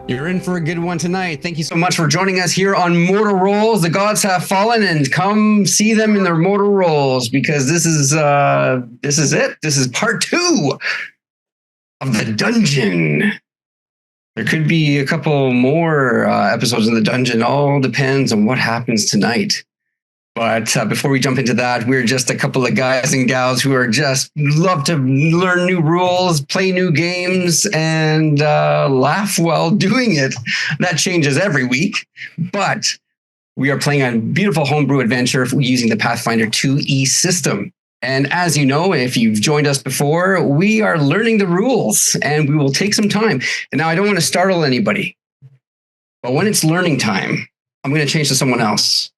You're in for a good one tonight. Thank you so much for joining us here on Mortal Rolls. The gods have fallen, and come see them in their mortal roles, because this is it. This is part 2 of the dungeon. There could be a couple more episodes in the dungeon. All depends on what happens tonight. But before we jump into that, we're just a couple of guys and gals who are just love to learn new rules, play new games, and laugh while doing it. That changes every week. But we are playing a beautiful homebrew adventure using the Pathfinder 2E system. And as you know, if you've joined us before, we are learning the rules, and we will take some time. And now I don't want to startle anybody, but when it's learning time, I'm going to change to someone else.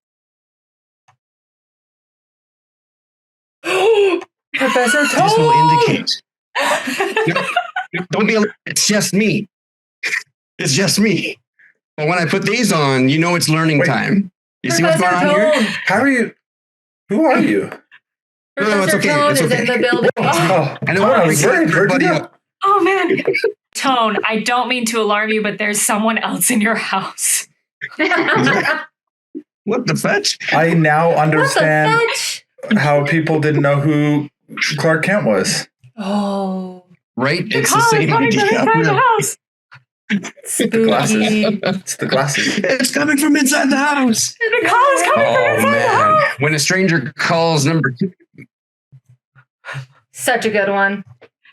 Professor Toad! This will indicate. Don't be alarmed. It's just me. It's just me. But when I put these on, you know it's learning time. You see what's going on here? How are you? Who are you? No, it's okay. Tone It's is okay. in the building. Oh, I know. I was worried. Where'd you go? Oh man. Tone, I don't mean to alarm you, but there's someone else in your house. What the fetch? I now understand What the fetch? how people didn't know who Clark Kent was. Oh, Right? It's Call the is same coming from inside the idea. house. spooky. It's the glasses. It's coming from inside the house. The call is coming from Oh, inside the man. house. When a stranger calls number 2, Such a good one.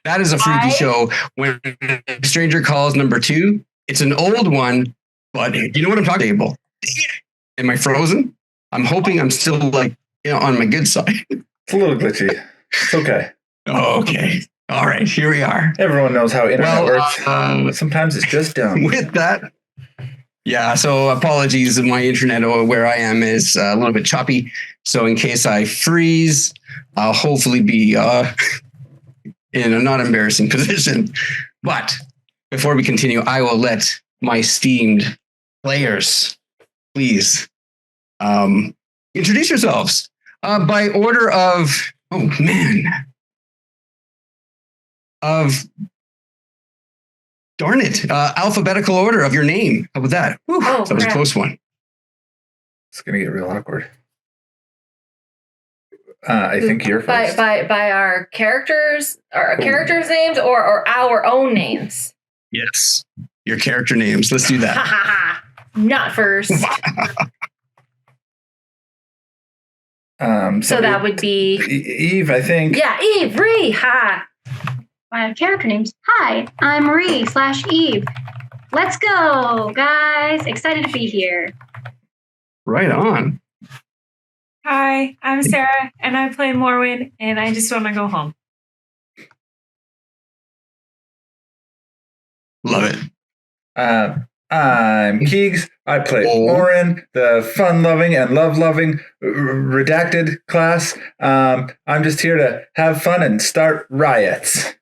that is a freaky show. When a stranger calls number 2, it's an old one, but you know what I'm talking about. Am I frozen? I'm hoping I'm still on my good side. It's a little glitchy. It's okay. Okay. All right. Here we are. Everyone knows how internet Well, works. Sometimes it's just dumb. With that, yeah. So apologies. My internet where I am is a little bit choppy. So in case I freeze, I'll hopefully be in a not embarrassing position. But before we continue, I will let my esteemed players please introduce yourselves by order of, darn it, alphabetical order of your name. How about that? Whew, Oh, that was a crap. close one. It's going to get real awkward. I think you're first. By our characters names or our own names. Yes, your character names. Let's do Ha that. ha ha. Not first. So that would be Eve, I think. yeah, Eve, Ree, ha. My character names. Hi, I'm Marie/Eve. Let's go, guys. Excited to be here. Right on. Hi, I'm Sarah, and I play Morwen, and I just want to go home. Love it. I'm Keegs. I play Oh. Oren, the fun-loving and love-loving redacted class. I'm just here to have fun and start riots.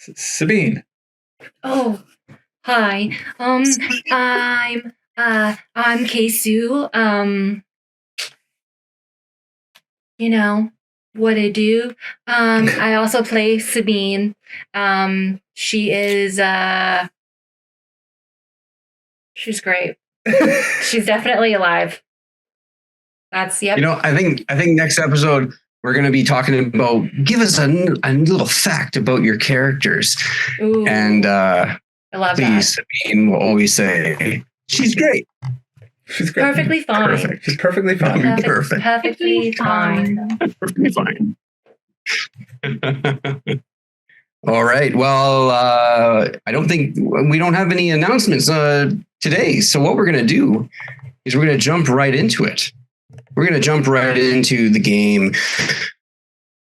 Sabine. Oh, hi. I'm Ksue. You know what I do. I also play Sabine. She is she's great. She's definitely alive. That's yep. You know, I think next episode we're going to be talking about, give us a little fact about your characters. Ooh, And I love please, Sabine will always say, she's great. She's that. great. Perfectly fine. Perfect. She's perfectly fine. Perfect. Perfectly fine. Perfectly fine. All right. Well, I don't think we don't have any announcements today. So what we're going to do is we're going to jump right into it. We're going to jump right into the game.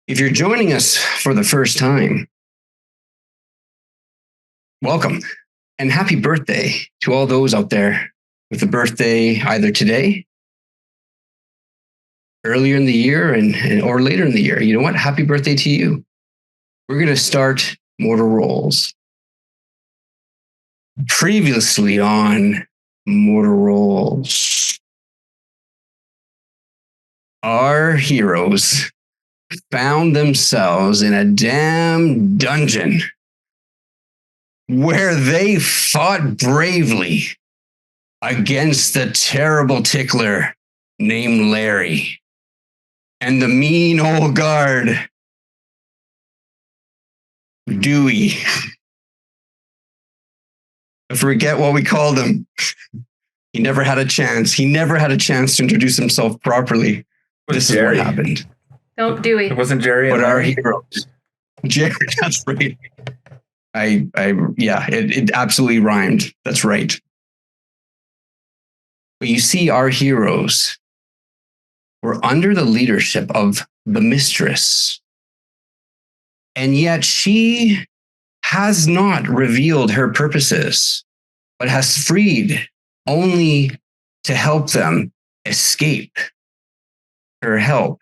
If you're joining us for the first time, welcome and happy birthday to all those out there with a birthday either today, earlier in the year, or later in the year. You know what? Happy birthday to you. We're going to start Mortal Rolls. Previously on Mortal Rolls, our heroes found themselves in a damn dungeon where they fought bravely against the terrible tickler named Larry and the mean old guard, Dewey. I forget what we called him. He never had a chance. He never had a chance to introduce himself properly. This Jerry. is what happened. Don't do It it. wasn't Jerry. But And our Larry? heroes, Jerry, that's right. It absolutely rhymed. That's right. But you see, our heroes were under the leadership of the mistress. And yet she has not revealed her purposes, but has freed only to help them escape. Her help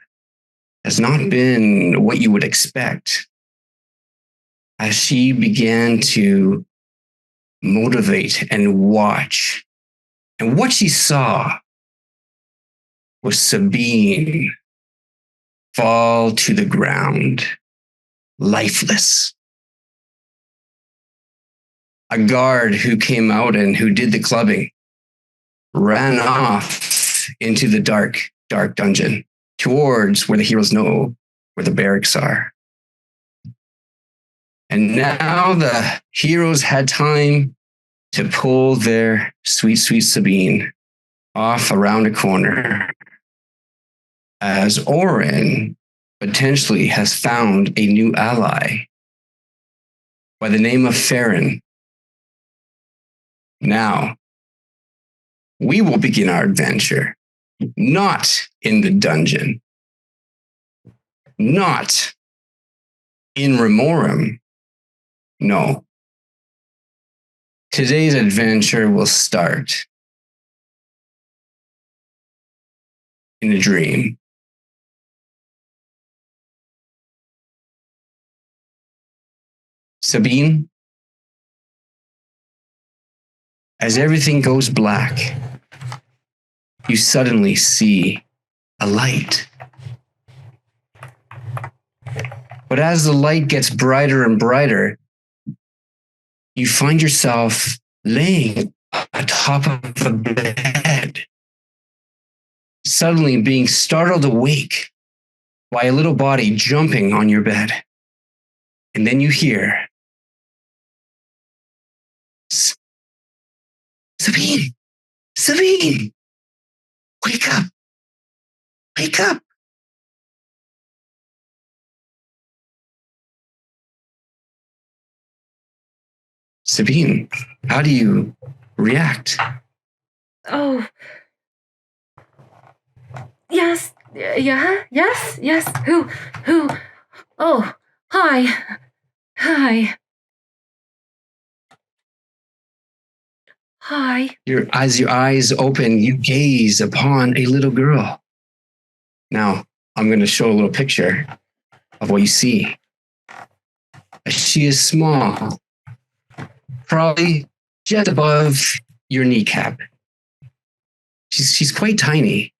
has not been what you would expect. As she began to motivate and watch, and what she saw was Sabine fall to the ground, lifeless. A guard who came out and who did the clubbing ran off into the dark dungeon towards where the heroes know where the barracks are. And now the heroes had time to pull their sweet, sweet Sabine off around a corner, as Oren potentially has found a new ally by the name of Farron. Now, we will begin our adventure, not in the dungeon, not in Rimorum. No. Today's adventure will start in a dream. Sabine, as everything goes black, you suddenly see a light. But as the light gets brighter and brighter, you find yourself laying atop of a bed, suddenly being startled awake by a little body jumping on your bed. And then you hear, Sabine, Sabine, wake up, wake up. Sabine, how do you react? Oh. Yes. Yeah. Yes. Yes. Who? Oh. Hi. Hi. Hi. As your eyes open, you gaze upon a little girl. Now, I'm going to show a little picture of what you see. She is small, probably just above your kneecap. She's quite tiny,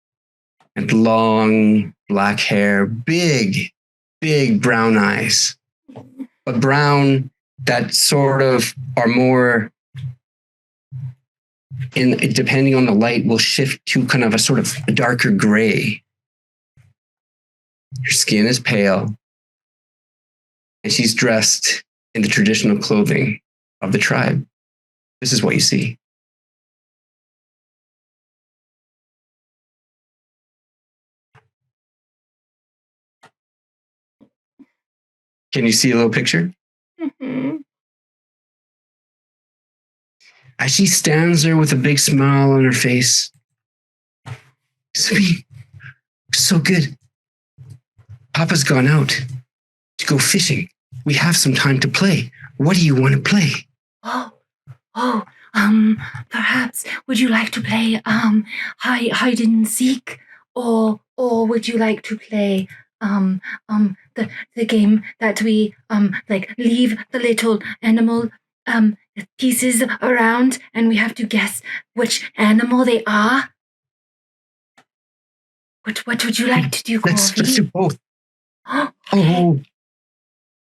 and long black hair, big brown eyes, but brown that sort of are more, depending on the light, will shift to kind of a sort of darker gray. Her skin is pale, and she's dressed in the traditional clothing of the tribe. This is what you see. Can you see a little picture? Mm-hmm. As she stands there with a big smile on her face, Sabine, so good. Papa's gone out to go fishing. We have some time to play. What do you want to play? Perhaps would you like to play hide and seek, or would you like to play the game that we like leave the little animal pieces around and we have to guess which animal they are? What would you like to do, Let's do both. Okay. Oh,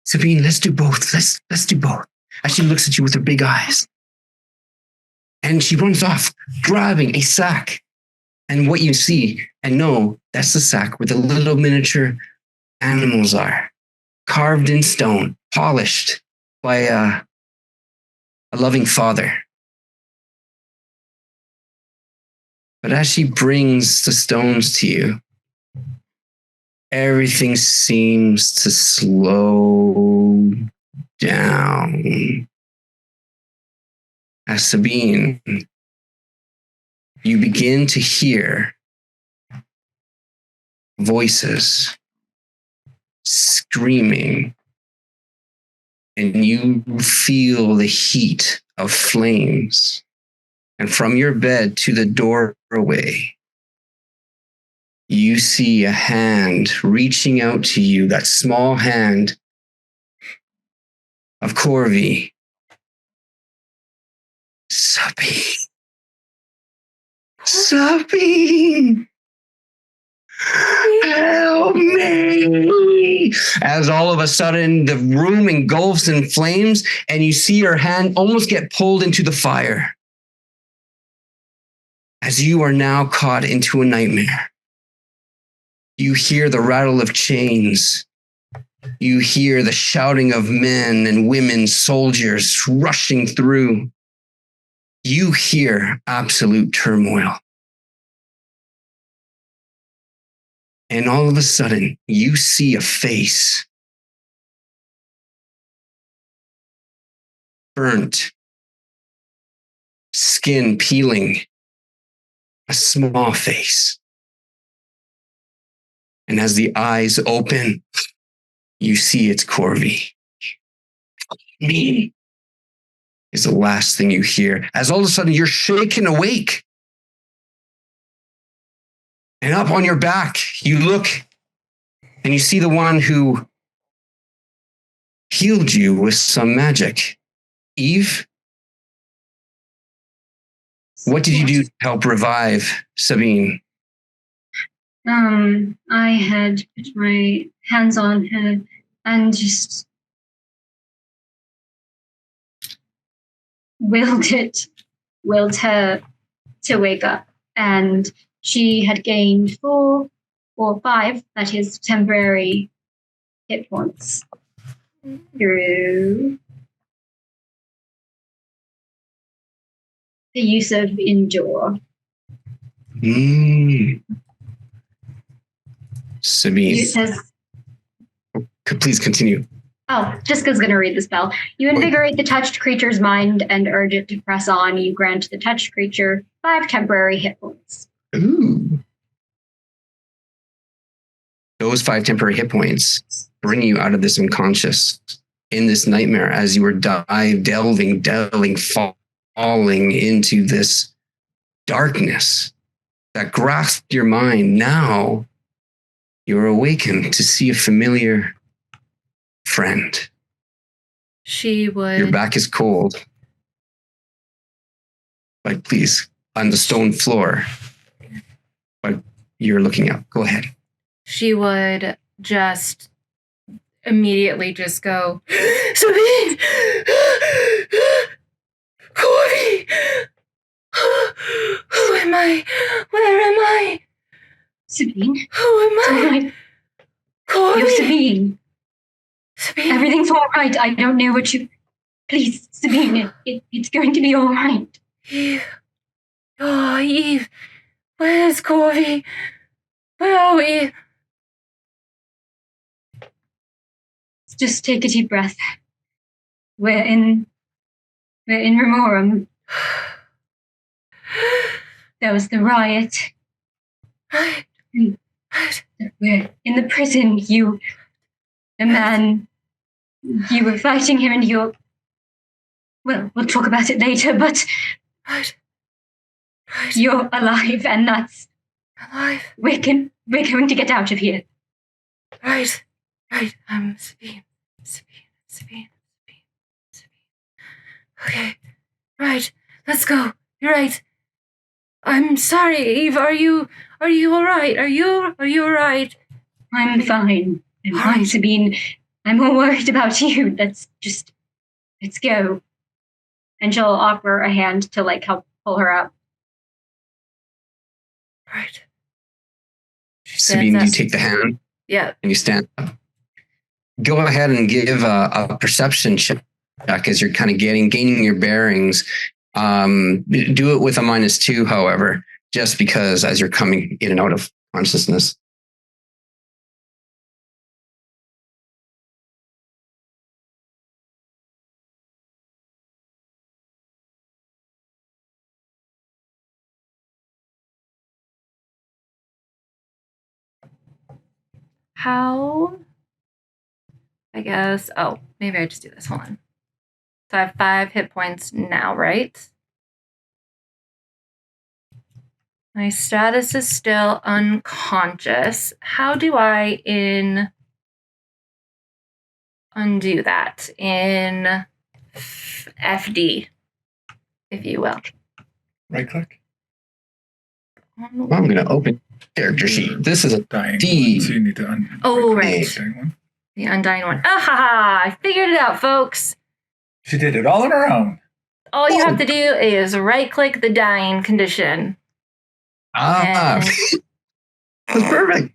Sabine, let's do both. Let's do both. as she looks at you with her big eyes. And she runs off, grabbing a sack. And what you see and know, that's the sack where the little miniature animals are, carved in stone, polished by a loving father. But as she brings the stones to you, everything seems to slow down. As Sabine, you begin to hear voices screaming, and you feel the heat of flames. And from your bed to the doorway, you see a hand reaching out to you, that small hand of Corvi. Sabine, help me! As all of a sudden the room engulfs in flames, and you see her hand almost get pulled into the fire. As you are now caught into a nightmare, you hear the rattle of chains. You hear the shouting of men and women, soldiers rushing through. You hear absolute turmoil. And all of a sudden, you see a face. Burnt. Skin peeling. A small face. And as the eyes open, you see it's Corvi. Me is the last thing you hear. As all of a sudden you're shaken awake. And up on your back, you look and you see the one who healed you with some magic. Eve, what did you do to help revive Sabine? I had put my hands on her and just willed her to wake up. And she had gained 4 or 5, that is, temporary hit points through the use of Endure. Sabine, please continue. Oh, Jessica's going to read the spell. You invigorate the touched creature's mind and urge it to press on. You grant the touched creature 5 temporary hit points. Ooh. Those 5 temporary hit points bring you out of this unconscious, in this nightmare, as you were delving, falling into this darkness that grasped your mind. Now you're awakened to see a familiar friend. She would. Your back is cold. But please, on the stone floor. But you're looking up. Go ahead. She would just immediately just go, Sabine! Corey! Who am I? Where am I? Sabine? Who am I? Corey! You're Sabine. Sabine. Everything's all right. I don't know what you... Please, Sabine, it's going to be all right. Eve. Oh, Eve. Where's Corey? Where are we? Just take a deep breath. We're in Rimorum. There was the riot. Right. We're in the prison. The man, you were fighting him, and well, we'll talk about it later, but Right. You're alive, and that's... Alive. We're going to get out of here. Right. I'm Sabine. Okay. Right. Let's go. You're right. I'm sorry, Eve. Are you all right? Are you all right? I'm fine. I'm fine, Sabine. I'm more worried about you. That's just... let's go. And she'll offer a hand to like help pull her up. Right. Sabine, you take the hand Yeah. and you stand up. Go ahead and give a perception check as you're kind of gaining your bearings. Do it with a -2, however, just because as you're coming in and out of consciousness. How? I guess. Oh, maybe I just do this. Hold on. So I have 5 hit points now, right? My status is still unconscious. How do I undo that in FD, if you will? Right click. I'm going to open character sheet. This is a Dying D. one, so you need to right. Dying one. The undying one. Ah ha ha! I figured it out, folks. She did it all on her own. All you have to do is right-click the dying condition. Ah, that's perfect.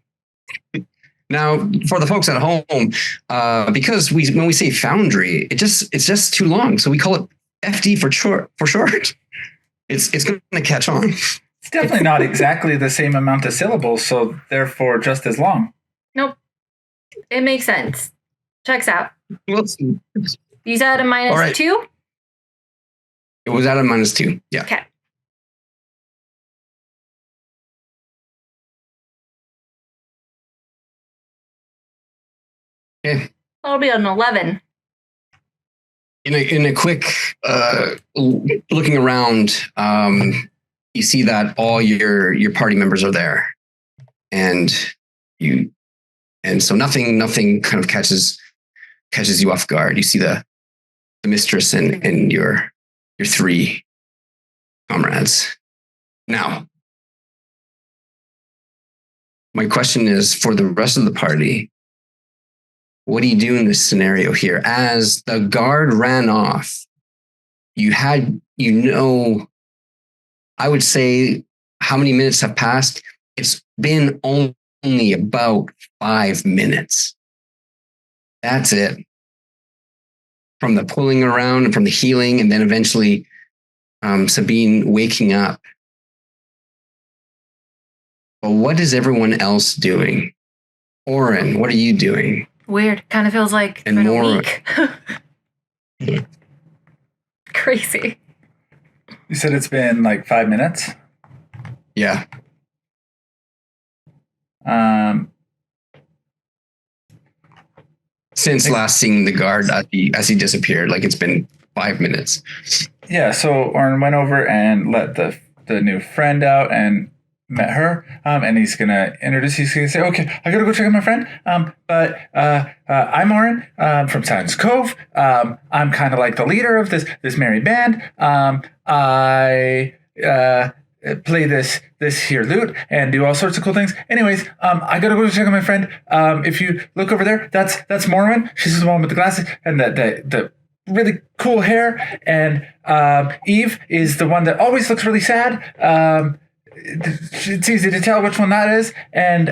Now, for the folks at home, because when we say foundry, it's just too long, so we call it FD for short. It's going to catch on. It's definitely not exactly the same amount of syllables, so therefore just as long. Nope. It makes sense. Checks out. Let's see. You said a -2? All right. It was at a -2. Yeah. Okay. Okay. That'll be an 11. In a quick looking around, you see that all your party members are there, and so nothing kind of catches you off guard. You see the mistress and your 3 comrades. Now, my question is for the rest of the party. What do you do in this scenario here? As the guard ran off, I would say how many minutes have passed? It's been only about 5 minutes. That's it. From the pulling around and from the healing, and then eventually Sabine waking up. But what is everyone else doing? Oren, what are you doing? Weird. Kind of feels like And been more- a week. Crazy. You said it's been like 5 minutes? Yeah. Since last seeing the guard as he disappeared, like it's been 5 minutes. Yeah, so Oren went over and let the new friend out and met her, and he's gonna introduce. He's gonna say, "Okay, I gotta go check on my friend. But I'm Oren from Silence Cove. I'm kind of like the leader of this merry band. I play this here lute and do all sorts of cool things. Anyways, I gotta go check on my friend. If you look over there, that's Morwen. She's the one with the glasses and the really cool hair. And Eve is the one that always looks really sad. It's easy to tell which one that is. And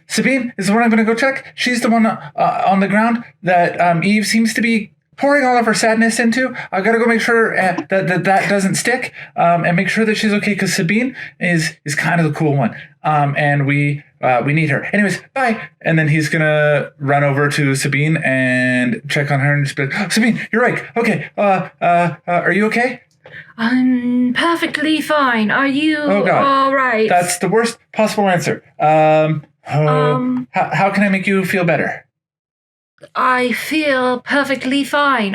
Sabine is the one I'm going to go check. She's the one on the ground that Eve seems to be pouring all of her sadness into. I got to go make sure that doesn't stick and make sure that she's okay, because Sabine is kind of the cool one. And we need her. Anyways, bye. And then he's going to run over to Sabine and check on her and just be like, Sabine, you're right. Okay. Are you okay? I'm perfectly fine. Are you all right? That's the worst possible answer. How can I make you feel better? I feel perfectly fine.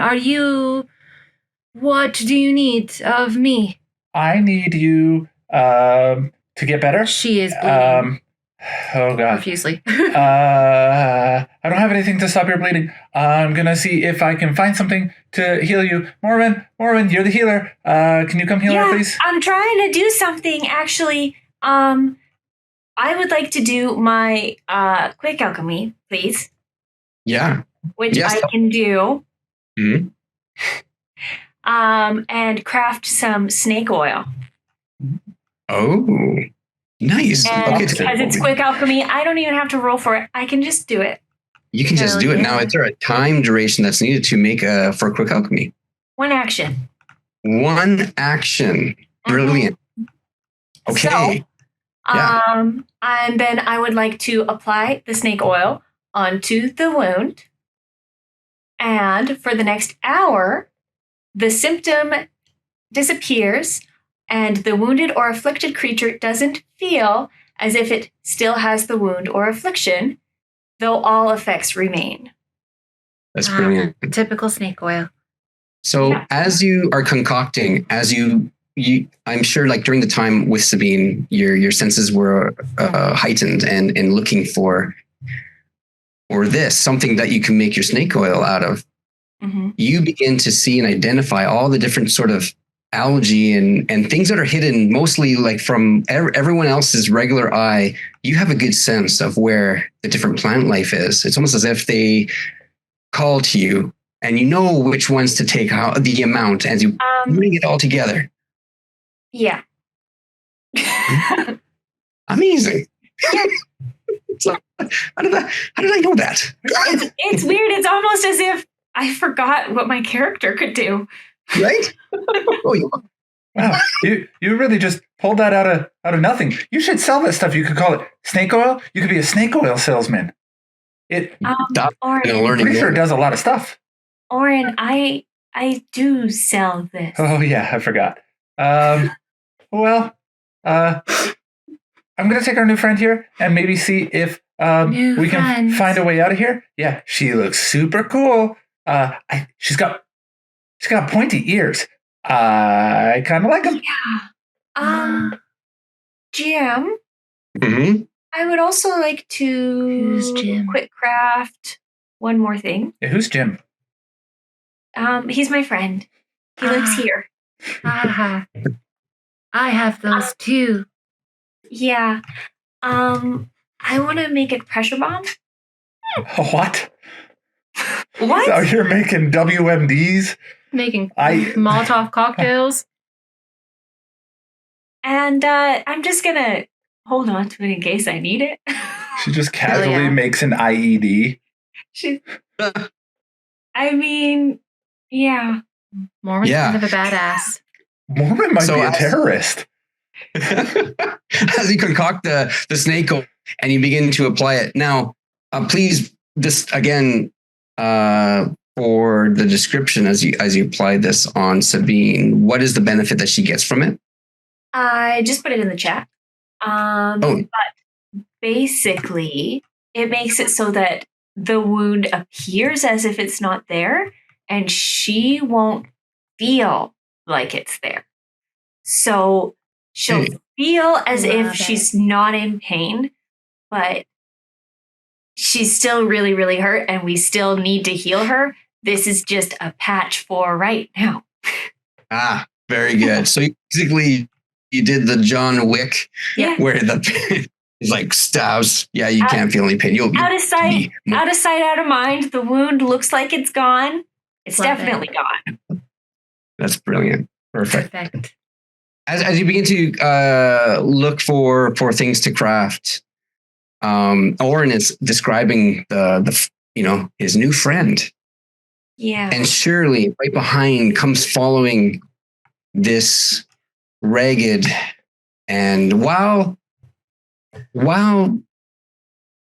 What do you need of me? I need you to get better. She is bleeding. Oh God. Profusely. I don't have anything to stop your bleeding. I'm gonna see if I can find something to heal you. Morwen, you're the healer. Can you come heal her, please? I'm trying to do something, actually. I would like to do my quick alchemy, please. Yeah. Which Yes. I can do. Mhm. and craft some snake oil. Oh, nice. And Okay, because it's quick alchemy, I don't even have to roll for it. I can just do it. you can just Hell do it. yeah. Now, is there a time duration that's needed to make for quick alchemy? 1 action. 1 action. Brilliant. Okay. So, Yeah. and then I would like to apply the snake oil onto the wound. And for the next hour, the symptom disappears and the wounded or afflicted creature doesn't feel as if it still has the wound or affliction, though all effects remain. That's brilliant. Typical snake oil. So Yeah. as you are concocting, I'm sure like during the time with Sabine, your senses were heightened and looking for this, something that you can make your snake oil out of. Mm-hmm. You begin to see and identify all the different sort of algae and things that are hidden mostly like from everyone else's regular eye. You have a good sense of where the different plant life is. It's almost as if they call to you and you know which ones to take out the amount as you bring it all together. Yeah. Amazing. So, how did I know that? It's weird. It's almost as if I forgot what my character could do. Right? Oh, Wow, you really just pulled that out of nothing. You should sell that stuff. You could call it snake oil. You could be a snake oil salesman. Stop Orin, learning. Pretty sure it does a lot of stuff. Orin, I do sell this. Oh yeah, I forgot. Well, I'm gonna take our new friend here and maybe see if we can find a way out of here. Yeah, she looks super cool. She's got pointy ears. I kind of like them. Yeah. Jim, Mm-hmm. I would also like Who's to Jim? quick craft one more thing. Yeah, who's Jim? He's my friend. He lives here. I have those too. Yeah. I want to make a pressure bomb. What? What? So you're making WMDs? Making I- Molotov cocktails. And I'm just gonna hold on to it in case I need it. She just casually yeah. makes an IED. I mean, yeah. Mormon's Yeah. kind of a badass. Mormon might So be a as- terrorist. As you concoct the snake oil and you begin to apply it. Now, please, this again, for the description as you apply this on Sabine, what is the benefit that she gets from it? I just put it in the chat. But basically, it makes it so that the wound appears as if it's not there, and she won't feel like it's there. So she'll Hey. feel as if Love it. she's not in pain, but she's still really, really hurt, and we still need to heal her. This is just a patch for right now. Ah, very good. So basically, you did the John Wick, Yeah. where he's like stabs. Yeah, you can't feel any pain. You'll Out of sight, be- out of sight, out of mind. The wound looks like it's gone. It's Love it. definitely gone. That's brilliant. Perfect. Perfect. As you begin to look for things to craft, Oren is describing the his new friend, Yeah. and surely right behind comes following this ragged, and while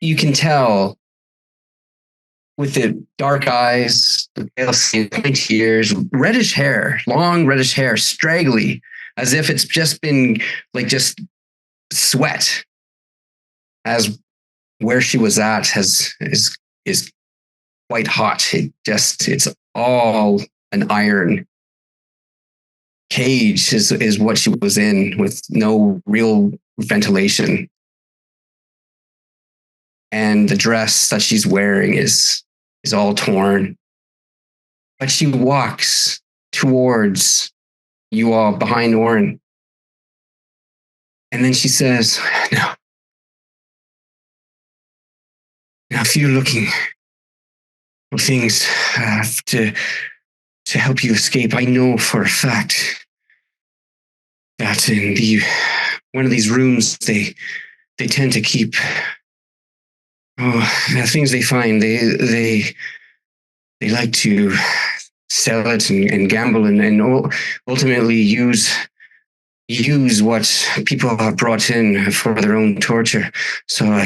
you can tell with the dark eyes, the pale skin, pointy ears, reddish hair, long reddish hair, straggly, as if it's just been just sweat, as where she was at is quite hot. It's all an iron cage is what she was in, with no real ventilation. And the dress that she's wearing is all torn. But she walks towards you all behind Oren. And then she says, Now, if you're looking for things to help you escape. I know for a fact that in one of these rooms they tend to keep the things they find. They like to sell it and gamble and ultimately use what people have brought in for their own torture. So I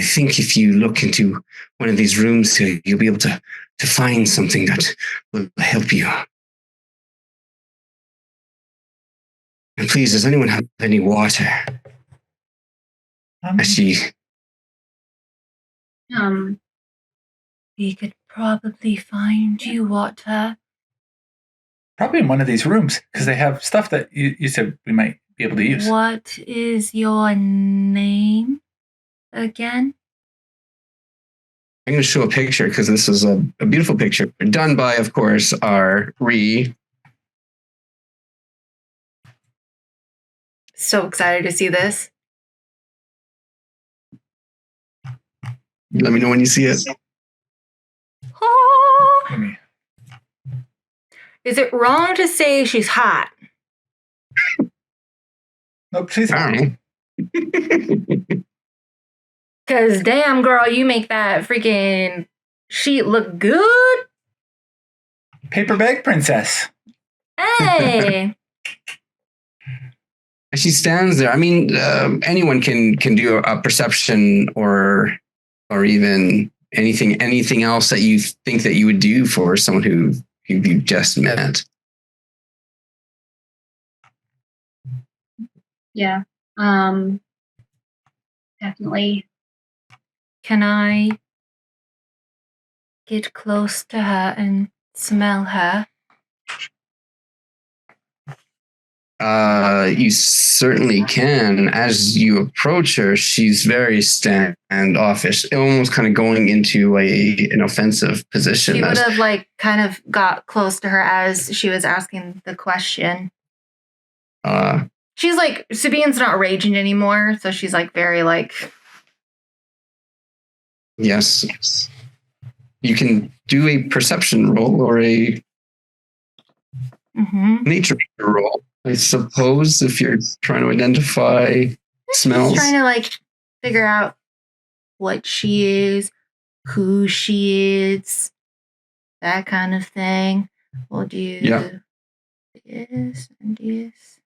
think if you look into one of these rooms, you'll be able to find something that will help you. And please, does anyone have any water? We could probably find you water. Probably in one of these rooms, because they have stuff that you said we might be able to use. What is your name again? I'm going to show a picture because this is a beautiful picture done by, of course, our So excited to see this. Let me know when you see it. Oh, Is it wrong to say she's hot? Nope, she's I don't know. Because damn, girl, you make that freaking sheet look good. Paper bag princess. Hey. She stands there. I mean, anyone can do a perception or even anything else that you think that you would do for someone who you just met. Yeah. Definitely. can I get close to her and smell her? You certainly can. As you approach her, she's very standoffish, almost kind of going into an offensive position. She would have kind of got close to her as she was asking the question. She's Sabine's not raging anymore, so she's very yes. You can do a perception roll or a nature roll, I suppose, if you're trying to identify smells. She's trying to figure out what she is, who she is, that kind of thing. We'll do this and this.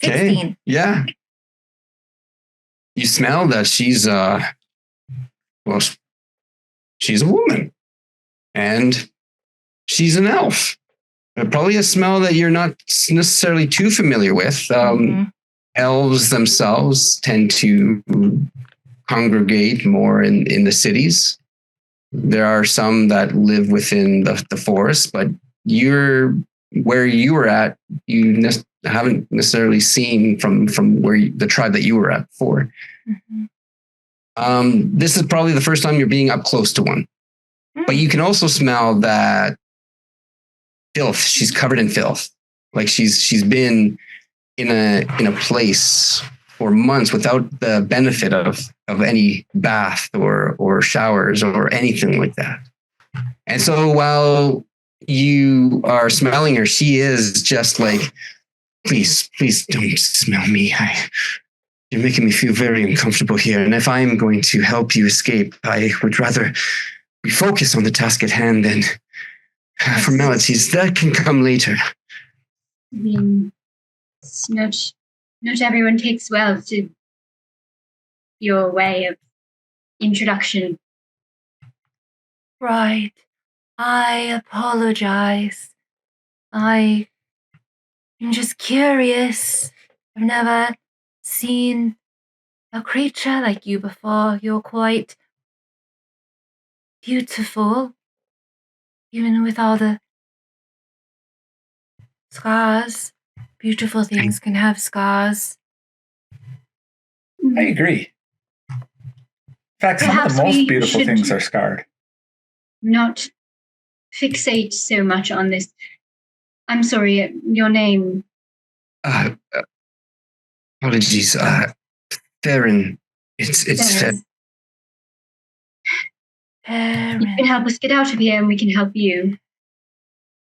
16. Yeah. You smell that she's she's a woman. And she's an elf. Probably a smell that you're not necessarily too familiar with. Elves themselves tend to congregate more in the cities. There are some that live within the forest, but where you were at, you haven't necessarily seen from the tribe that you were at before. This is probably the first time you're being up close to one. But you can also smell that filth. She's covered in filth. She's been in a place for months without the benefit of any bath or showers or anything like that. And so while you are smelling her, she is just please don't smell me. You're making me feel very uncomfortable here. And if I'm going to help you escape, I would rather we focus on the task at hand than formalities. That can come later. I mean, not everyone takes well to your way of introduction. Right. I apologize. I am just curious. I've never seen a creature like you before. You're quite beautiful, even with all the scars. Beautiful things can have scars. I agree. In fact, some of the most beautiful things are scarred. Not fixate so much on this. I'm sorry, your name. Apologies. Theron. It's You can help us get out of here and we can help you.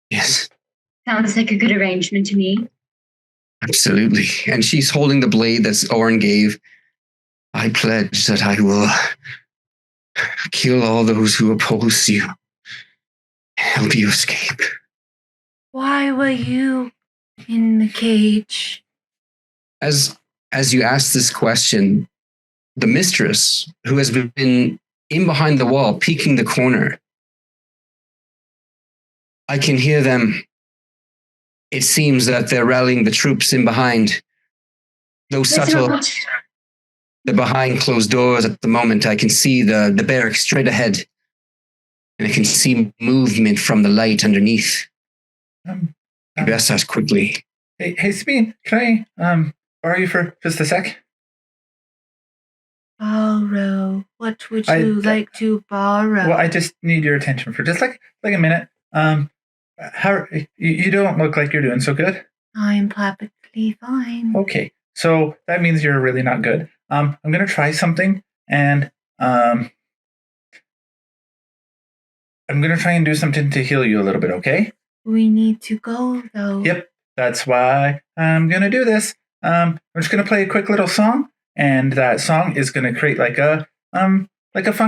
Yes, Sounds like a good arrangement to me. absolutely. And she's holding the blade that Oren gave. I pledge that I will kill all those who oppose you. Help you escape. Why were you in the cage? As you ask this question, the mistress, who has been in behind the wall, peeking the corner, I can hear them. It seems that they're rallying the troops in behind. Though subtle, they're behind closed doors at the moment. I can see the barracks straight ahead, and I can see movement from the light underneath. You best ask quickly. Hey, Sabine, can I borrow you for just a sec? Borrow. What would you like to borrow? Well, I just need your attention for just like a minute. How you don't look like you're doing so good. I'm perfectly fine. Okay, so that means you're really not good. I'm gonna try something, and I'm gonna try and do something to heal you a little bit. Okay? We need to go though. Yep, that's why I'm gonna do this. I'm just gonna play a quick little song, and that song is gonna create like a fun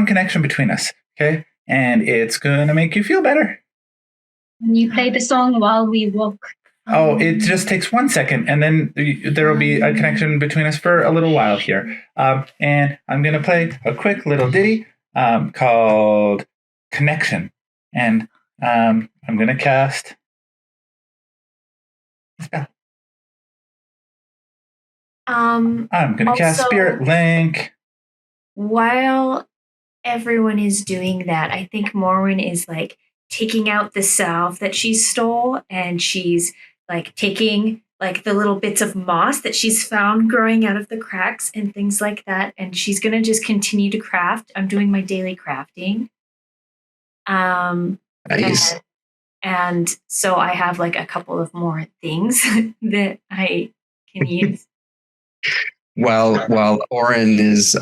connection between us. Okay, and it's gonna make you feel better. You play the song while we walk. Oh, it just takes 1 second, and then there will be a connection between us for a little while here. And I'm going to play a quick little ditty called Connection. And I'm going to cast a spell. I'm going to cast Spirit Link. While everyone is doing that, I think Morwen is like taking out the salve that she stole, and she's like taking like the little bits of moss that she's found growing out of the cracks and things like that, and she's gonna just continue to craft. I'm doing my daily crafting. Nice. And so I have like a couple of more things that I can use. While Oren is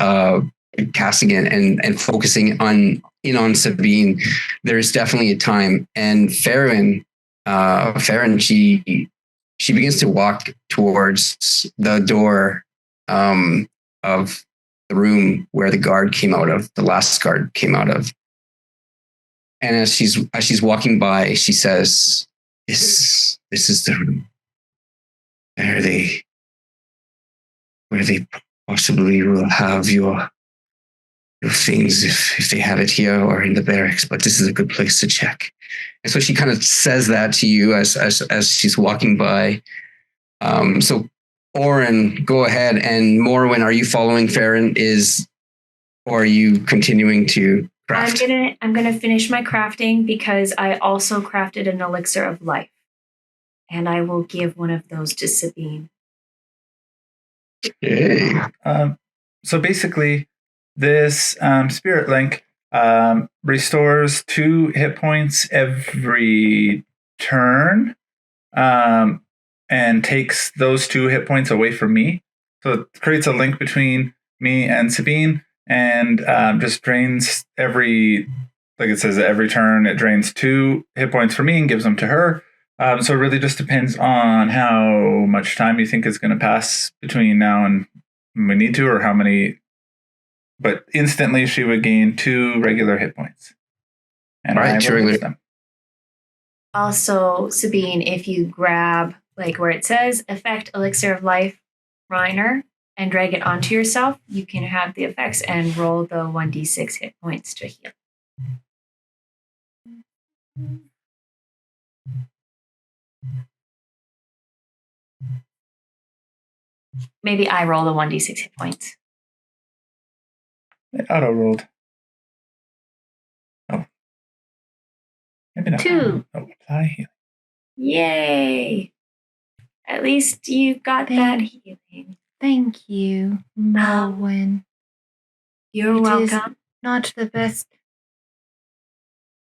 casting it and focusing on Sabine, there's definitely a time. And Farron, she begins to walk towards the door of the room where the last guard came out of. And as she's walking by, she says, "This is the room where they possibly will have your things if they have it here or in the barracks, but this is a good place to check." And so she kind of says that to you as she's walking by. So Oren, go ahead, and Morwen, are you following Farron? Or are you continuing to craft? I'm gonna finish my crafting because I also crafted an elixir of life, and I will give one of those to Sabine. Yay. So basically, this Spirit Link restores 2 hit points every turn, and takes those 2 hit points away from me. So it creates a link between me and Sabine, and just drains every turn, it drains 2 hit points from me and gives them to her. So it really just depends on how much time you think is going to pass between now and when we need to, or how many. But instantly she would gain 2 regular hit points. And all right, I will use them. Also, Sabine, if you grab like where it says Effect Elixir of Life Reiner and drag it onto yourself, you can have the effects and roll the 1d6 hit points to heal. Maybe I roll the 1d6 hit points. It auto-rolled. Oh. Maybe not. 2. Oh, apply healing. Yay! At least you got that healing. Thank you, Morwen. You're welcome. Not the best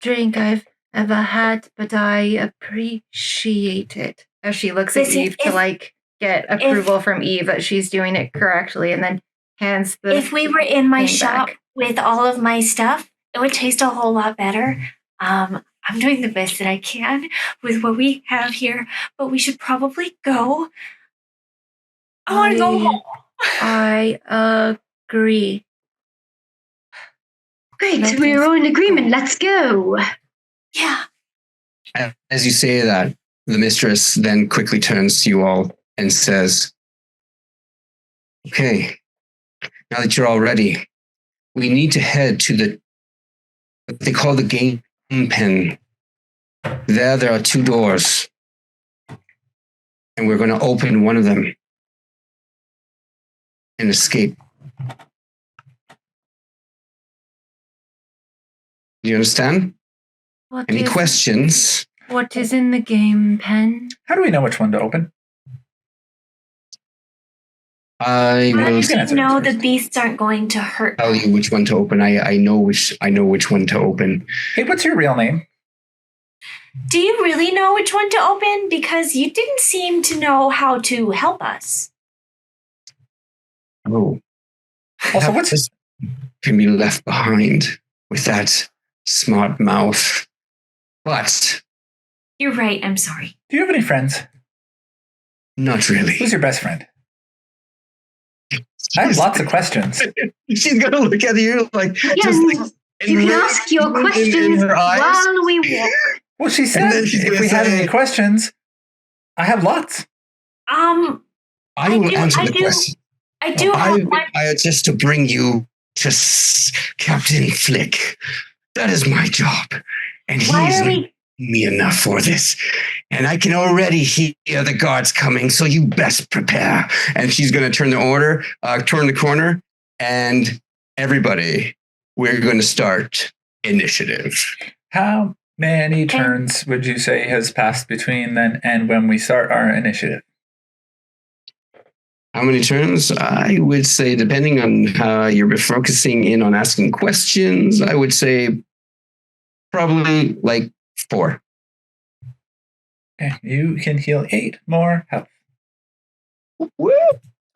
drink I've ever had, but I appreciate it. As she looks at Listen, Eve to like get approval from Eve that she's doing it correctly, and then hands the. If we were in my thing shop back. with all of my stuff, it would taste a whole lot better. I'm doing the best that I can with what we have here, but we should probably go. I want to go home. I agree. Great, we're all in agreement. Let's go. Yeah. As you say that, the mistress then quickly turns to you all and says, okay, now that you're all ready, we need to head to what they call the game pen. There are 2 doors, and we're going to open one of them and escape. Do you understand? Any questions? What is in the game pen? How do we know which one to open? I How will do you know the beasts aren't going to hurt? tell you which one to open. I know which one to open. Hey, what's your real name? Do you really know which one to open? Because you didn't seem to know how to help us. Oh. Also, what's his? Can be left behind with that smart mouth. But You're right. I'm sorry. Do you have any friends? not really. Who's your best friend? I have lots of questions. She's gonna look at you like, Yeah, just like you can ask your questions her eyes. while we walk. Well, she And said then she's if gonna we had say- any questions, I have lots. I will do- answer I the do- question. I do have one. I just to bring you to Captain Flick. That is my job, and Why he's are we? me enough for this. And I can already hear the guards coming, so you best prepare. And she's going to turn the corner, and everybody, we're going to start initiative. How many turns would you say has passed between then and when we start our initiative? How many turns? I would say, depending on how you're focusing in on asking questions, I would say probably like 4. Okay, you can heal 8 more health. Woo!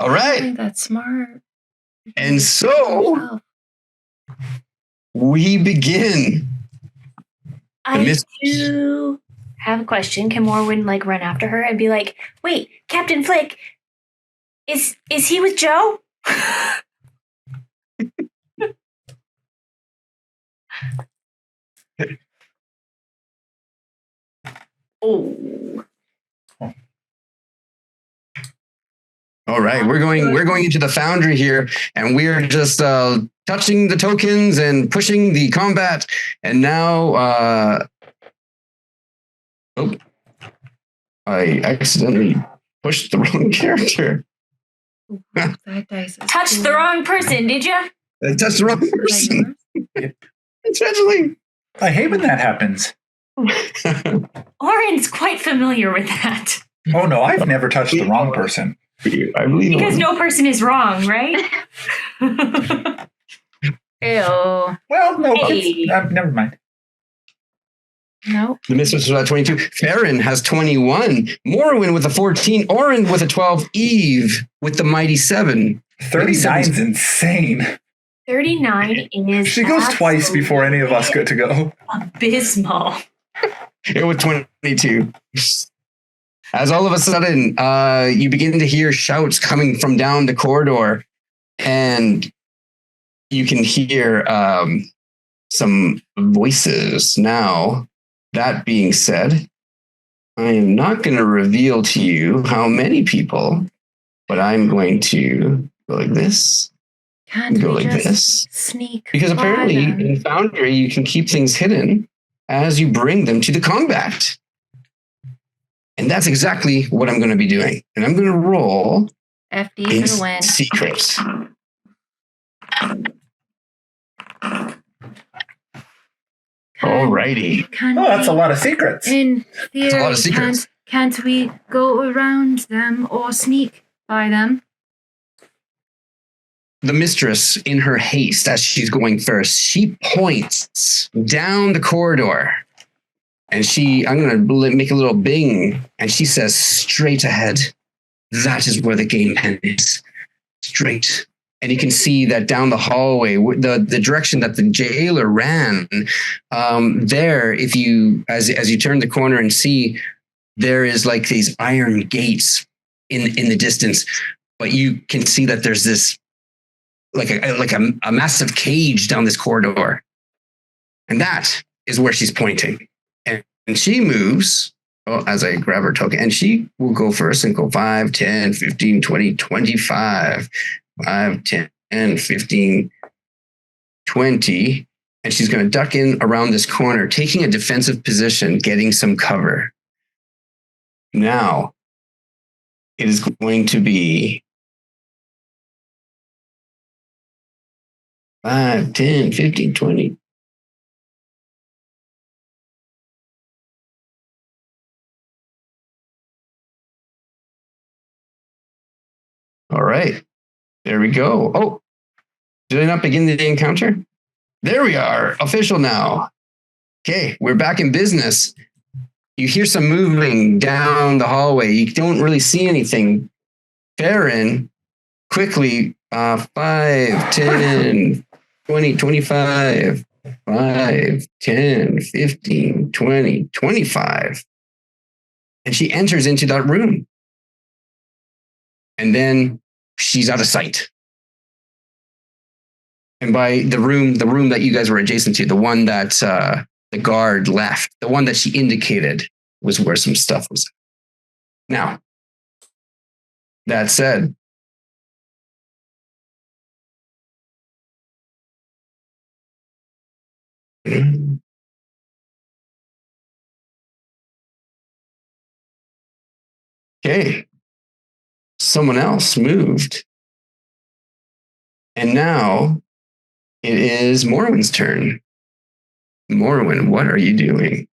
All I right. think that's smart. And so we begin. I do have a question. Can Morwen like run after her and be like, "Wait, Captain Flick, is he with Joe?" Oh. All right, we're going into the foundry here, and we're just touching the tokens and pushing the combat. And now, I accidentally pushed the wrong character. That dice is Touched the cool. wrong person, did you? I touched the wrong Is that person. yours? Intentionally. I hate when that happens. Oren's quite familiar with that. Oh no, I've never touched the wrong person. I believe Because no person is wrong, right? Ew. Well, no, Hey. never mind. Nope. the mistress was at 22. Farron has 21. Morrowind with a 14. Oren with a 12. Eve with the mighty 7. 39's insane. 39 is She goes twice before any of us get to go. abysmal. It was 22. As all of a sudden, you begin to hear shouts coming from down the corridor, and you can hear some voices. Now, that being said, I am not going to reveal to you how many people, but I'm going to go like this, Can't go we like just this. sneak? Because by apparently them? in Foundry, you can keep things hidden as you bring them to the combat. And that's exactly what I'm going to be doing. And I'm going to roll FD in for the win. secret. Alrighty. Can Oh, that's a we- lot of secrets. In theory, a lot of secrets. can't we go around them or sneak by them? The mistress, in her haste as she's going first, she points down the corridor. And I'm going to make a little bing. And she says, straight ahead. That is where the game pen is. Straight and you can see that down the hallway, the direction that the jailer ran, there, if you, as you turn the corner and see, there is like these iron gates in the distance, but you can see that there's this like a massive cage down this corridor, and that is where she's pointing. And she moves, as I grab her token, and she will go first and go 5, 10, 15, 20, 25, 5, 10, 15, 20. And she's going to duck in around this corner, taking a defensive position, getting some cover. Now, it is going to be 5, 10, 15, 20. All right. There we go. Oh, did I not begin the encounter? There we are. Official now. Okay, we're back in business. You hear some moving down the hallway. You don't really see anything. Farron, quickly, 5, 10, 20, 25, 5, 10, 15, 20, 25. And she enters into that room. And then she's out of sight. And by the room that you guys were adjacent to, the one that the guard left, the one that she indicated was where some stuff was. Now, that said, okay, someone else moved. And now it is Morwen's turn. Morwen, what are you doing?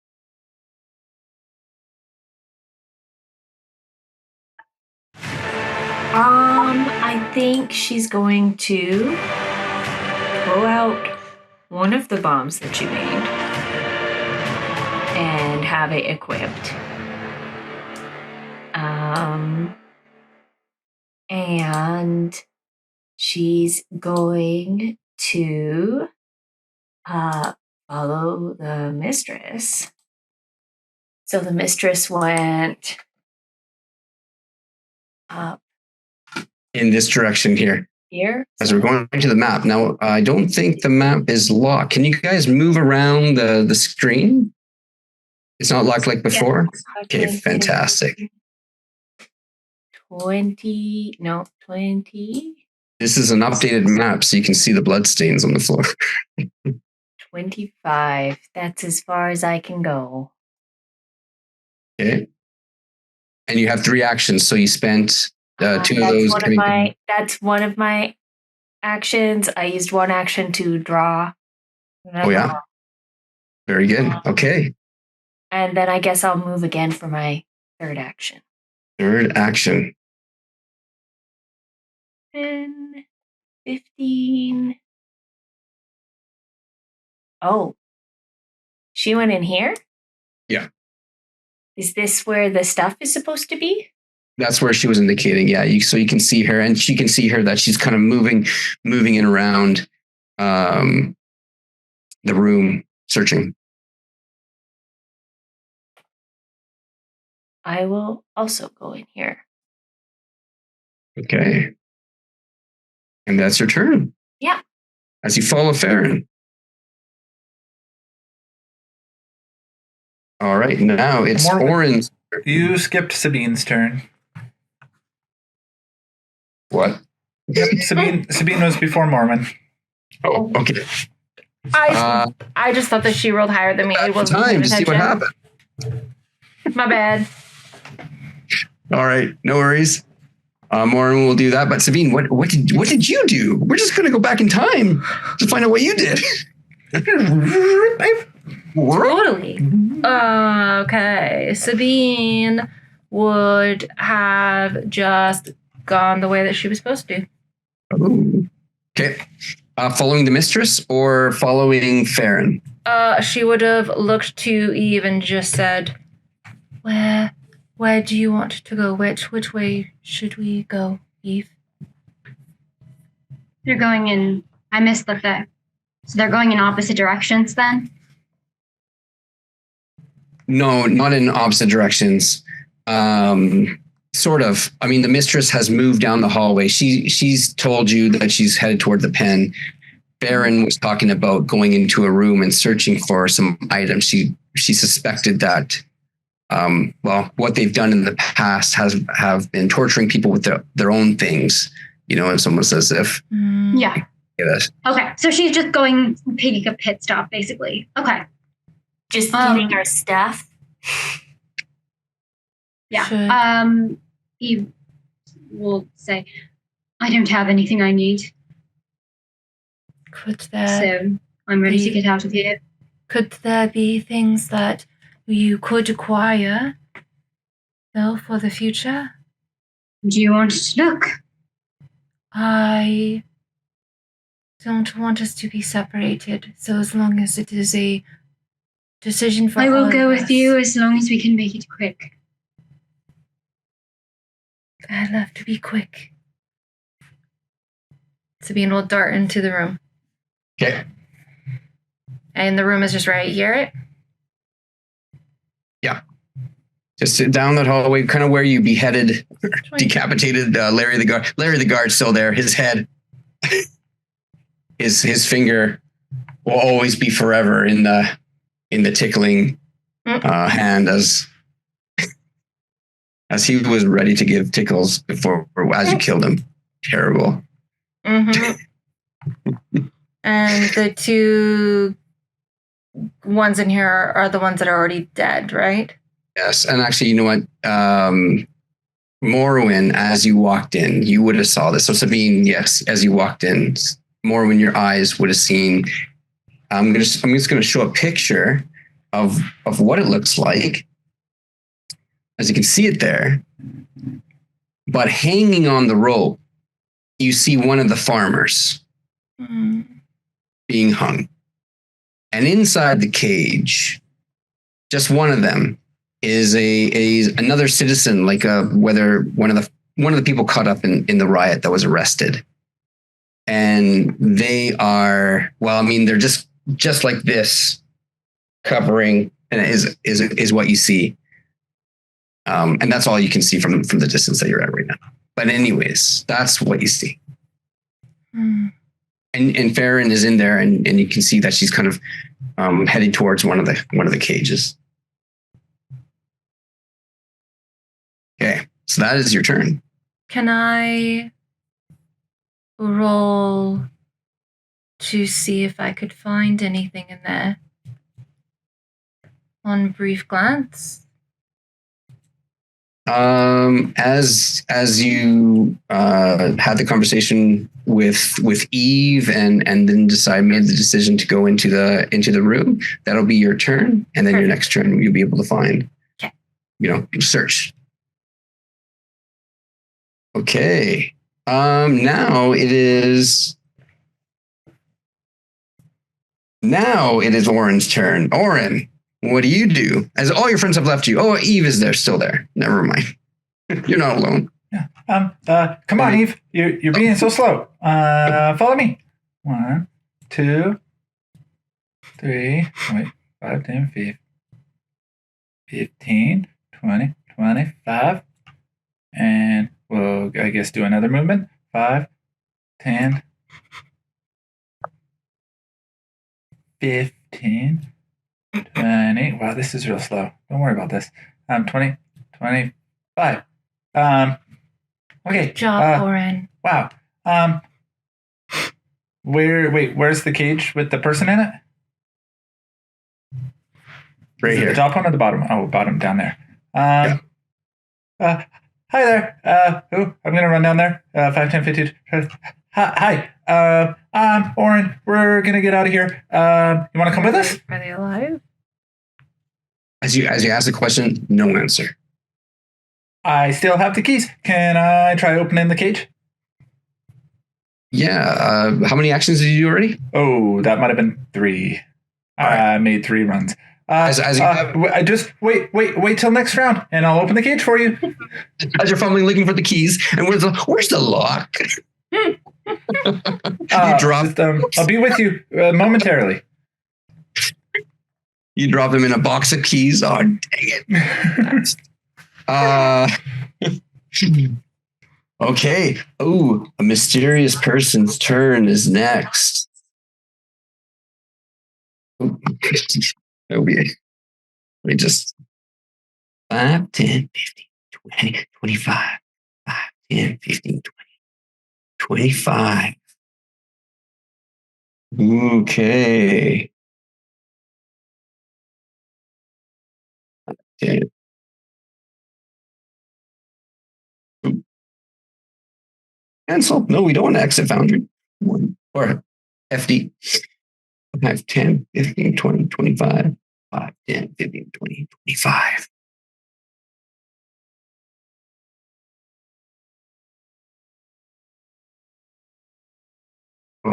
I think she's going to pull out one of the bombs that she made and have it equipped. And she's going to follow the mistress. So the mistress went up in this direction here. Here? As we're going to the map. Now, I don't think the map is locked. Can you guys move around the screen? It's not locked like before? Yeah. Okay, fantastic. 20. This is an updated map, so you can see the bloodstains on the floor. 25. That's as far as I can go. Okay. And you have 3 actions, so you spent 2 of those. That's one of my actions. I used 1 action to draw. Oh, yeah. Very good. Okay. And then I guess I'll move again for my 3rd action. 3rd action. 10, 15. Oh. She went in here? Yeah. Is this where the stuff is supposed to be? That's where she was indicating. Yeah. So you can see her, and she can see her that she's kind of moving in around the room, searching. I will also go in here. Okay. And that's your turn. Yeah. As you follow Farron. All right. Now it's Oren's. You skipped Sabine's turn. What? Yep, Sabine was before Mormon. Oh, okay. I just thought that she rolled higher than me. It wasn't time to see what happened. My bad. All right, no worries. Maureen will do that. But Sabine, what did you do? We're just going to go back in time to find out what you did. Totally. Okay. Sabine would have just gone the way that she was supposed to. Oh. Okay. Following the mistress or following Farron? She would have looked to Eve and just said, Where do you want to go? Which way should we go, Eve? They're going in. I mislooked that. So they're going in opposite directions then? No, not in opposite directions. Sort of. I mean, the mistress has moved down the hallway. She's told you that she's headed toward the pen. Baron was talking about going into a room and searching for some items. She suspected that, what they've done in the past have been torturing people with their own things. You know, and someone says if Yeah. Okay, so she's just taking a pit stop, basically. Okay. Just getting our stuff. Yeah. He will say, I don't have anything I need, Could there so I'm ready to get out of here. could there be things that you could acquire, though, for the future? Do you want to look? I don't want us to be separated, so as long as it is a decision for I will all go of with us. you as long as we can make it quick. I'd love to be quick. Sabine will dart into the room. okay, And the room is just right here. just sit down that hallway, kind of where you beheaded, decapitated Larry the guard. Larry the guard's still there. His head, his finger will always be forever in the tickling hand as he was ready to give tickles before as you killed him. Terrible. Mm-hmm. And the two ones in here are the ones that are already dead, right? Yes, and actually, you know what? Morrowind, as you walked in, you would have saw this. So Sabine, yes, as you walked in, Morrowind, your eyes would have seen. I'm just going to show a picture of what it looks like, as you can see it there. But hanging on the rope, you see one of the farmers being hung, and inside the cage, just one of them is another citizen, like whether one of the people caught up in the riot that was arrested, and they are they're just like this, covering, and is what you see, and that's all you can see from the distance that you're at right now. But anyways, that's what you see. And Farron is in there, and you can see that she's kind of heading towards one of the cages. Okay, so that is your turn. Can I roll to see if I could find anything in there? On brief glance. As you had the conversation with Eve and then made the decision to go into the room, that'll be your turn, and then your next turn you'll be able to find. Okay. Search. Okay. Now it is Oren's turn. Oren, what do you do? As all your friends have left you. Oh, Eve is still there. Never mind. You're not alone. Yeah. Come on, Eve. You're being so slow. Follow me. 1, 2, 3, 5, 10, 15, 20, 25. And we'll, I guess, do another movement. 5, 10, 15, 20. Wow, this is real slow. Don't worry about this. 20, 25. Okay. Good job, Oren. Wow. Where's the cage with the person in it? Right Is it here. the top one or the bottom? Oh, bottom down there. Hi there. I'm gonna run down there. 5, 10, 15. Hi. I'm Oren. We're gonna get out of here. You want to come with us? Are they alive? As you ask the question, no answer. I still have the keys. Can I try opening the cage? Yeah. How many actions did you do already? Oh, that might have been 3. right. I made 3 runs. As you I just wait till next round, and I'll open the cage for you. as you're fumbling looking for the keys, and where's the lock? drop- I'll be with you momentarily. You drop him in a box of keys. Oh, dang it. Okay. Oh, a mysterious person's turn is next. That'll be it. Let me just 5, 10, 15, 20, 25. 5, 10, 15, 20, 25. Okay. Okay. Cancel. No, we don't want to exit Foundry. Or FD. 5, 10, 15, 20, 25. 5, 10, 15, 20, 25. Oh.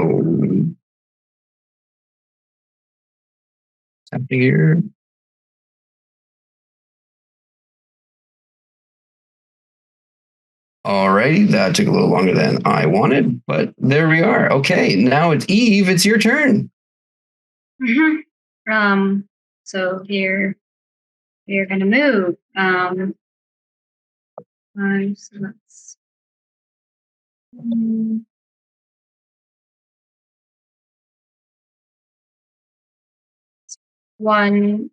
What's happening here? Alrighty, that took a little longer than I wanted, but there we are. Okay, now it's Eve. It's your turn. So here we're gonna move. So let's one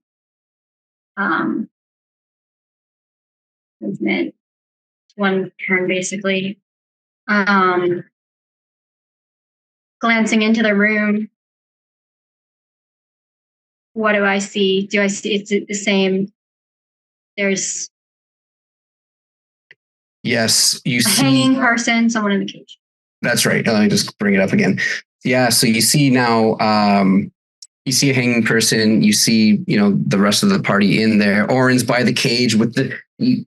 movement, one turn basically. Glancing into the room, what do I see? Do I see it's the same? There's Yes, you a see. hanging person, someone in the cage. That's right. Let me just bring it up again. Yeah, so you see now, you see a hanging person. You see, the rest of the party in there. Orin's by the cage with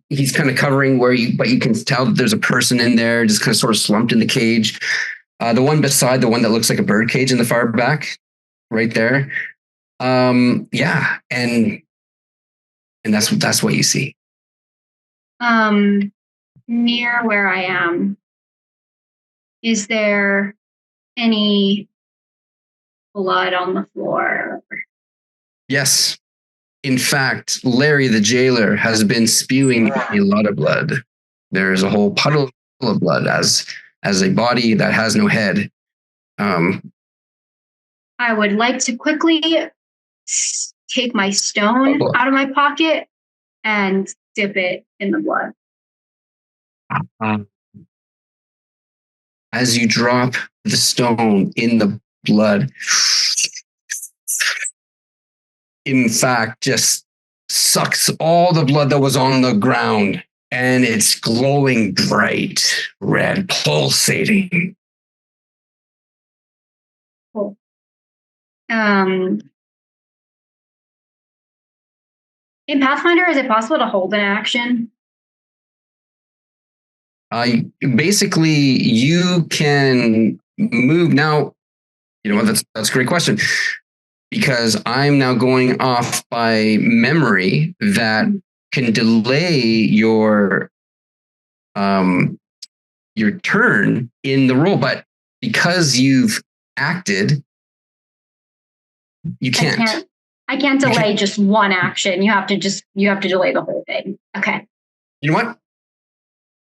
he's kind of covering but you can tell that there's a person in there, just kind of sort of slumped in the cage. The one beside the one that looks like a bird cage in the far back, right there. Yeah, and that's what you see. Near where I am, is there any blood on the floor? Yes. In fact, Larry the jailer has been spewing a lot of blood. There is a whole puddle of blood as a body that has no head. I would like to quickly take my stone out of my pocket and dip it in the blood. As you drop the stone in the blood, in fact, just sucks all the blood that was on the ground, and it's glowing bright red, pulsating. Cool. In Pathfinder, is it possible to hold an action? Basically, you can move now. You know what? That's a great question, because I'm now going off by memory that can delay your turn in the roll, but because you've acted, you can't. I can't delay just one action. You have to delay the whole thing. Okay. You know what?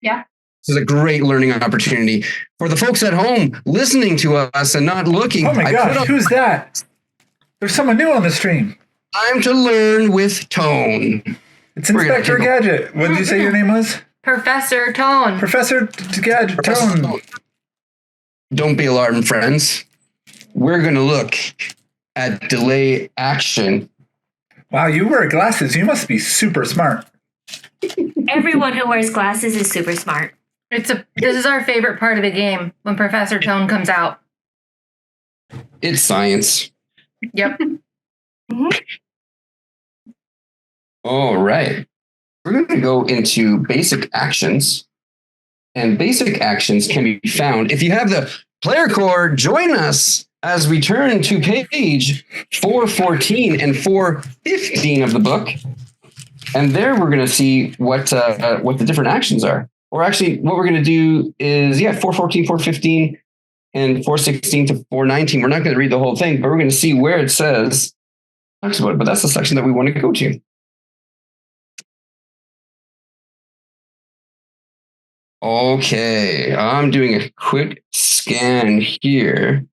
Yeah. This is a great learning opportunity for the folks at home listening to us and not looking. Oh my gosh, who's that? There's someone new on the stream. Time to learn with tone. It's Inspector Gadget. What did you say your name was? Professor Tone. Professor Gadget Tone. Don't be alarmed, friends. We're going to look at delay action. Wow, you wear glasses. You must be super smart. Everyone who wears glasses is super smart. This is our favorite part of the game, when Professor Tone comes out. It's science. Yep. All right. We're going to go into basic actions. And basic actions can be found. If you have the player core, join us as we turn to page 414 and 415 of the book. And there we're going to see what the different actions are. Or actually, what we're going to do is, 414, 415, and 416 to 419. We're not going to read the whole thing, but we're going to see where it says, talks about it, but that's the section that we want to go to. Okay, I'm doing a quick scan here.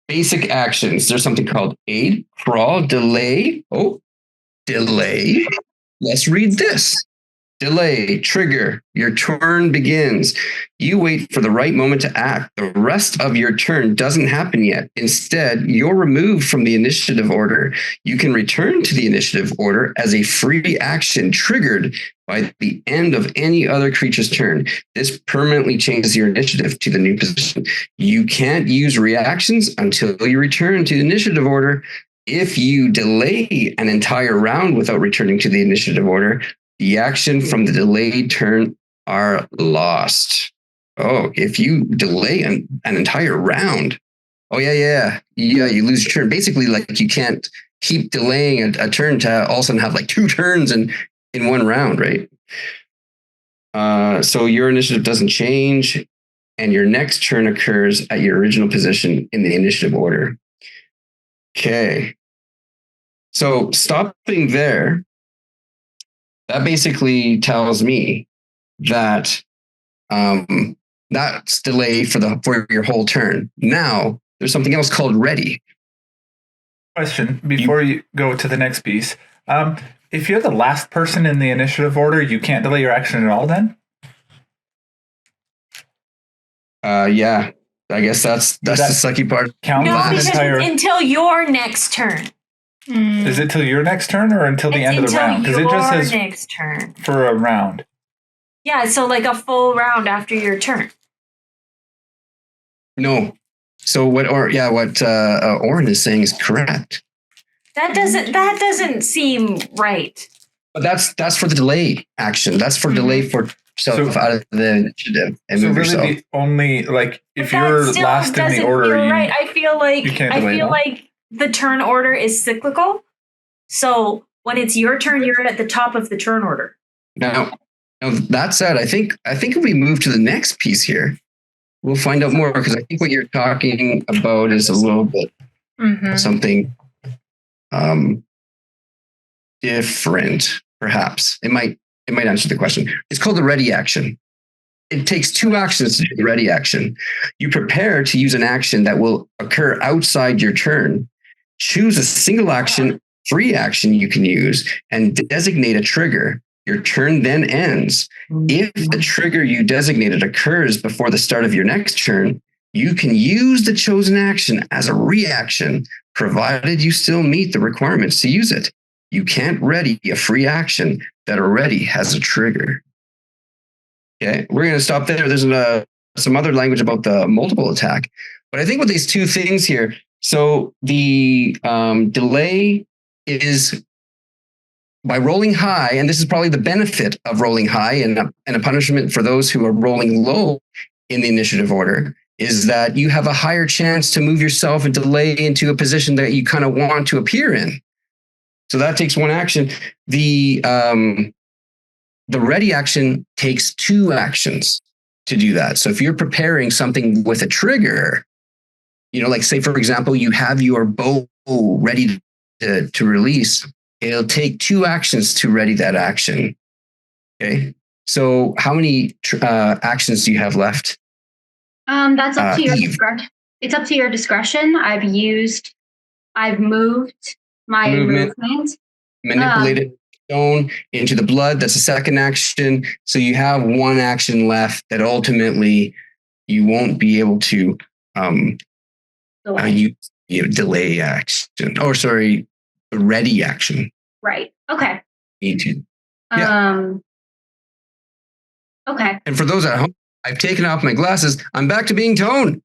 Basic actions. There's something called aid, crawl, delay. Oh, delay. Let's read this. Delay, trigger, your turn begins. You wait for the right moment to act. The rest of your turn doesn't happen yet. Instead, you're removed from the initiative order. You can return to the initiative order as a free action triggered by the end of any other creature's turn. This permanently changes your initiative to the new position. You can't use reactions until you return to the initiative order. If you delay an entire round without returning to the initiative order, the action from the delayed turn are lost. Oh, if you delay an entire round, you lose your turn. Basically, like you can't keep delaying a turn to all of a sudden have like 2 turns in one round, right? So your initiative doesn't change, and your next turn occurs at your original position in the initiative order. Okay. So stopping there, that basically tells me that that's delay for your whole turn. Now, there's something else called ready. Question before you go to the next piece. If you're the last person in the initiative order, you can't delay your action at all then? Yeah. I guess that's the sucky part. Count No, an because entire... until your next turn. Is it till your next turn or until the end of the round? Because it just says next turn. For a round. Yeah, so like a full round after your turn. No. So what Oren is saying is correct. That doesn't seem right. But that's for the delay action. That's for delay for yourself out of the initiative and so move really yourself. The only if But you're that still last in the doesn't order, feel right. I feel like the turn order is cyclical. So when it's your turn, you're at the top of the turn order. Now that said, I think if we move to the next piece here, we'll find out more, because I think what you're talking about is a little bit something different. Perhaps it might answer the question. It's called the ready action. It takes 2 actions to do the ready action. You prepare to use an action that will occur outside your turn. Choose a single action, free action you can use, and designate a trigger. Your turn then ends. If the trigger you designated occurs before the start of your next turn, you can use the chosen action as a reaction, provided you still meet the requirements to use it. You can't ready a free action that already has a trigger. Okay, we're going to stop there. There's some other language about the multiple attack, but I think with these 2 things here, so the delay is by rolling high, and this is probably the benefit of rolling high and a punishment for those who are rolling low in the initiative order, is that you have a higher chance to move yourself and delay into a position that you kind of want to appear in. So that takes 1 action. The ready action takes 2 actions to do that. So if you're preparing something with a trigger, like say, for example, you have your bow ready to release, it'll take 2 actions to ready that action. Okay. So how many actions do you have left? That's up to your discretion. It's up to your discretion. I've moved my movement. Manipulated stone into the blood. That's a second action. So you have 1 action left that ultimately you won't be able to delay action. Oh, sorry, the ready action. Right. Okay. Need to. Yeah. Okay. And for those at home, I've taken off my glasses. I'm back to being Tone.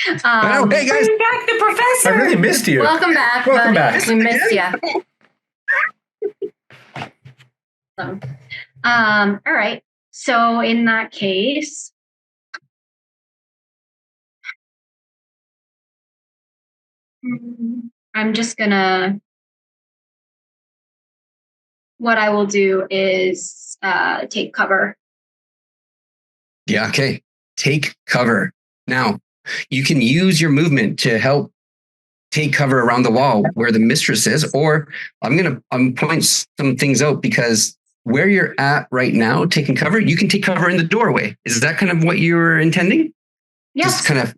Hey guys, bring back the professor. I really missed you. Welcome back. Welcome buddy. back. We missed you. All right. So in that case, I'm just gonna what I will do is take cover. Yeah, okay. Take cover. Now, you can use your movement to help take cover around the wall where the mistress is, or I'm point some things out because where you're at right now, taking cover, you can take cover in the doorway. Is that kind of what you were intending? Yes. Just kind of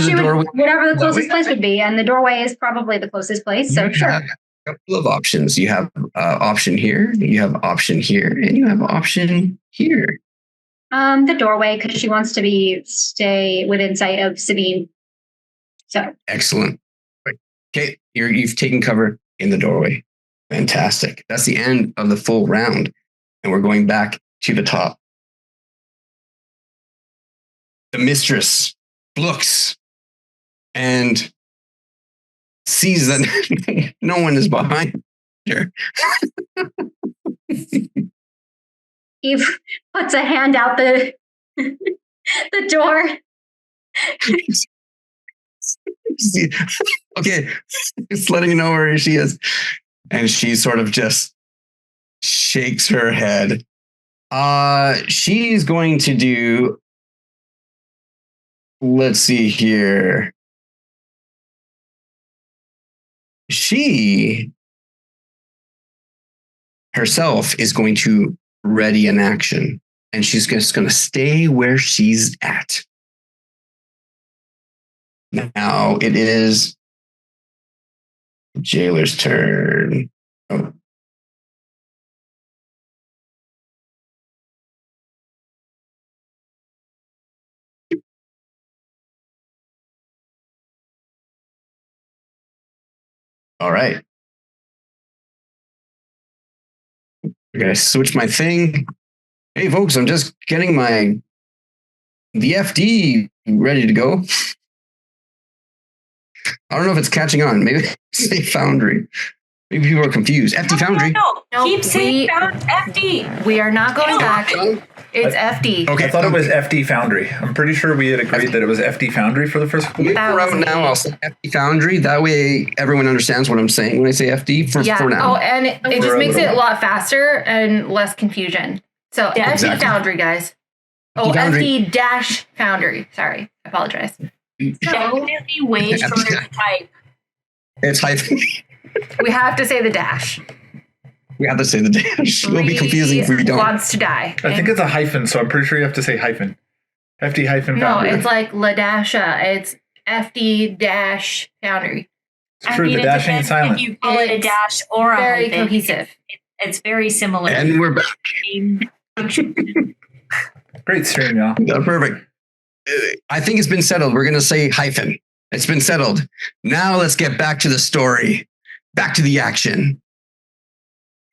She would, whatever the closest place would be, and the doorway is probably the closest place. So sure. A couple of options. You have option here, you have option here, and you have option here. The doorway, because she wants to stay within sight of Sabine. So excellent. Okay, you've taken cover in the doorway. Fantastic. That's the end of the full round, and we're going back to the top. The mistress looks and sees that no one is behind her. Eve puts a hand out the door. Okay, it's letting you know where she is. And she sort of just shakes her head. She's going to do, let's see here. She herself is going to ready an action, and she's just going to stay where she's at. Now it is the jailer's turn. Oh. All right. I'm going to switch my thing. Hey, folks, I'm just getting the FD ready to go. I don't know if it's catching on. Maybe say Foundry. Maybe people are confused. FD Foundry. No. Keep saying FD. We are not going back. It's FD. Okay, I thought it was FD Foundry. I'm pretty sure we had agreed that it was FD Foundry for the first couple weeks. Right now, I'll say FD Foundry. That way, everyone understands what I'm saying when I say FD for now. Oh, and it just makes it a lot faster and less confusion. So FD Foundry, guys. Oh, FD dash Foundry. Sorry, I apologize. Definitely way shorter to type. It's hyphen. We have to say the dash. We have to say the dash. It'll be confusing if we don't. Wants to die. I think it's a hyphen, so I'm pretty sure you have to say hyphen. FD hyphen Foundry. No, it's like Ladasha. It's FD dash Foundry. It's true, the dashing is silent. If you call it a dash or a very hyphen, cohesive. It's very similar. And we're back. Great stream, y'all. Yeah, perfect. I think it's been settled. We're going to say hyphen. It's been settled. Now let's get back to the story. Back to the action.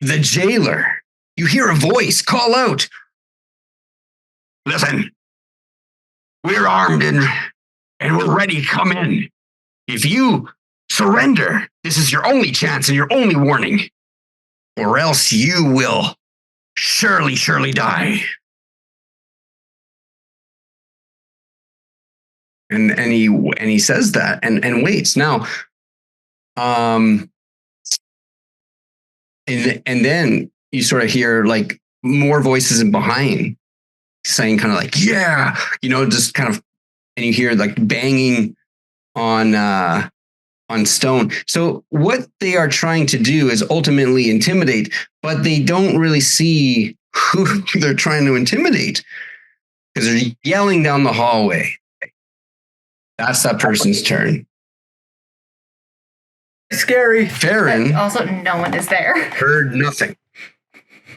The jailer. You hear a voice call out. Listen, we're armed and we're ready to come in. If you surrender, this is your only chance and your only warning. Or else you will surely die. And he says that and waits. Now, and then you sort of hear like more voices in behind saying kind of like, yeah, just kind of, and you hear like banging on stone. So what they are trying to do is ultimately intimidate, but they don't really see who they're trying to intimidate because they're yelling down the hallway. That's that person's turn. Scary. Farron. Also, no one is there. Heard nothing.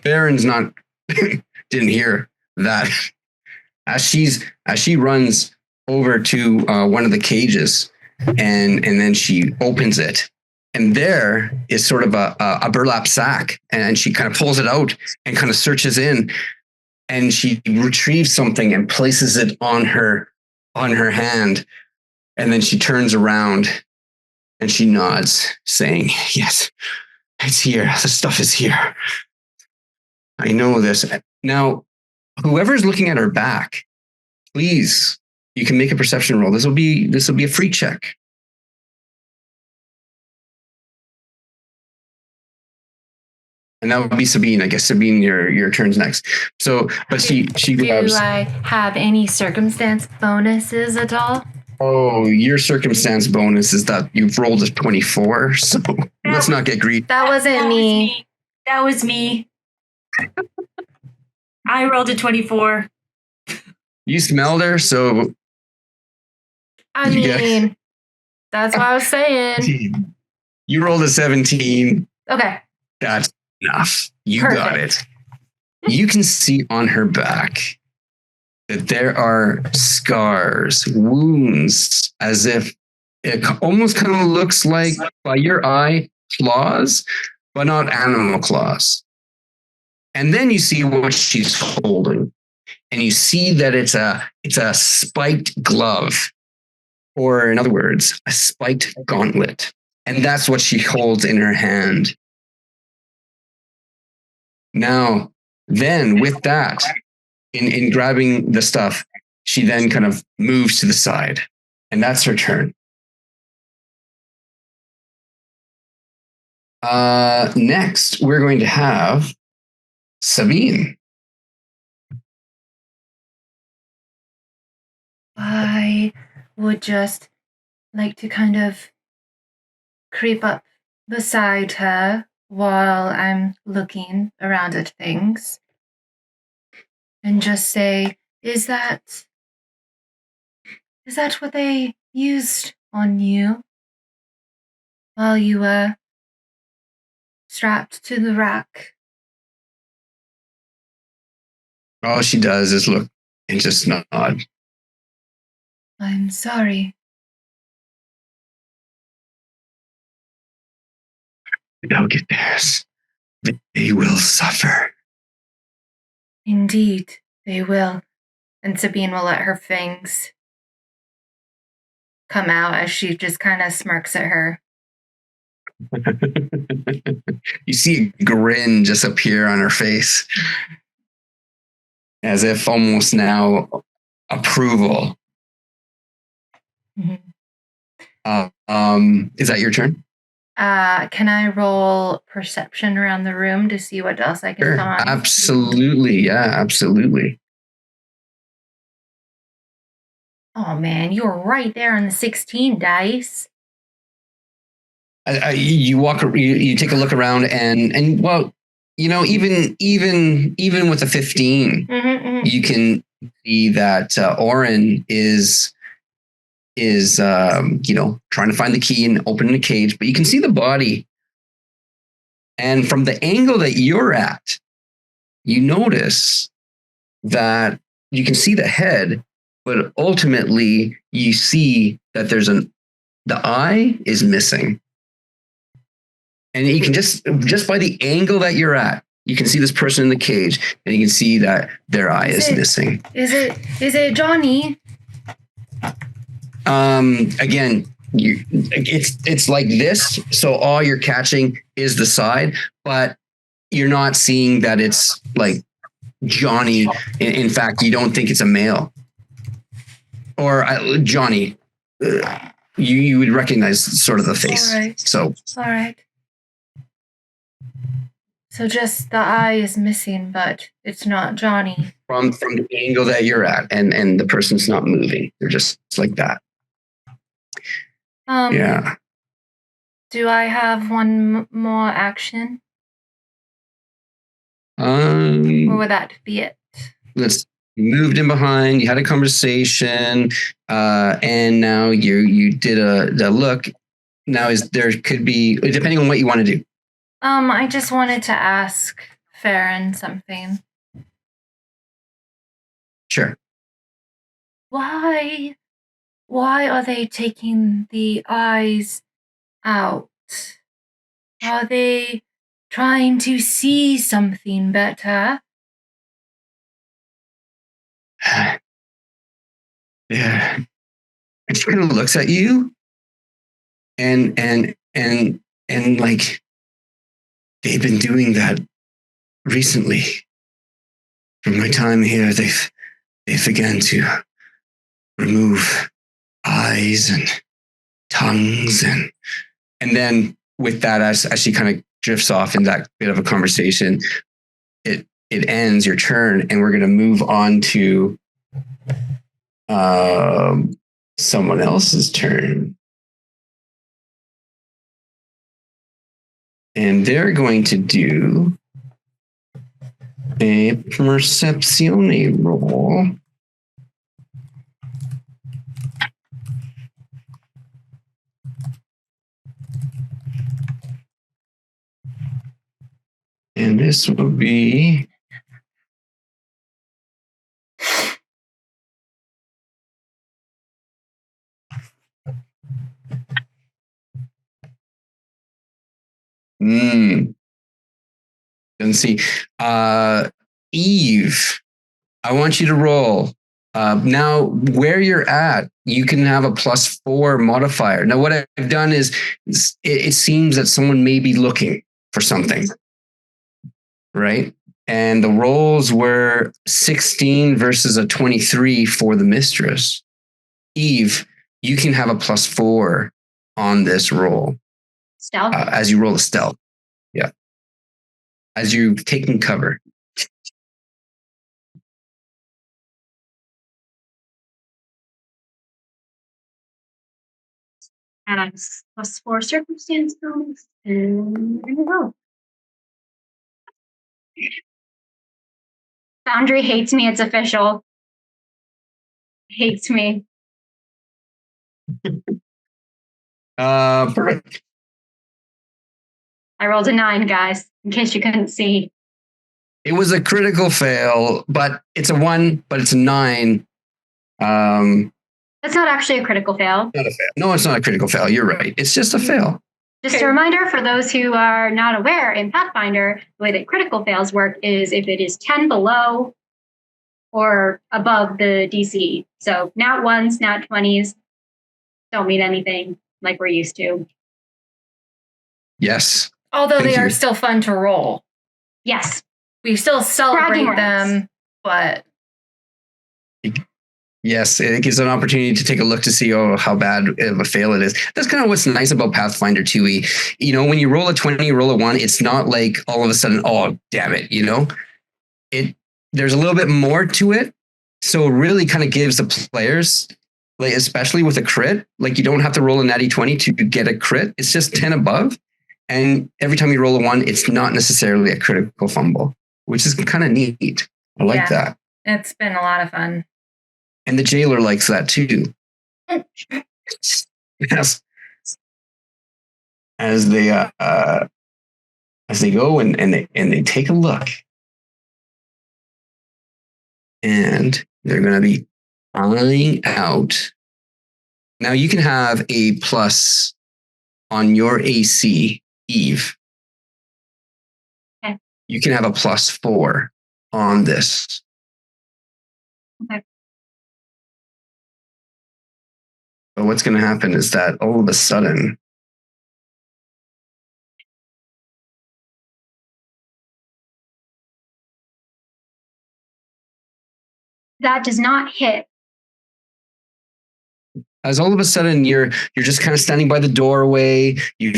Farron's not, didn't hear that. As she runs over to one of the cages and then she opens it. And there is sort of a burlap sack. And she kind of pulls it out and kind of searches in. And she retrieves something and places it on her hand. And then she turns around and she nods, saying, yes, it's here. The stuff is here. I know this. Now, whoever's looking at her back, please, you can make a perception roll. This will be a free check. And that would be Sabine. I guess Sabine, your turn's next. So, but she Do grabs. I have any circumstance bonuses at all? Oh, your circumstance bonus is that you've rolled a 24. So let's not get greedy. That wasn't me. That was me. I rolled a 24. You smelled her, so I You get- mean, that's what I was saying. you rolled a 17. Okay. That's enough. You got it. You can see on her back that there are scars, wounds, as if it almost kind of looks like, by your eye, claws, but not animal claws. And then you see what she's holding, and you see that it's a spiked glove, or in other words, a spiked gauntlet. And that's what she holds in her hand. Now, then with that, in grabbing the stuff, she then kind of moves to the side, and that's her turn. Next, we're going to have Sabine. I would just like to kind of creep up beside her while I'm looking around at things and just say, is that what they used on you while you were strapped to the rack? All she does is look and just nod. I'm sorry. They'll get theirs. They will suffer. Indeed, they will. And Sabine will let her fangs come out as she just kind of smirks at her. You see a grin just appear on her face, as if almost now approval. Mhm. Is that your turn? Can I roll perception around the room to see what else I can Sure. find? Absolutely. Yeah, absolutely. Oh man, you were right there on the 16 dice. You walk, you take a look around, and well, you know, even with a 15, you can see that Oren is trying to find the key and open the cage, but you can see the body. And from the angle that you're at, you notice that you can see the head, but ultimately you see that the eye is missing. And you can just by the angle that you're at, you can see this person in the cage, and you can see that their eye is missing. Is it Johnny? Again, it's like this. So all you're catching is the side, but you're not seeing that it's like Johnny. In fact, you don't think it's a male. Or Johnny. You would recognize sort of the face. All right. So All right. So just the eye is missing, but it's not Johnny. from the angle that you're at, and the person's not moving. They're just like that. Yeah. Do I have one more action, or would that be it? Let's moved in behind. You had a conversation, and now you did a look. Now there could be, depending on what you want to do. I just wanted to ask Farron something. Sure. Why are they taking the eyes out? Are they trying to see something better? Yeah. And she kind of looks at you, and like, they've been doing that recently. From my time here, they began to remove eyes and tongues, and then with that, as she kind of drifts off in that bit of a conversation. It ends your turn, and we're going to move on to someone else's turn. And they're going to do a percepzione roll. And this will be Let's see. Eve, I want you to roll. Now, where you're at, you can have a +4 modifier. Now, what I've done is it seems that someone may be looking for something, right? And the rolls were 16 versus a 23 for the mistress. Eve, you can have a +4 on this roll. Stealth. As you roll a stealth. Yeah. As you're taking cover. And +4 circumstance bonus. And there we go. Foundry hates me. It's official. Hates me. Perfect. I rolled a 9, guys, in case you couldn't see. It was a critical fail, but it's a 1, but it's a 9. That's not actually a critical fail. Not a fail. No, it's not a critical fail. You're right. It's just a fail. Just a reminder for those who are not aware, in Pathfinder, the way that critical fails work is if it is 10 below or above the DC. So nat 1s, nat 20s don't mean anything like we're used to. Yes. Although Thank they are you. still fun to roll. Yes. We still celebrate Bragging rights. them, but Yes, it gives an opportunity to take a look to see how bad of a fail it is. That's kind of what's nice about Pathfinder 2e. You know, when you roll a 20, you roll a 1, it's not like all of a sudden, oh, damn it, you know? There's a little bit more to it. So it really kind of gives the players, like especially with a crit, like you don't have to roll a natty 20 to get a crit. It's just 10 above. And every time you roll a 1, it's not necessarily a critical fumble, which is kind of neat. I like that. It's been a lot of fun. And the jailer likes that too. Yes. As they go and they take a look. And they're going to be eyeing out. Now you can have a plus on your AC, Eve. Okay. You can have a +4 on this. Okay. But what's going to happen is that all of a sudden, That does not hit. as all of a sudden you're just kind of standing by the doorway, you're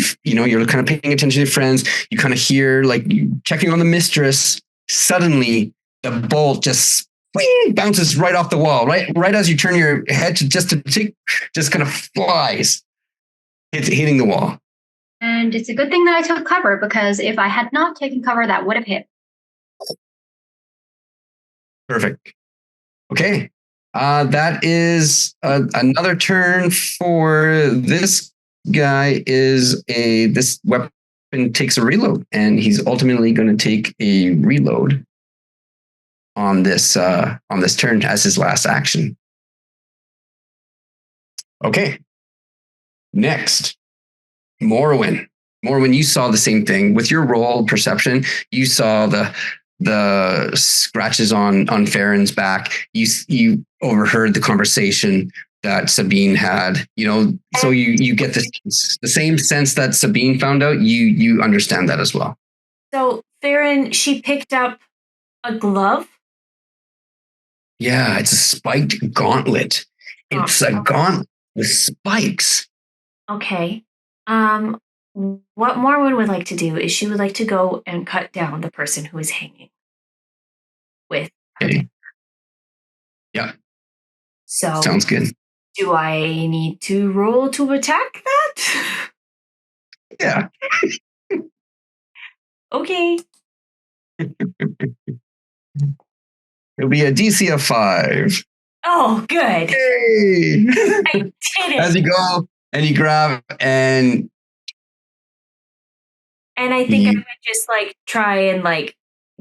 kind of paying attention to your friends, you kind of hear like you checking on the mistress. Suddenly, the bolt just bounces right off the wall, right as you turn your head just kind of flies, hitting the wall. And it's a good thing that I took cover, because if I had not taken cover, that would have hit. Perfect. Okay. That is another turn for this guy. This weapon takes a reload, and he's ultimately going to take a reload on this turn as his last action. Okay. Next, Morrowind. Morrowind, you saw the same thing with your roll perception. You saw the scratches on Farron's back. You overheard the conversation that Sabine had. So you get the same sense that Sabine found out. You understand that as well. So Farron, she picked up a glove. Yeah, it's a spiked gauntlet. It's a gauntlet with spikes. Okay. what Morwen would like to do is she would like to go and cut down the person who is hanging with. Okay. Yeah. So Sounds good. do I need to roll to attack that? Yeah. Okay. It'll be a DC of 5. Oh, good. Yay! I did As it. you go and you grab and And I think I would just like try and like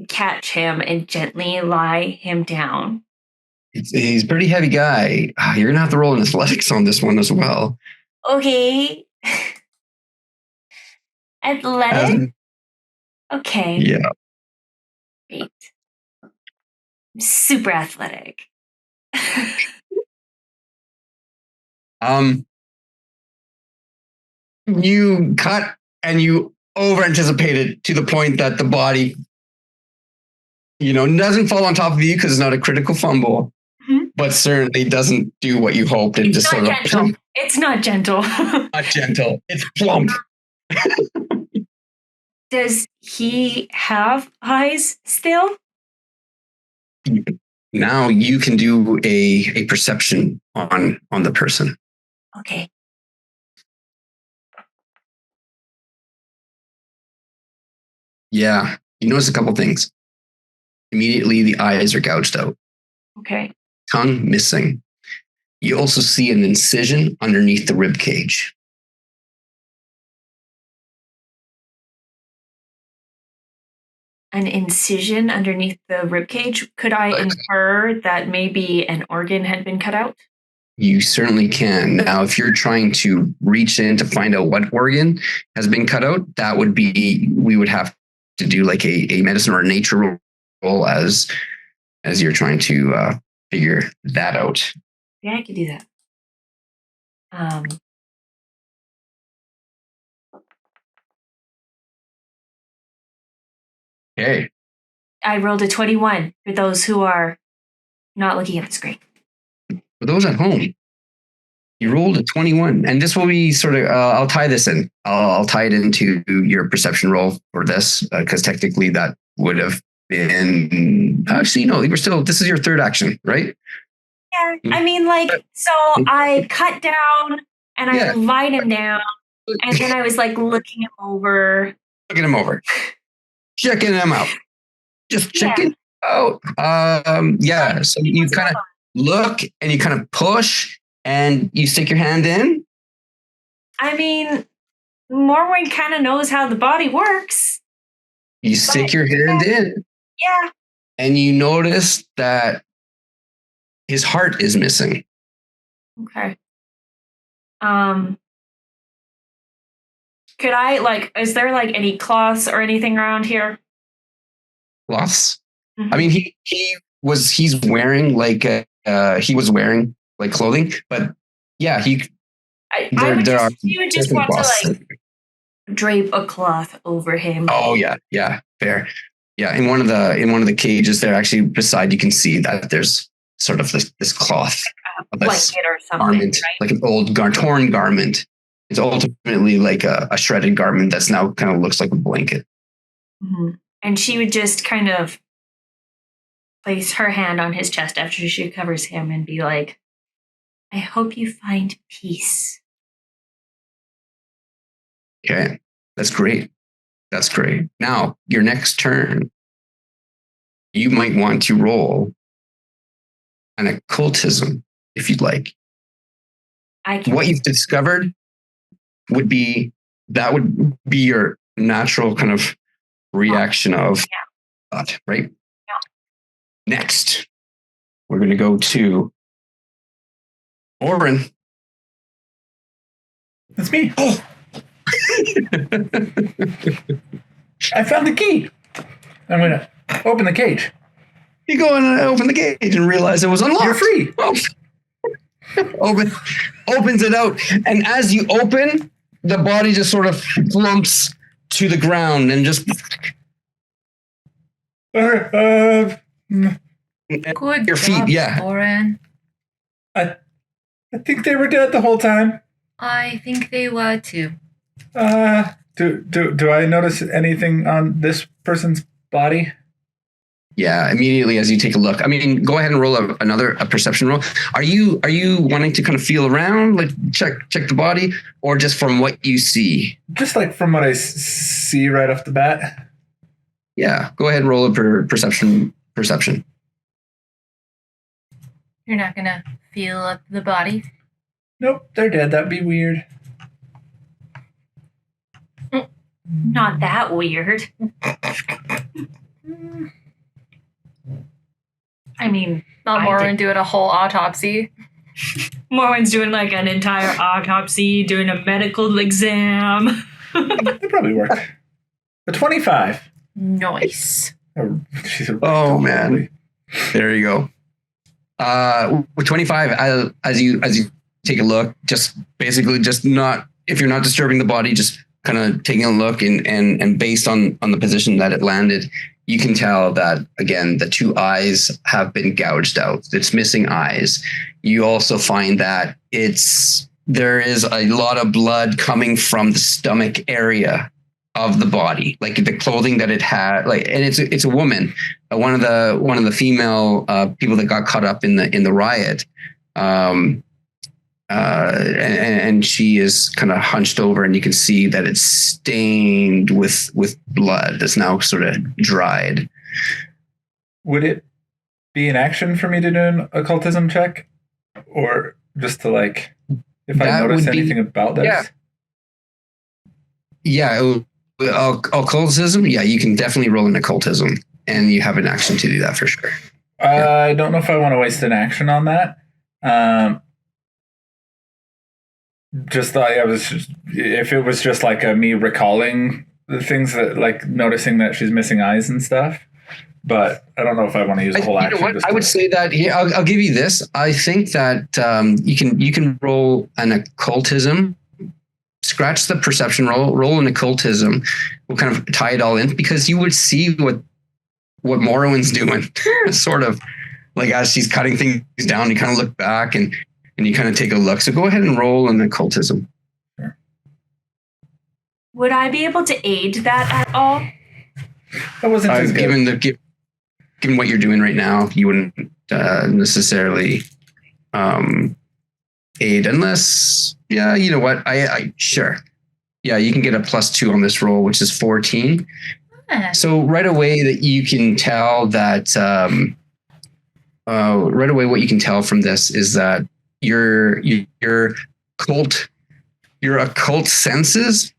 catch him and gently lie him down. he's a pretty heavy guy. You're gonna have to roll an athletics on this one as well. Okay. Athletic? Okay. Yeah. Great. I'm super athletic. You cut and you over anticipated to the point that the body, doesn't fall on top of you because it's not a critical fumble, but certainly doesn't do what you hoped. It just not sort gentle. of It's not gentle. not gentle. It's plump. Does he have eyes still? Now you can do a perception on the person. Okay. Yeah. You notice a couple things. Immediately the eyes are gouged out. Okay. Tongue missing. You also see an incision underneath the rib cage. An incision underneath the rib cage. Could I infer that maybe an organ had been cut out? You certainly can. Now, if you're trying to reach in to find out what organ has been cut out, we would have to do like a medicine or a nature roll as you're trying to figure that out. Yeah, I could do that. Okay. I rolled a 21 for those who are not looking at the screen. For those at home, you rolled a 21, and this will be sort of. I'll tie this in. I'll tie it into your perception roll for this because technically that would have been. Actually, no, you were still. This is your third action, right? Yeah, I mean, so I cut down and I lied him down, and then I was like looking him over. Checking him out. Just checking out. So you kind of look and you kind of push and you stick your hand in. I mean, Morwen kind of knows how the body works. You stick your hand in. Yeah. And you notice that his heart is missing. Okay. Could I is there any cloths or anything around here? Cloths? Mm-hmm. I mean, he's wearing he was wearing clothing, but yeah, you would just want to drape a cloth over him. Oh yeah, fair. Yeah, in one of the cages there, actually beside, you can see that there's sort of this cloth, blanket or something, garment, right? like an old torn garment. It's ultimately like a shredded garment that's now kind of looks like a blanket. Mm-hmm. And she would just kind of place her hand on his chest after she covers him and be like, I hope you find peace. Okay, that's great. Now, your next turn, you might want to roll an occultism if you'd like. What you've discovered would be your natural kind of reaction of thought, right? Yeah. Next, we're going to go to Oren. That's me. Oh. I found the key. I'm going to open the cage. You go and open the cage and realize it was unlocked. You're free. Oh. Opens it out. And as you open, the body just sort of flumps to the ground and just... Good your job, feet, yeah. Oren. I think they were dead the whole time. I think they were too. Do I notice anything on this person's body? Yeah, immediately as you take a look. I mean, go ahead and roll another perception roll. Are you wanting to kind of feel around, like check the body, or just from what you see? Just like from what I see right off the bat. Yeah, go ahead and roll a perception. You're not gonna feel up the body? Nope, they're dead. That'd be weird. Not that weird. I mean, Not Morwen doing a whole autopsy. Morwen's doing like an entire autopsy, doing a medical exam. That probably worked. A 25. Nice. Oh man, there you go. With 25, as you take a look, just basically just not, if you're not disturbing the body, just kind of taking a look and based on the position that it landed, you can tell that, again, the two eyes have been gouged out. It's missing eyes. You also find that there is a lot of blood coming from the stomach area of the body, like the clothing that it had, like, and it's a woman, one of the female people that got caught up in the riot. And she is kind of hunched over, and you can see that it's stained with blood that's now sort of dried. Would it be an action for me to do an occultism check, or just to like, if I notice anything about this? Yeah, occultism. Yeah, you can definitely roll an occultism, and you have an action to do that for sure. I don't know if I want to waste an action on that. Just thought if it was just like me recalling the things that, like, noticing that she's missing eyes and stuff, but I don't know if I want to use a whole action. You know what? I would say that here, I'll give you this. I think that you can roll an occultism, scratch the perception roll an occultism. We'll kind of tie it all in, because you would see what Morwen's doing, sort of like as she's cutting things down. You kind of look back and you kind of take a look. So go ahead and roll an occultism. Sure. Would I be able to aid that at all? That wasn't as good. Given what you're doing right now, you wouldn't necessarily aid, unless, yeah, you know what? I sure. Yeah, you can get a +2 on this roll, which is 14. So right away that you can tell that right away what you can tell from this is that your occult senses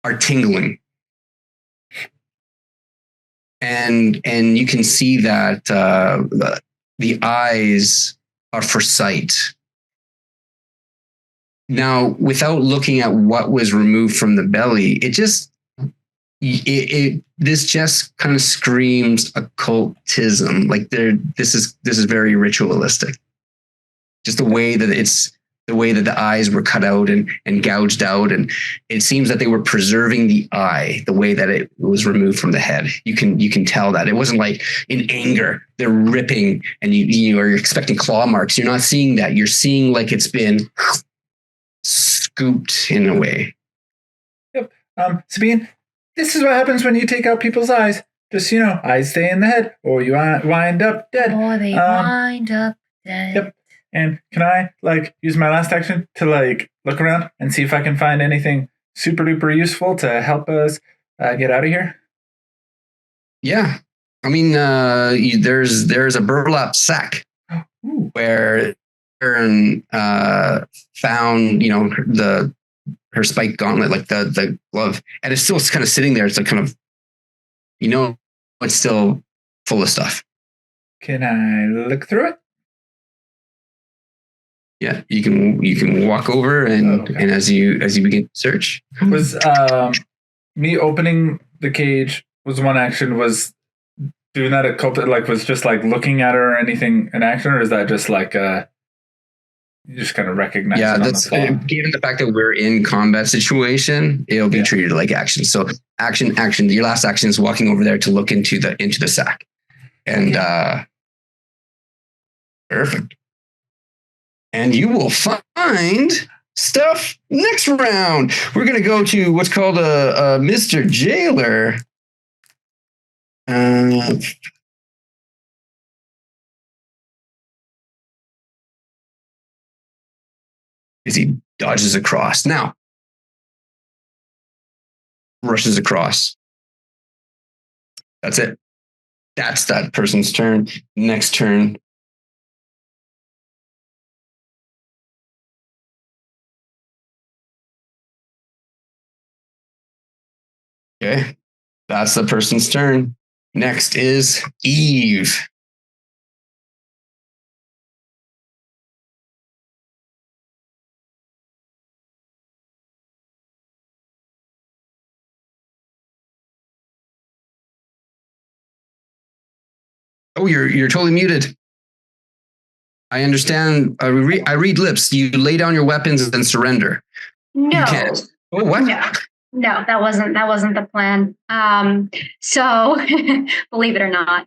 are tingling, and you can see that the eyes are for sight. Now, without looking at what was removed from the belly, this just kind of screams occultism. Like this is very ritualistic. Just the way that the eyes were cut out and gouged out, and it seems that they were preserving the eye the way that it was removed from the head. You can tell that it wasn't like in anger they're ripping and you're expecting claw marks. You're not seeing that. You're seeing like it's been scooped in a way. Yep. Sabine, this is what happens when you take out people's eyes. Just, eyes stay in the head, or you wind up dead. Or they wind up dead. Yep. And can I use my last action to look around and see if I can find anything super duper useful to help us get out of here? Yeah. I mean, there's a burlap sack where Aaron found, her spike gauntlet, like the glove, and it's still kind of sitting there. It's like kind of, it's still full of stuff. Can I look through it? Yeah, you can walk over and as you begin to search. Was me opening the cage was one action? Was doing that was just looking at her or anything an action, or is that just you just kind of recognize? Yeah, that's given the fact that we're in combat situation, it'll be treated like action. So action. Your last action is walking over there to look into the sack, and perfect. And you will find stuff. Next round, we're going to go to what's called a Mr. Jailer. As he dodges across. Now, rushes across. That's it. That's that person's turn. Next turn. Okay. That's the person's turn. Next is Eve. Oh, you're totally muted. I understand. I read lips. You lay down your weapons and then surrender. No. You can't. Oh, what? No, that wasn't the plan. So believe it or not,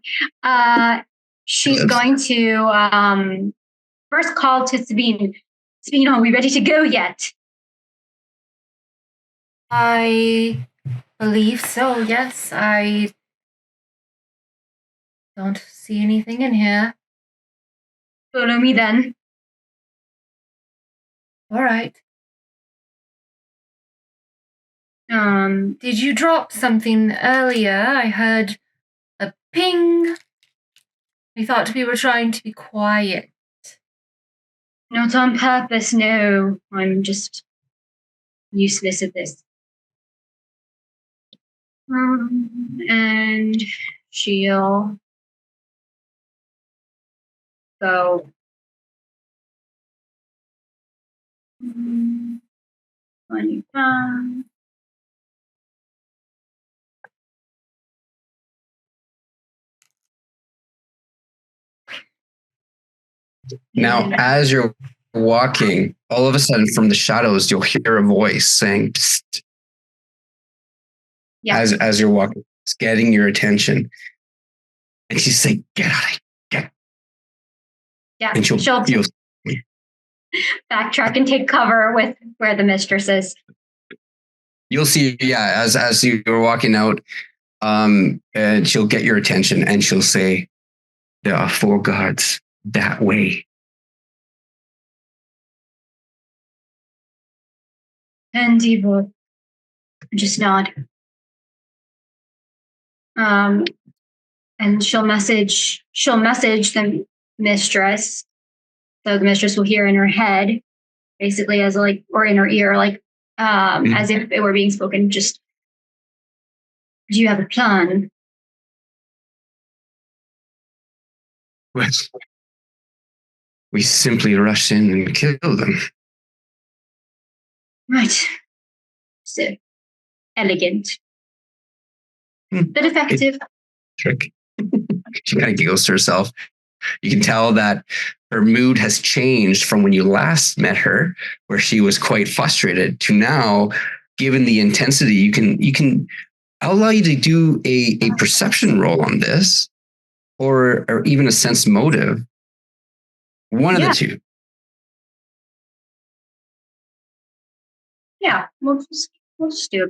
she's going to first call to Sabine. Sabine, are we ready to go yet? I believe so, yes. I don't see anything in here. Follow me then. All right. Did Did you drop something earlier? I heard a ping. I thought we were trying to be quiet. not on purpose, no. I'm just useless at this. And she'll go 25. Now, as you're walking, all of a sudden from the shadows, you'll hear a voice saying, Psst. Yeah. As you're walking, it's getting your attention. And she's saying, get out of here. Yeah, And she'll backtrack and take cover with where the mistress is. You'll see, yeah, as you're walking out, and she'll get your attention and she'll say, there are 4 guards that way. And he will just nod. And she'll message the mistress. So the mistress will hear in her head, basically as like, or in her ear, like as if it were being spoken, just, do you have a plan? We simply rush in and kill them. Right. So elegant. But effective. Trick. She kind of giggles to herself. You can tell that her mood has changed from when you last met her, where she was quite frustrated, to now, given the intensity, I'll allow you to do a perception roll on this, or even a sense motive. One of the two. Yeah, we'll just do a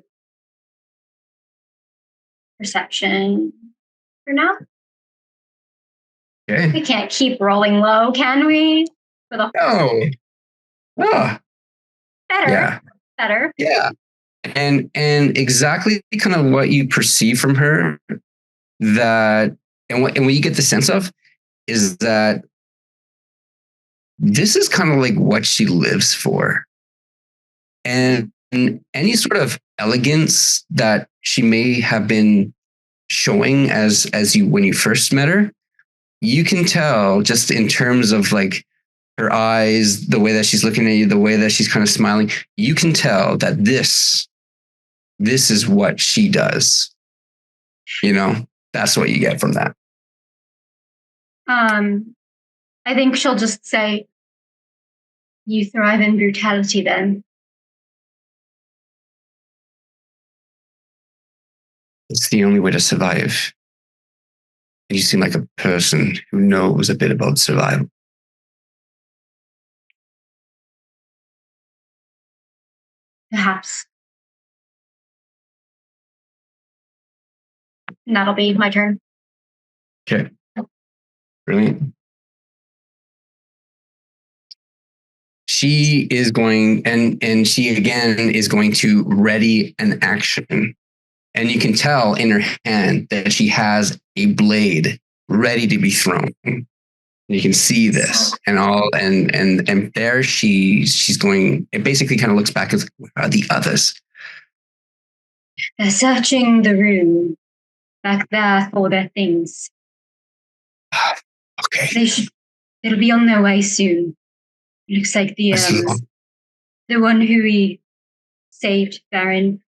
perception for now. Okay. We can't keep rolling low, can we? For the Oh. better. Yeah. Better. Yeah. And exactly kind of what you perceive from her, that and what you get the sense of is that this is kind of like what she lives for. And any sort of elegance that she may have been showing as you when you first met her, you can tell just in terms of like her eyes, the way that she's looking at you, the way that she's kind of smiling, you can tell that this is what she does. You know, that's what you get from that. I think she'll just say, you thrive in brutality then. It's the only way to survive. You seem like a person who knows a bit about survival. Perhaps. And that'll be my turn. Okay. Brilliant. She is going, and she again is going to ready an action. And you can tell in her hand that she has a blade ready to be thrown. You can see this, and there she's going. It basically kind of looks back as the others. They're searching the room back there for their things. Okay. They'll be on their way soon. Looks like the one who we saved, Baron.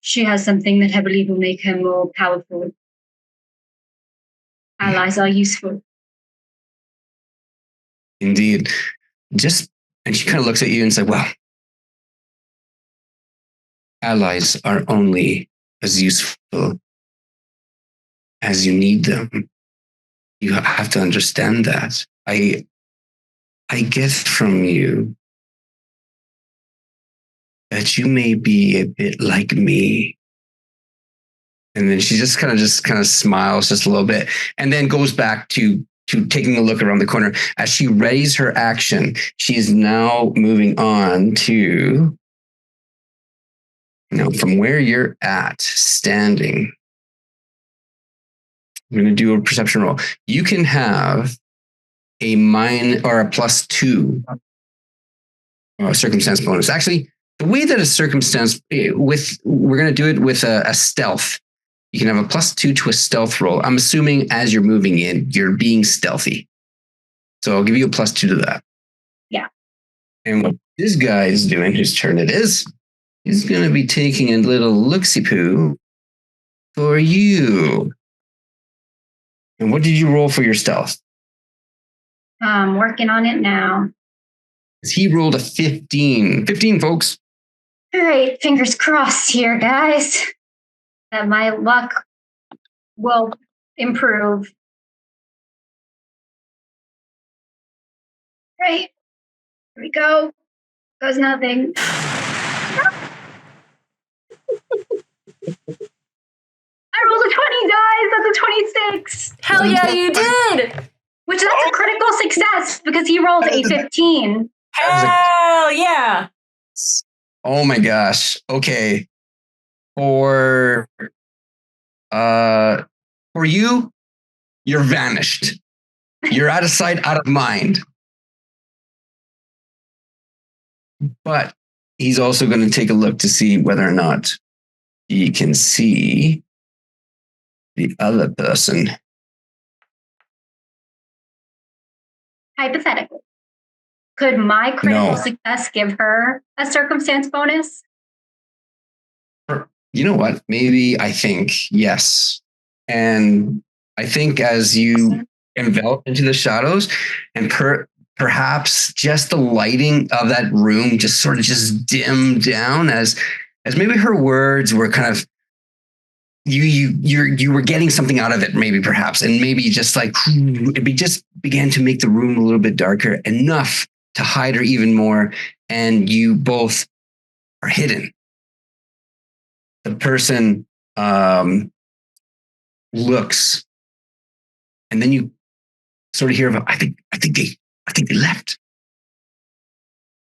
She has something that I believe will make her more powerful. Allies are useful. Indeed. And she kind of looks at you and says, well, allies are only as useful as you need them. You have to understand that. I get from you that you may be a bit like me. And then she just kind of smiles just a little bit, and then goes back to taking a look around the corner. As she readies her action, she is now moving on to, from where you're at, standing. I'm going to do a perception roll. You can have a +2 circumstance bonus. Actually, the way that a circumstance we're going to do it with a stealth. You can have a +2 to a stealth roll. I'm assuming as you're moving in, you're being stealthy. So I'll give you a +2 to that. Yeah. And what this guy is doing, whose turn it is, he's going to be taking a little look-see-poo for you. And what did you roll for your stealth? I'm working on it now. He rolled a 15. 15, folks. All right, fingers crossed here, guys, that my luck will improve. Right, here we go. Goes nothing. I rolled a 20, guys. That's a 26. Hell yeah, you did! Which that's a critical success because he rolled a 15. Hell yeah! Oh my gosh. Okay. For you, you're vanished. You're out of sight, out of mind. But he's also going to take a look to see whether or not he can see the other person. Hypothetically, could my critical success give her a circumstance bonus? You know what? I think yes. And I think as you envelop into the shadows and perhaps just the lighting of that room just sort of just dimmed down as maybe her words were kind of you were getting something out of it, maybe perhaps, and maybe just like it just began to make the room a little bit darker enough to hide her even more, and you both are hidden. The person looks, and then you sort of hear about, I think they left.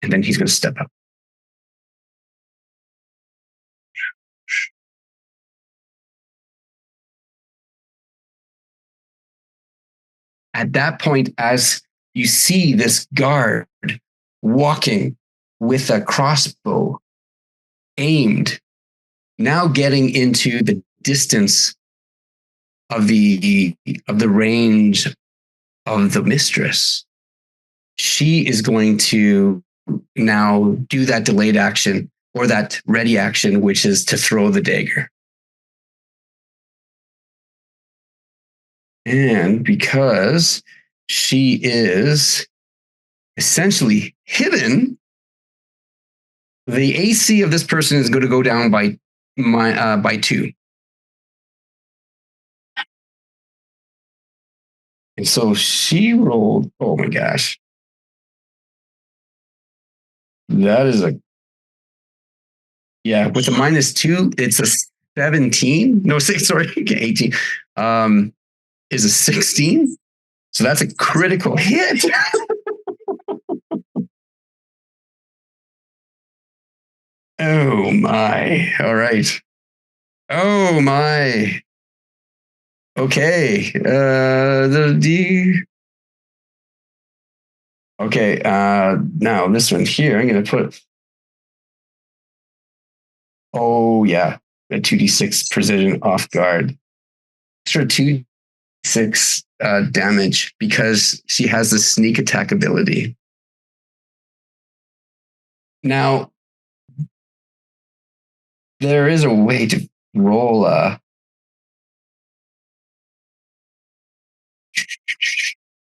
And then he's going to step up. At that point, as you see this guard walking with a crossbow aimed, now getting into the distance of the range of the mistress, she is going to now do that delayed action or that ready action, which is to throw the dagger. And because she is essentially hidden, the AC of this person is going to go down by 2. And so she rolled, oh my gosh. That is a Yeah, with a -2, it's a 17. No, 6, sorry, 18. Is a 16. So that's a critical hit. Oh my. All right. Oh my. Okay. The D. Okay. Now this one here, I'm gonna put. Oh yeah, a 2d6 precision off guard. Extra 2d6 damage because she has the sneak attack ability. Now, there is a way to roll a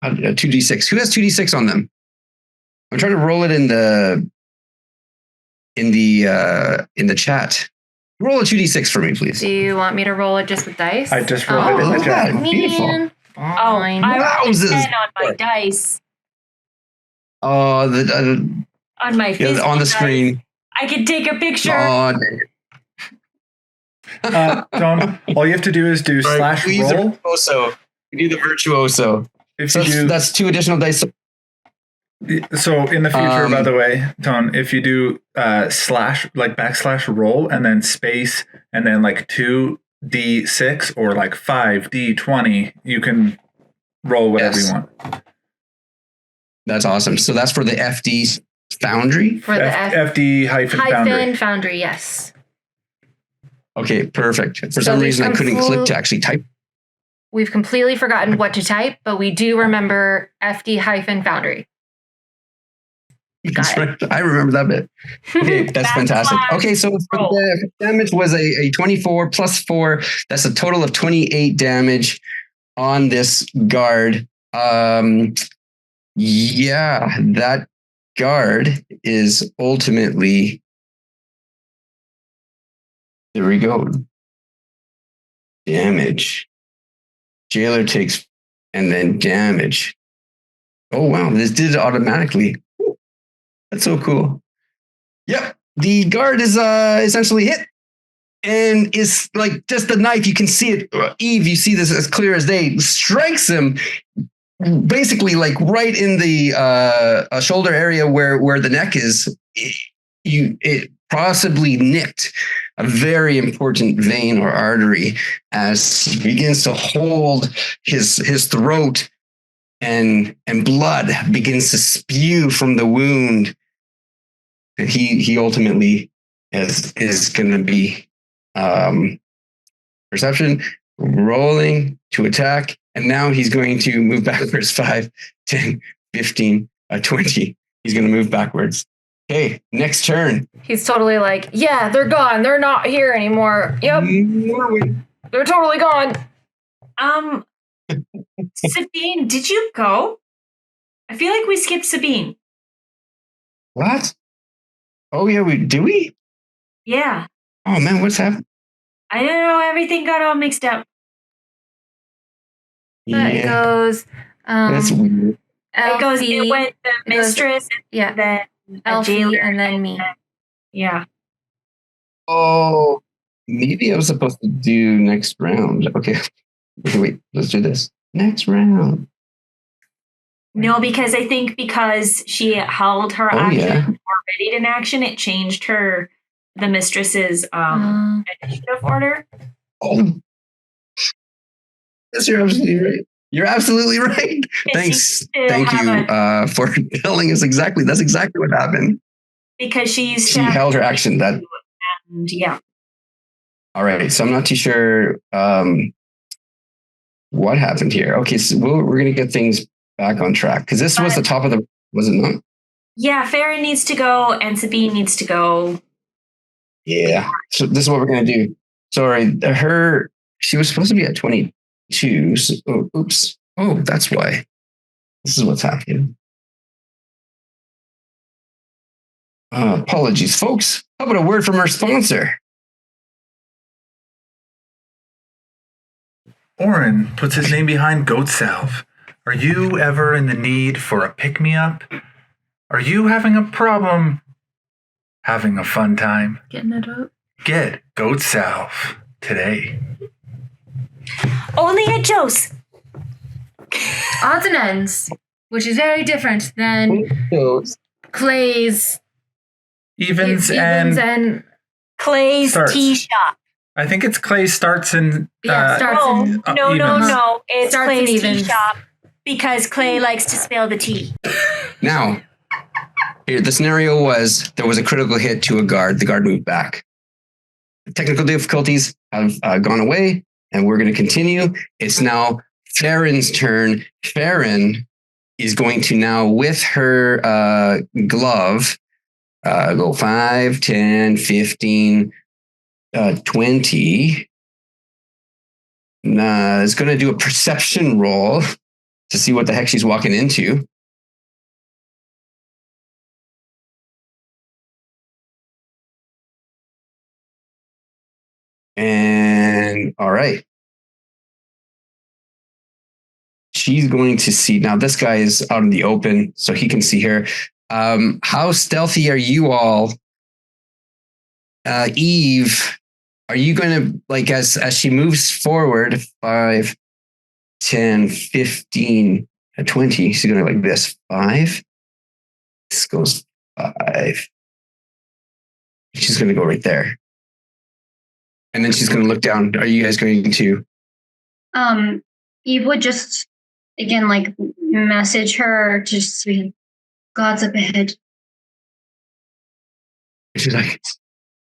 2d6. Who has 2d6 on them? I'm trying to roll it in the chat. Roll a 2d6 for me, please. Do you want me to roll it just with dice? I just rolled it in the chat. Beautiful. Man. Oh, Fine. I rolled a Wowzers. 10 on my dice. Oh, On my physical on the dice. screen. I can take a picture. Oh, Tom, all you have to do is do slash please, roll. virtuoso. You do the virtuoso. If So you do, that's 2 additional dice. so in the future, by the way, Tom, if you do slash, like backslash roll and then space and then like 2d6 or like 5d20, you can roll whatever you want. That's awesome. So that's for the FD Foundry. For the FD-Foundry. Foundry, yes. Okay, perfect. For So some we've reason, I couldn't click to actually type. We've completely forgotten what to type, but we do remember FD-Foundry. That's right. I remember that bit. Okay, that's fantastic. Okay, so for the damage was a 24 plus 4. That's a total of 28 damage on this guard. Yeah, that guard is ultimately. There we go. Damage. Jailer takes and then damage. Oh wow, this did it automatically. That's so cool. Yep, the guard is essentially hit, and is like just the knife. You can see it. Eve, you see this as clear as day. Strikes him, basically like right in the shoulder area where the neck is. It possibly nicked a very important vein or artery as he begins to hold his throat. And blood begins to spew from the wound. And he ultimately is going to be perception, rolling to attack. And now he's going to move backwards 5, 10, 15, 20. He's going to move backwards. Okay, next turn. He's totally like, yeah, they're gone. They're not here anymore. Yep, they're totally gone. Sabine, did you go? I feel like we skipped Sabine. What? Oh yeah, do we? Yeah. Oh man, what's happened? I don't know. Everything got all mixed up. That goes. That's weird. It went the mistress, yeah, then Elfie, and then me. Yeah. Oh, maybe I was supposed to do next round. Okay, wait, let's do this. Next round. No, because I think because she held her action or readied an action, it changed the mistress's initiative order. Oh, yes, you're absolutely right. You're absolutely right. Thanks. Thank you for telling us exactly. That's exactly what happened. Because she held her action. That. And yeah. All right. So I'm not too sure what happened here. Okay, so we're going to get things back on track because this was the top of the. Was it not? Yeah, Farron needs to go and Sabine needs to go. Yeah. So this is what we're going to do. Sorry, she was supposed to be at 22. So, oops. Oh, that's why. This is what's happening. Apologies, folks. How about a word from our sponsor? Oren puts his name behind goat salve. Are you ever in the need for a pick-me-up? Are you having a problem having a fun time, Getting it up. get goat salve today. Only at Joe's. Odds and ends, which is very different than Clay's Evens and Clay's Starts. tea shop. I think it's Clay starts in starts No, and no, no, evens. no. It's Starts and Clay's tea evens. shop because Clay likes to spill the tea. Now, here, the scenario was there was a critical hit to a guard. The guard moved back. The technical difficulties have gone away, and we're going to continue. It's now Farron's turn. Farron is going to now, with her glove, go 5, 10, 15, 20. It's going to do a perception roll to see what the heck she's walking into. And all right. She's going to see. Now, this guy is out in the open, so he can see her. How stealthy are you all? Eve, are you going to, like, as she moves forward, 5, 10, 15, 20, she's going to like this. 5. This goes 5. She's going to go right there. And then she's going to look down. Are you guys going to? Eve would just, again, like, message her to just be, God's up ahead. She's like,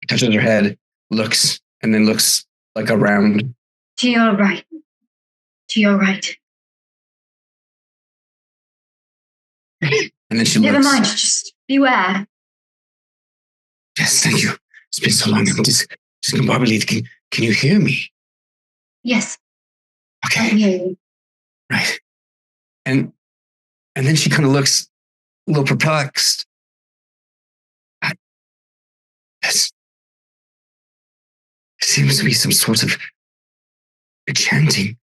touches her head, looks, and then looks like around. To your right. To your right. And then she Never looks. mind, just beware. Yes, thank you. It's been so long. I'm discombobulated. Can you hear me? Yes, I Okay, can hear you. right. And then she kind of looks a little perplexed. Yes. There seems to be some sort of chanting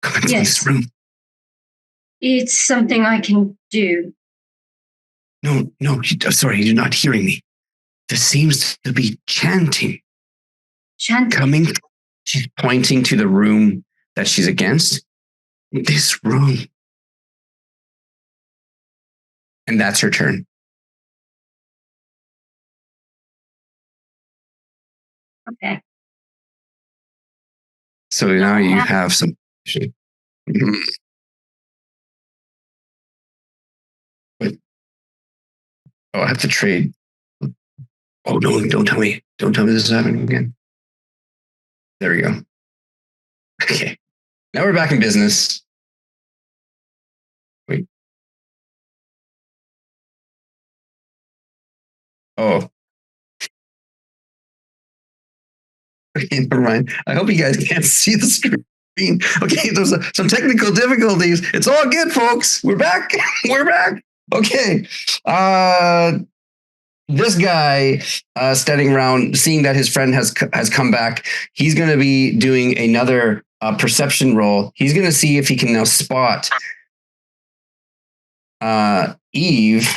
coming from Yes. this room. It's something I can do. No, sorry, you're not hearing me. There seems to be chanting Chant. coming. She's pointing to the room that she's against. This room. And that's her turn. Okay. So now you have some. Mhm. But, I have to trade. Oh, no, don't tell me. Don't tell me this is happening again. There we go. Okay. Now we're back in business. Wait. Oh. Okay, never mind. I hope you guys can't see the screen. Okay, there's some technical difficulties. It's all good, folks. We're back. We're back. Okay. This guy standing around, seeing that his friend has come back, he's going to be doing another perception roll. He's going to see if he can now spot Eve.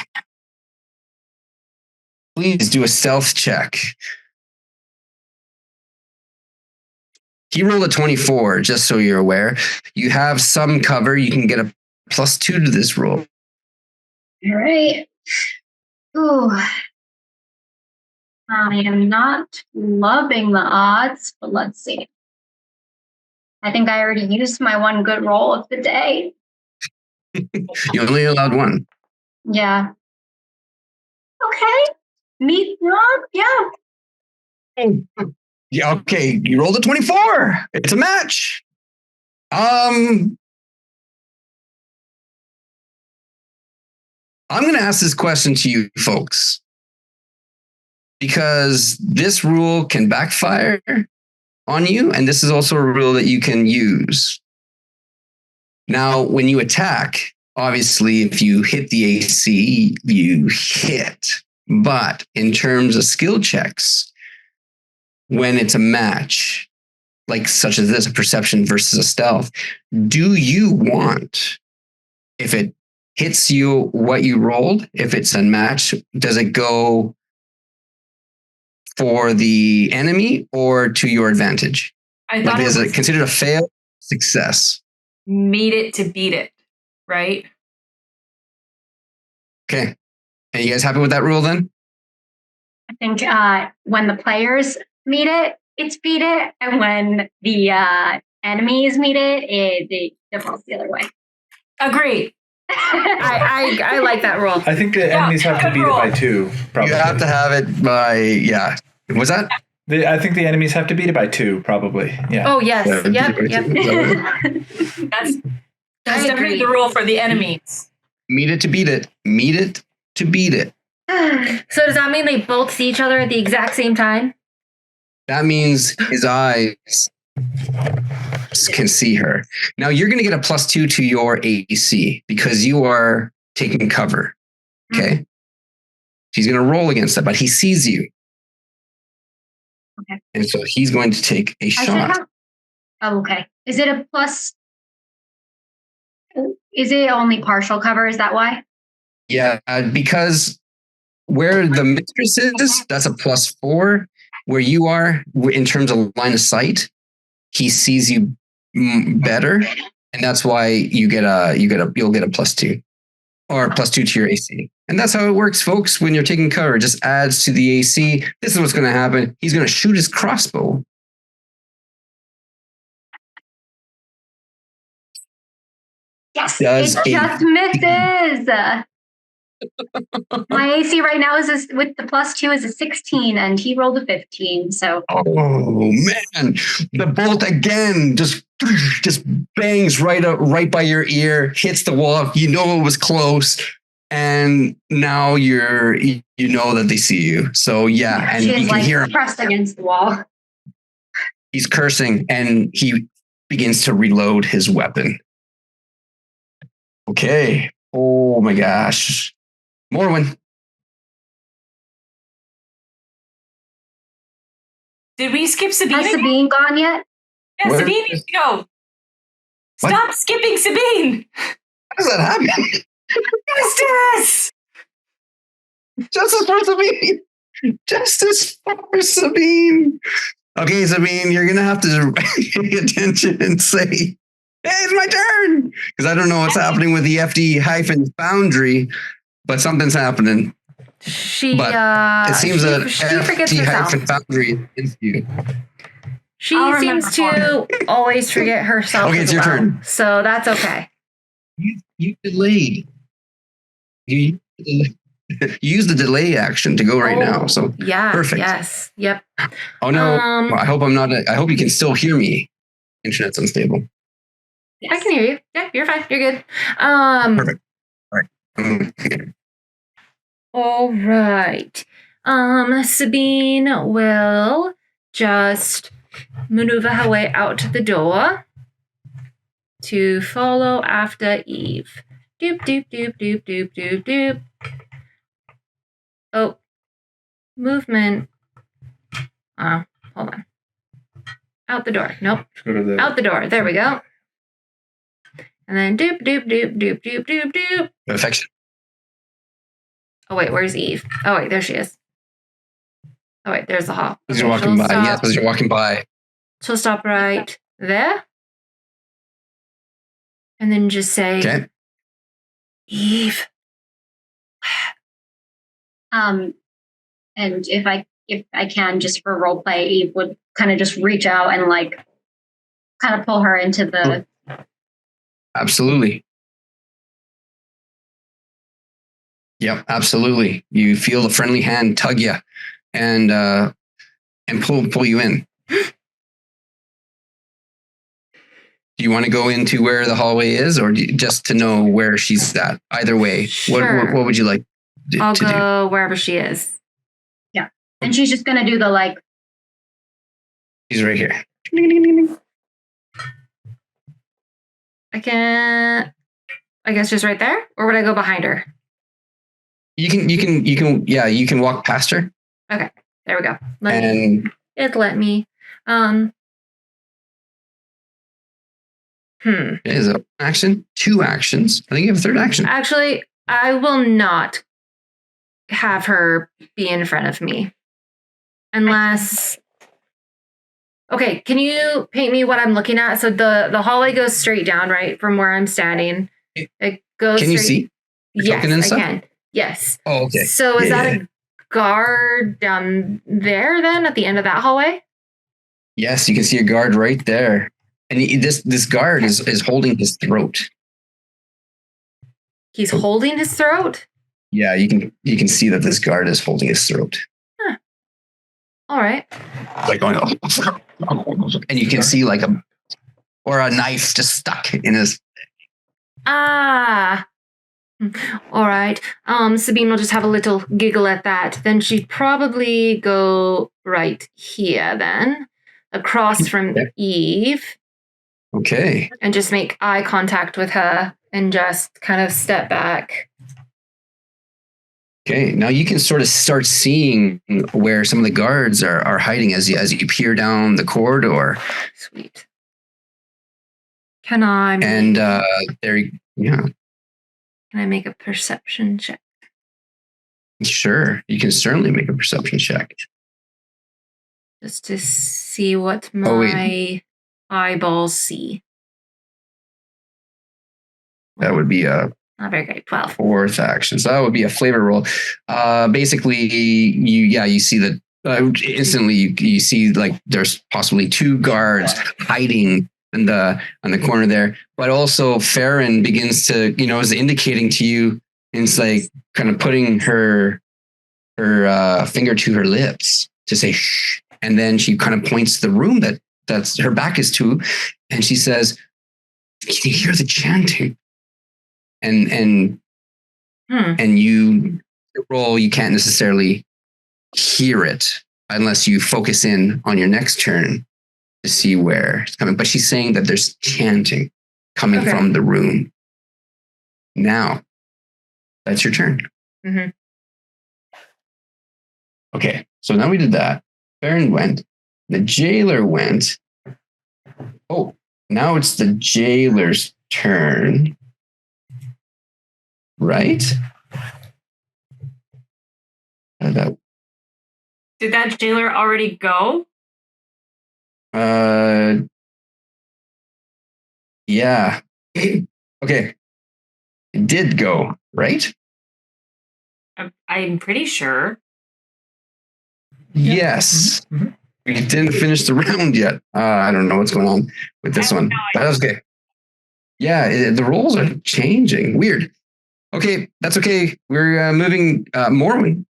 Please do a stealth check. He rolled a 24, just so you're aware. You have some cover. You can get a +2 to this roll. All right. Ooh. I am not loving the odds, but let's see. I think I already used my one good roll of the day. You only allowed one. Yeah. Okay. Me, yeah. Yeah, okay. You rolled a 24. It's a match. I'm going to ask this question to you folks, because this rule can backfire on you, and this is also a rule that you can use. Now, when you attack, obviously, if you hit the AC, you hit. But in terms of skill checks, when it's a match, like such as this, a perception versus a stealth, do you want, if it hits you what you rolled, if it's a match, does it go for the enemy or to your advantage? I Like, thought is it it was considered a fail? Success. meet it to beat it, right? Okay. Are you guys happy with that rule then? I think when the players meet it, it's beat it, and when the enemies meet it, it defaults the other way. Agreed. I like that rule. I think the enemies have to good beat it rule. by 2. Probably. You have to have it by, yeah. Was that? I think the enemies have to beat it by 2. Probably. Yeah. Oh yes. Yeah, Yep. That's I definitely agree. the rule for the enemies. Meet it to beat it. Meet it to beat it. So does that mean they both see each other at the exact same time? That means his eyes can see her. Now you're going to get a +2 to your AC because you are taking cover. Okay. He's going to roll against that, but he sees you. Okay. And so he's going to take a I should shot. have. Oh, okay. Is it a plus? Is it only partial cover? Is that why? Yeah, because where the mistress is, that's a +4. Where you are, in terms of line of sight, he sees you better, and that's why you'll get a +2 or +2 to your AC. And that's how it works, folks. When you're taking cover, it just adds to the AC. This is what's going to happen. He's going to shoot his crossbow. Yes, Does it a- just misses. My AC right now is with the +2 is a 16, and he rolled a 15. So Oh man, the bolt again just bangs right by your ear, hits the wall. You know it was close, and now you know that they see you. So yeah, and she you is can like hear him. pressed against the wall. He's cursing, and he begins to reload his weapon. Okay. Oh my gosh, Morwen. Did we skip Sabine? Has again? Sabine gone yet? Yeah, Where- Sabine needs to go. What? Stop skipping Sabine. How does that happen? Justice. Justice for Sabine. Justice for Sabine. Okay, Sabine, you're gonna have to pay attention and say, "Hey, it's my turn," because I don't know what's happening with the _Foundry, but something's happening. She But it seems she, that she forgets herself. _Foundry is you. She I'll seems to always forget herself. Okay, as it's your well. turn. So that's okay. You delayed. You use the delay action to go right now. So yeah, perfect. yes, yep. oh no, Um, I hope I'm not. I hope you can still hear me. Internet's unstable. I can hear you. Yeah, you're fine. You're good. Perfect. All right. Okay. All right. Sabine will just maneuver her way out the door to follow after Eve. Doop doop doop doop doop doop doop. Oh, movement. Hold on. Out the door. Nope. Let's go to the Out the door. There we go. And then doop doop doop doop doop doop doop. Affection. Oh wait, where's Eve? Oh wait, there she is. Oh wait, there's the hall. As you're walking by. Yes, as you're walking by. She'll stop right there. And then just say, Okay. Eve. And if I can, just for role play, Eve would kind of just reach out and like kind of pull her into the. Absolutely. Yep, absolutely. You feel the friendly hand tug you and pull you in. Do you want to go into where the hallway is, or just to know where she's at? Either way, Sure. what would you like I'll to do? go wherever she is. Yeah. And she's just going to do the like. She's right here. I guess just right there? Or would I go behind her? You can walk past her. There we go. And Let me. is it action? 2 actions. I think you have a third action. Actually, I will not have her be in front of me. Unless... Okay, can you paint me what I'm looking at? So the hallway goes straight down, right, from where I'm standing. It goes Can you see? The Yes, token and I stuff? can. Yes. Oh, okay. So is that a guard down there then at the end of that hallway? Yes, you can see a guard right there. And this guard is holding his throat. He's holding his throat? Yeah, you can see that this guard is holding his throat. Huh. All right. Like going, and you can see like a knife just stuck in his. Ah. All right. Sabine will just have a little giggle at that. Then she'd probably go right here then, across from Eve. Okay. And just make eye contact with her and just kind of step back. Okay. Now you can sort of start seeing where some of the guards are hiding as you peer down the corridor. Sweet. Can I? And yeah. Can I make a perception check? Sure. You can certainly make a perception check. Just to see what my eyeballs see. That would be a not very great. 12. Fourth action. So that would be a flavor roll. Basically, you see that instantly. You see like there's possibly two guards hiding on the corner there, but also Farron begins to is indicating to you, and it's like kind of putting her finger to her lips to say shh, and then she kind of points to the room that's her back is to, and she says, "Can you hear the chanting?" And you roll, you can't necessarily hear it unless you focus in on your next turn to see where it's coming. But she's saying that there's chanting coming from the room. Now, that's your turn. Mm-hmm. Okay, so now we did that. Baron went. The jailer went. Oh, now it's the jailer's turn. Right? Did that jailer already go? Yeah. Okay. It did go, right? I'm pretty sure. Yes. Mm-hmm. We didn't finish the round yet. I don't know what's going on with this one. But that's okay. Yeah, the roles are changing. Weird. Okay, that's okay. We're moving Morwen.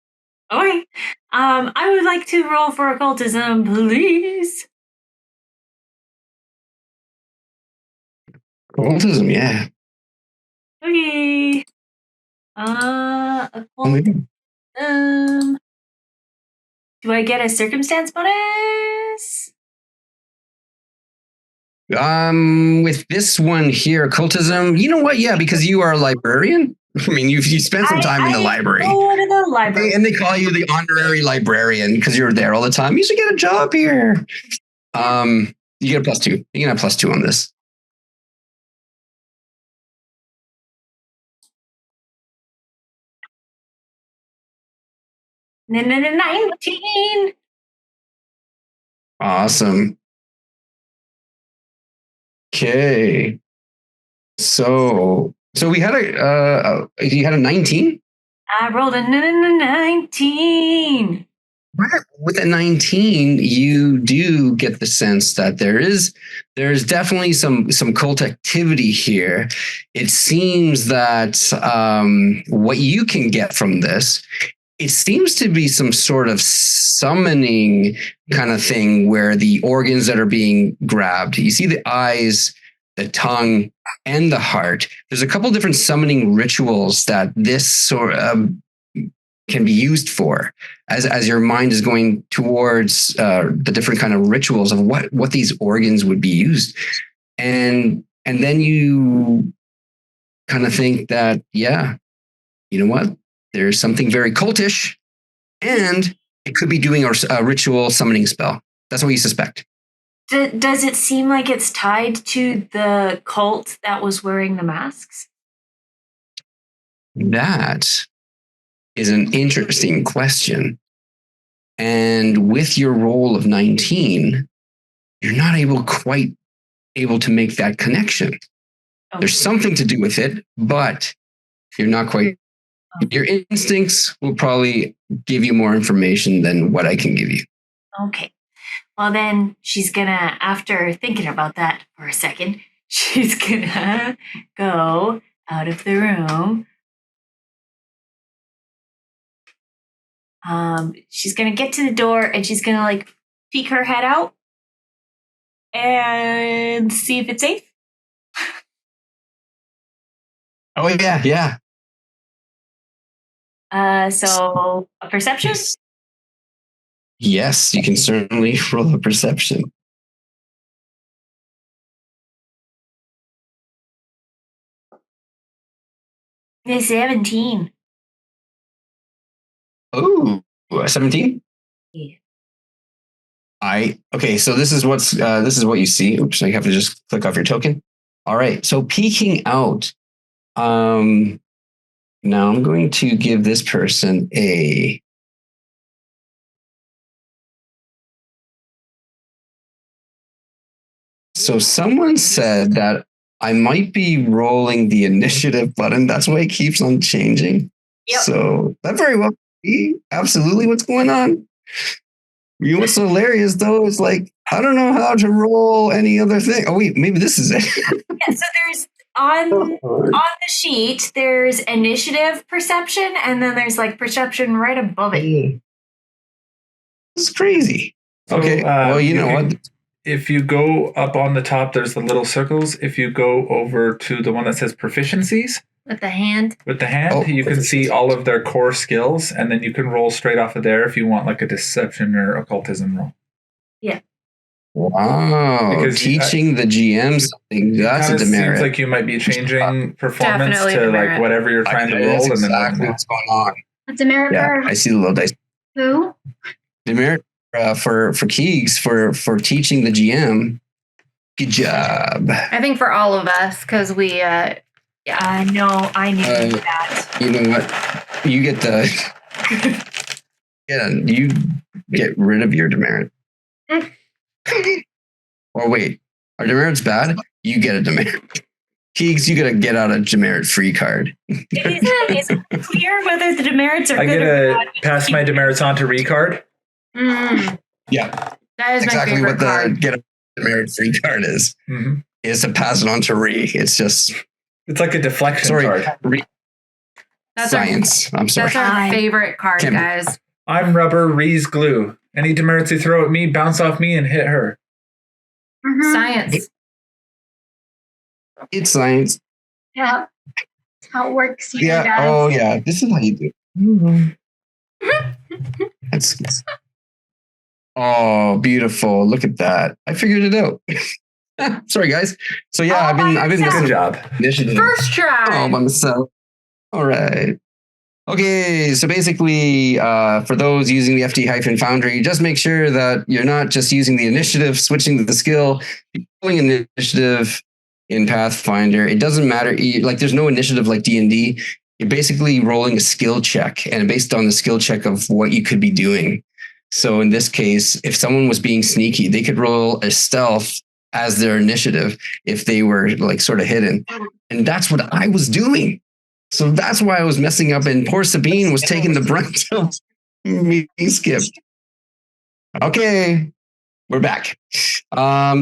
Okay. I would like to roll for occultism, please. Occultism, yeah. Okay. Occultism. Do I get a circumstance bonus? With this one here, occultism, you know what? Yeah, because you are a librarian. I mean, you spent some time in the library. Go to the library. And they call you the honorary librarian because you're there all the time. You should get a job here. You get a +2. You can have +2 on this. $19. Awesome. Okay. So we had you had a 19? I rolled a 19. With a 19, you do get the sense that there's definitely some cult activity here. It seems that what you can get from this, it seems to be some sort of summoning kind of thing where the organs that are being grabbed, you see the eyes, the tongue, and the heart. There's a couple different summoning rituals that this sort of can be used for as your mind is going towards the different kind of rituals of what these organs would be used. And then you kind of think that, yeah, you know what? There's something very cultish, and it could be doing a ritual summoning spell. That's what you suspect. Does it seem like it's tied to the cult that was wearing the masks? That is an interesting question. And with your roll of 19, you're not quite able to make that connection. Okay. There's something to do with it, but you're not quite. Your instincts will probably give you more information than what I can give you. Okay. Well, then she's gonna, after thinking about that for a second, she's gonna go out of the room. She's gonna get to the door and she's gonna like peek her head out and see if it's safe. Oh yeah. So a perception? Yes, you can certainly roll a perception. It's 17. Oh, 17? Yeah. Okay, so this is what you see. Oops, I have to just click off your token. All right, so peeking out. Now I'm going to give this person a. So someone said that I might be rolling the initiative button. That's why it keeps on changing. Yep. So that very well be absolutely what's going on. You know what's so hilarious though is like I don't know how to roll any other thing. Oh wait, maybe this is it. Yeah, so there's on the sheet there's initiative perception and then there's like perception right above it. It's crazy. So, okay, well you know what? If you go up on the top, there's the little circles. If you go over to the one that says proficiencies With the hand. you can see all of their core skills, and then you can roll straight off of there if you want like a deception or occultism roll. Yeah. Wow. Because teaching the GM something, that's a demerit. Seems like you might be changing performance Definitely to demerit. like whatever you're trying to roll. That's and then exactly what's going on. What's a merit Yeah, I see the little dice. who? Demerit for Keegs for teaching the GM. Good job. I think for all of us, because we, I know, I knew that. You know what? You get the. Yeah, you get rid of your demerit. Or wait, are demerits bad? You get a demerit. Keegs, you gotta get out a demerit free card. Is it clear whether the demerits are I good get or to bad? pass my demerits on to Recard. Yeah, that is exactly my favorite what the card. get a demerit free card is. Mm-hmm. Is to pass it on to Re. It's just It's like a deflection card. Re. That's Science. I'm sorry. That's our favorite card, Can't be. guys. I'm rubber, Re's glue. Any demerits you throw at me, bounce off me and hit her. Mhm. Science. It's science. Yeah. That's how it works here, Yeah. guys. Oh yeah. This is how you do it. That's. Oh, beautiful! Look at that. I figured it out. Sorry, guys. So yeah, I've been Good missing job. initiative. First try. Oh, by myself. All right. Okay, so basically, for those using the FD-Foundry, just make sure that you're not just using the initiative, switching to the skill, pulling an initiative in Pathfinder. It doesn't matter. Like, there's no initiative like D&D. You're basically rolling a skill check, and based on the skill check of what you could be doing. So in this case, if someone was being sneaky, they could roll a stealth as their initiative if they were like sort of hidden. And that's what I was doing. So that's why I was messing up, and poor Sabine was taking the brunt of me skipped. Okay, we're back.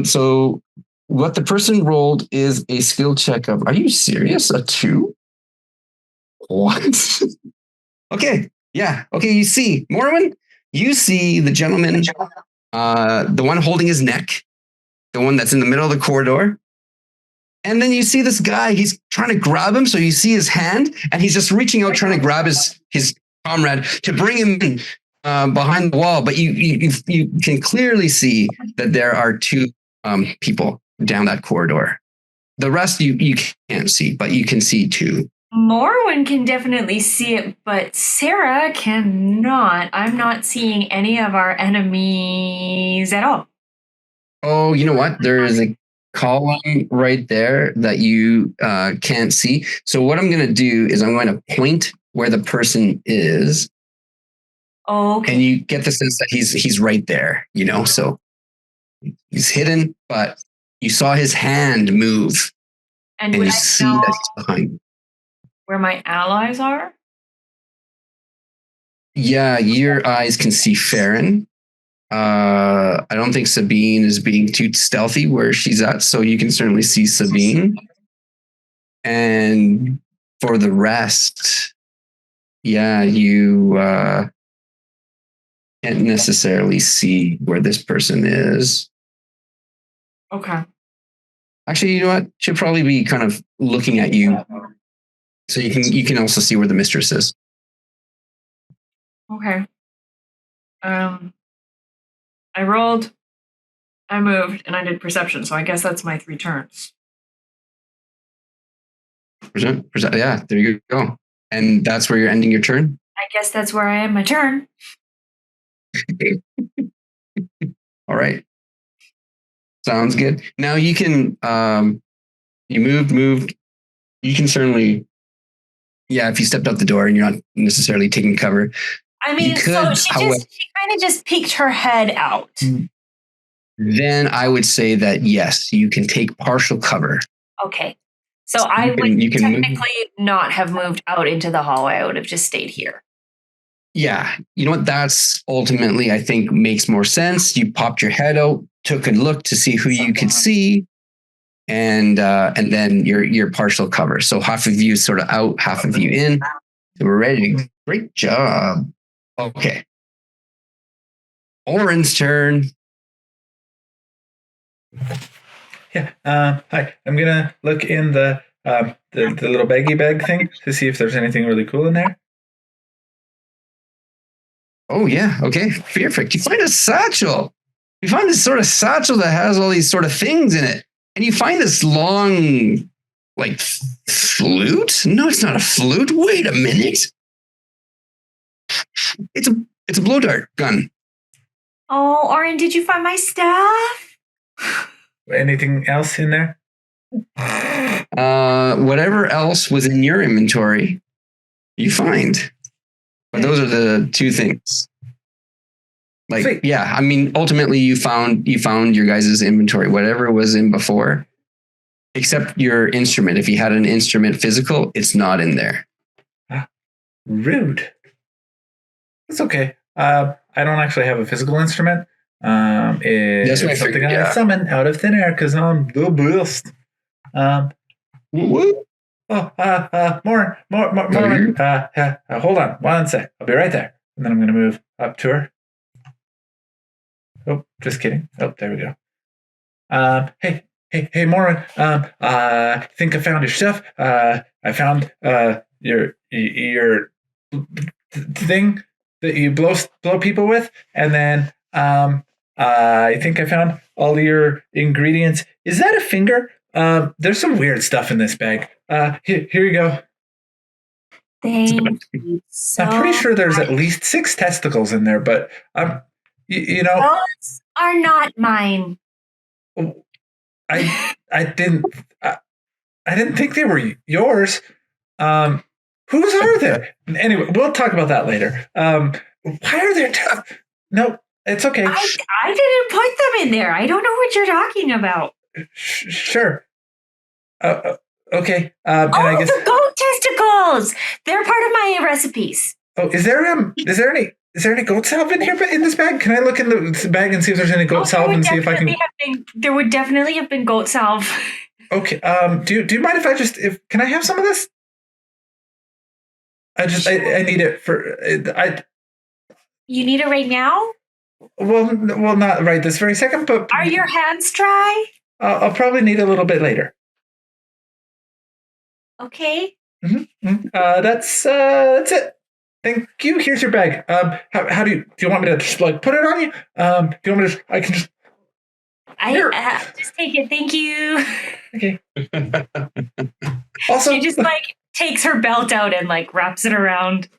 So what the person rolled is a skill check of, are you serious? A 2? What? Okay, yeah. Okay, you see, Morrowind, you see the gentleman, the one holding his neck, the one that's in the middle of the corridor. And then you see this guy, he's trying to grab him. So you see his hand and he's just reaching out, trying to grab his comrade to bring him in behind the wall. But you can clearly see that there are two people down that corridor. The rest you can't see, but you can see two. Morwen can definitely see it, but Sarah cannot. I'm not seeing any of our enemies at all. Oh, you know what? There is a column right there that you can't see. So what I'm going to do is I'm going to point where the person is. Oh, okay. And you get the sense that he's right there, so he's hidden, but you saw his hand move, and and would you I see know that he's behind you. where my allies are? Yeah, your eyes can see Farron. I don't think Sabine is being too stealthy where she's at, so you can certainly see Sabine. And for the rest, yeah, you can't necessarily see where this person is. Okay. Actually, you know what? Should probably be kind of looking at you, so you can also see where the mistress is. Okay. I rolled, I moved, and I did perception, so I guess that's my 3 turns. Present, yeah, there you go. And that's where you're ending your turn? I guess that's where I end my turn. All right. Sounds good. Now you can, you moved. You can certainly, yeah, if you stepped out the door and you're not necessarily taking cover. I mean, so she kind of just peeked her head out. Then I would say that, yes, you can take partial cover. Okay. So I would technically not have moved out into the hallway. I would have just stayed here. Yeah. You know what? That's ultimately, I think, makes more sense. You popped your head out, took a look to see who you could see, and then your partial cover. So half of you sort of out, half of you in. So we're ready. Great job. Okay. Oren's turn. Yeah. Hi. I'm gonna look in the little baggy bag thing to see if there's anything really cool in there. Oh yeah. Okay. Perfect. You find a satchel. You find this sort of satchel that has all these sort of things in it, and you find this long, like flute. No, it's not a flute. Wait a minute. It's a blow dart gun. Oh, Oren, did you find my stuff? Anything else in there? Whatever else was in your inventory, you find. But those are the 2 things. Like, sweet. Yeah, I mean, ultimately you found your guys' inventory, whatever was in before, except your instrument. If you had an instrument physical, it's not in there. Rude. It's okay. I don't actually have a physical instrument. It's something I summon out of thin air because I'm the best. What? More. Hold on 1 sec. I'll be right there. And then I'm going to move up to her. Oh, just kidding. Oh, there we go. Hey, Morin. I think I found your stuff. I found your thing that you blow people with, and then I think I found all your ingredients. Is that a finger? There's some weird stuff in this bag. Here you go. Thank you. I'm pretty sure there's at least 6 testicles in there, but you know, those are not mine. I didn't think they were yours. Whose are they? Anyway, we'll talk about that later. Why are there? No, it's okay. I didn't put them in there. I don't know what you're talking about. Sure. Okay. And I guess the goat testicles. They're part of my recipes. Oh, is there any goat salve in here in this bag? Can I look in the bag and see if there's any goat salve and see if I can? There would definitely have been goat salve. Okay. Do you mind if I can I have some of this? I need it for You need it right now? Well, not right this very second, but are your hands dry? I'll probably need a little bit later. Okay. Mm-hmm. That's it. Thank you. Here's your bag. How do you want me to just like put it on you? Do you want me to? I can just. Just take it. Thank you. Okay. Also, she just like takes her belt out and like wraps it around.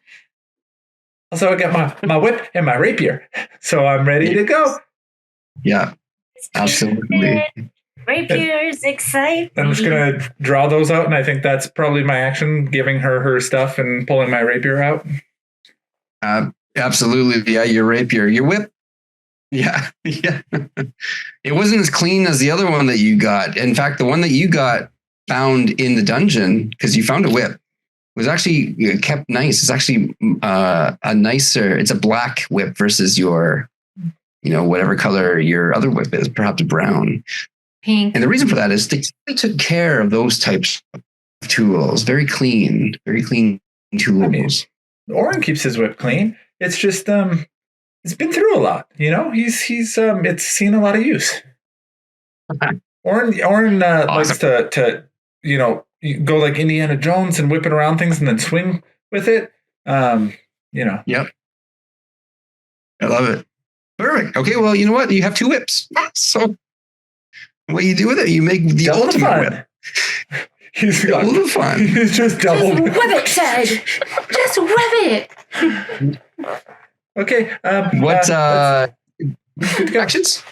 Also, I got my whip and my rapier, so I'm ready to go. Yeah, absolutely. Rapiers excite me. I'm just gonna draw those out, and I think that's probably my action, giving her stuff and pulling my rapier out. Absolutely. Yeah, your rapier. Your whip. Yeah. Yeah. It wasn't as clean as the other one that you got. In fact, the one that you got found in the dungeon, because you found a whip, was actually kept nice. It's actually a nicer, it's a black whip versus your, whatever color your other whip is, perhaps brown. Pink. And the reason for that is they took care of those types of tools. Very clean tools. I mean, Oren keeps his whip clean. It's just it's been through a lot. He's it's seen a lot of use. Oren awesome. Likes to go like Indiana Jones and whip it around things and then swing with it. Yep. I love it. Perfect. Okay, well, you know what? You have 2 whips. So what you do with it, you make the double ultimate whip. He's double the fun. He's just double. Just whip it, Ted. Just whip it. Okay. What good actions?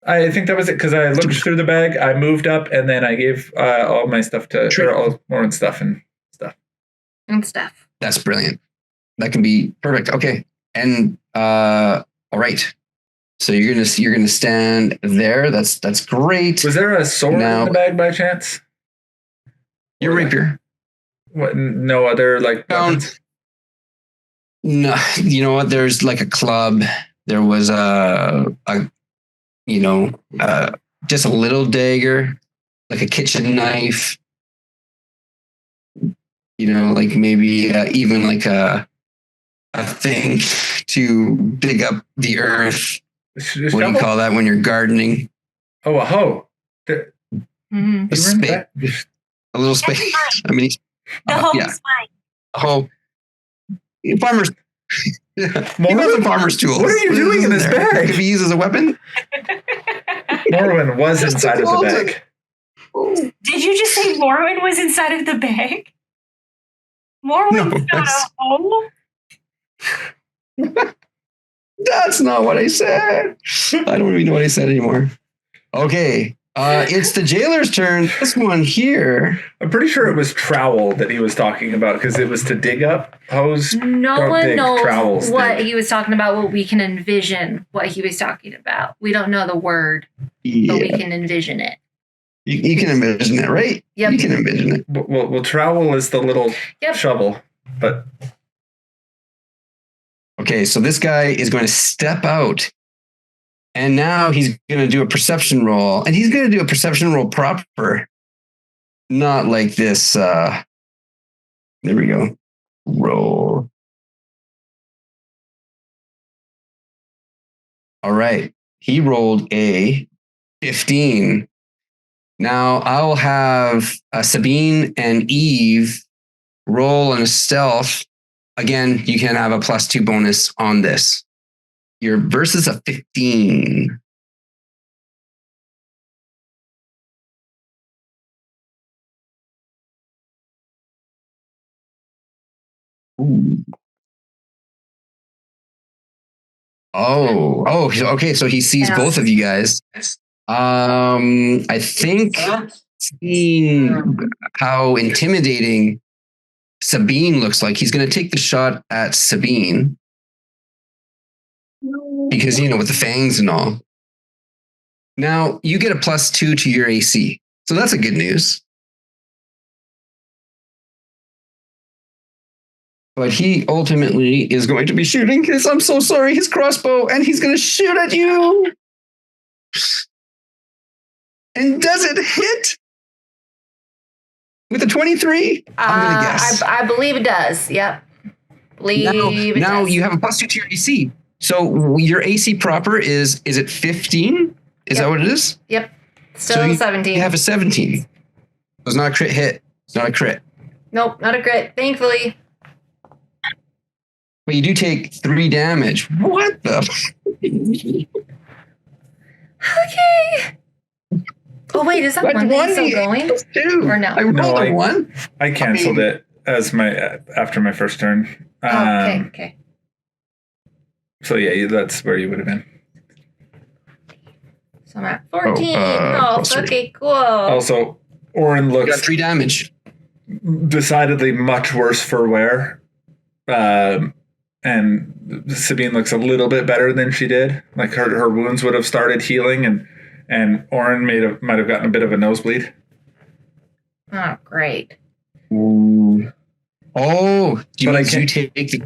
I think that was it because I looked through the bag, I moved up, and then I gave all my stuff all Lauren's stuff and stuff. That's brilliant. That can be perfect. Okay, and all right. So you're gonna stand there. That's great. Was there a sword in the bag by chance? Your rapier. What? No other weapons? No, you know what? There's like a club. There was just a little dagger, like a kitchen knife. Like maybe even like a thing to dig up the earth. What do you call that when you're gardening? Oh, a hoe. A spade. A little spade. I mean, The hoe is fine. A hoe. Farmers. He knows the farmer's tools. What are you doing in this bag? It could be used as a weapon. Morrowind was inside of the bag. Did you just say Morrowind was inside of the bag? Morrowind's not a hole? That's not what I said. I don't even know what I said anymore. Okay. It's the jailer's turn. This one here. I'm pretty sure it was trowel that he was talking about because it was to dig up hose. No one knows what he was talking about, what we can envision what he was talking about. We don't know the word, but we can envision it. You can envision it, right? Yep. You can envision it. Well, trowel is the little shovel, but... Okay, so this guy is going to step out. And now he's going to do a perception roll. And he's going to do a perception roll proper. Not like this. There we go. Roll. All right. He rolled a 15. Now I'll have Sabine and Eve roll on a stealth. Again, you can have a +2 bonus on this. Your versus a 15. Ooh. Okay. So he sees both of you guys. I think seeing how intimidating Sabine looks like, he's going to take the shot at Sabine. Because, with the fangs and all. Now, you get a +2 to your AC. So that's a good news. But he ultimately is going to be shooting his crossbow, and he's going to shoot at you. And does it hit? With a 23? I'm going to guess. I believe it does. Yep. Now you have a +2 to your AC. So your AC proper is it 15? Is that what it is? Yep. Still 17. You have a 17. It's not a crit hit. It's not a crit. Nope, not a crit, thankfully. But you do take 3 damage. What the? Okay. Oh wait, is that one thing still going? Or no? I rolled a 1. I canceled it as after my first turn. Okay. So yeah, that's where you would have been. So I'm at 14. Okay, cool. Also, Oren looks... You got 3 damage. Decidedly much worse for wear. and Sabine looks a little bit better than she did. Like her wounds would have started healing, and Oren might have gotten a bit of a nosebleed. Oh, great. Ooh. Oh, But I you can't- take the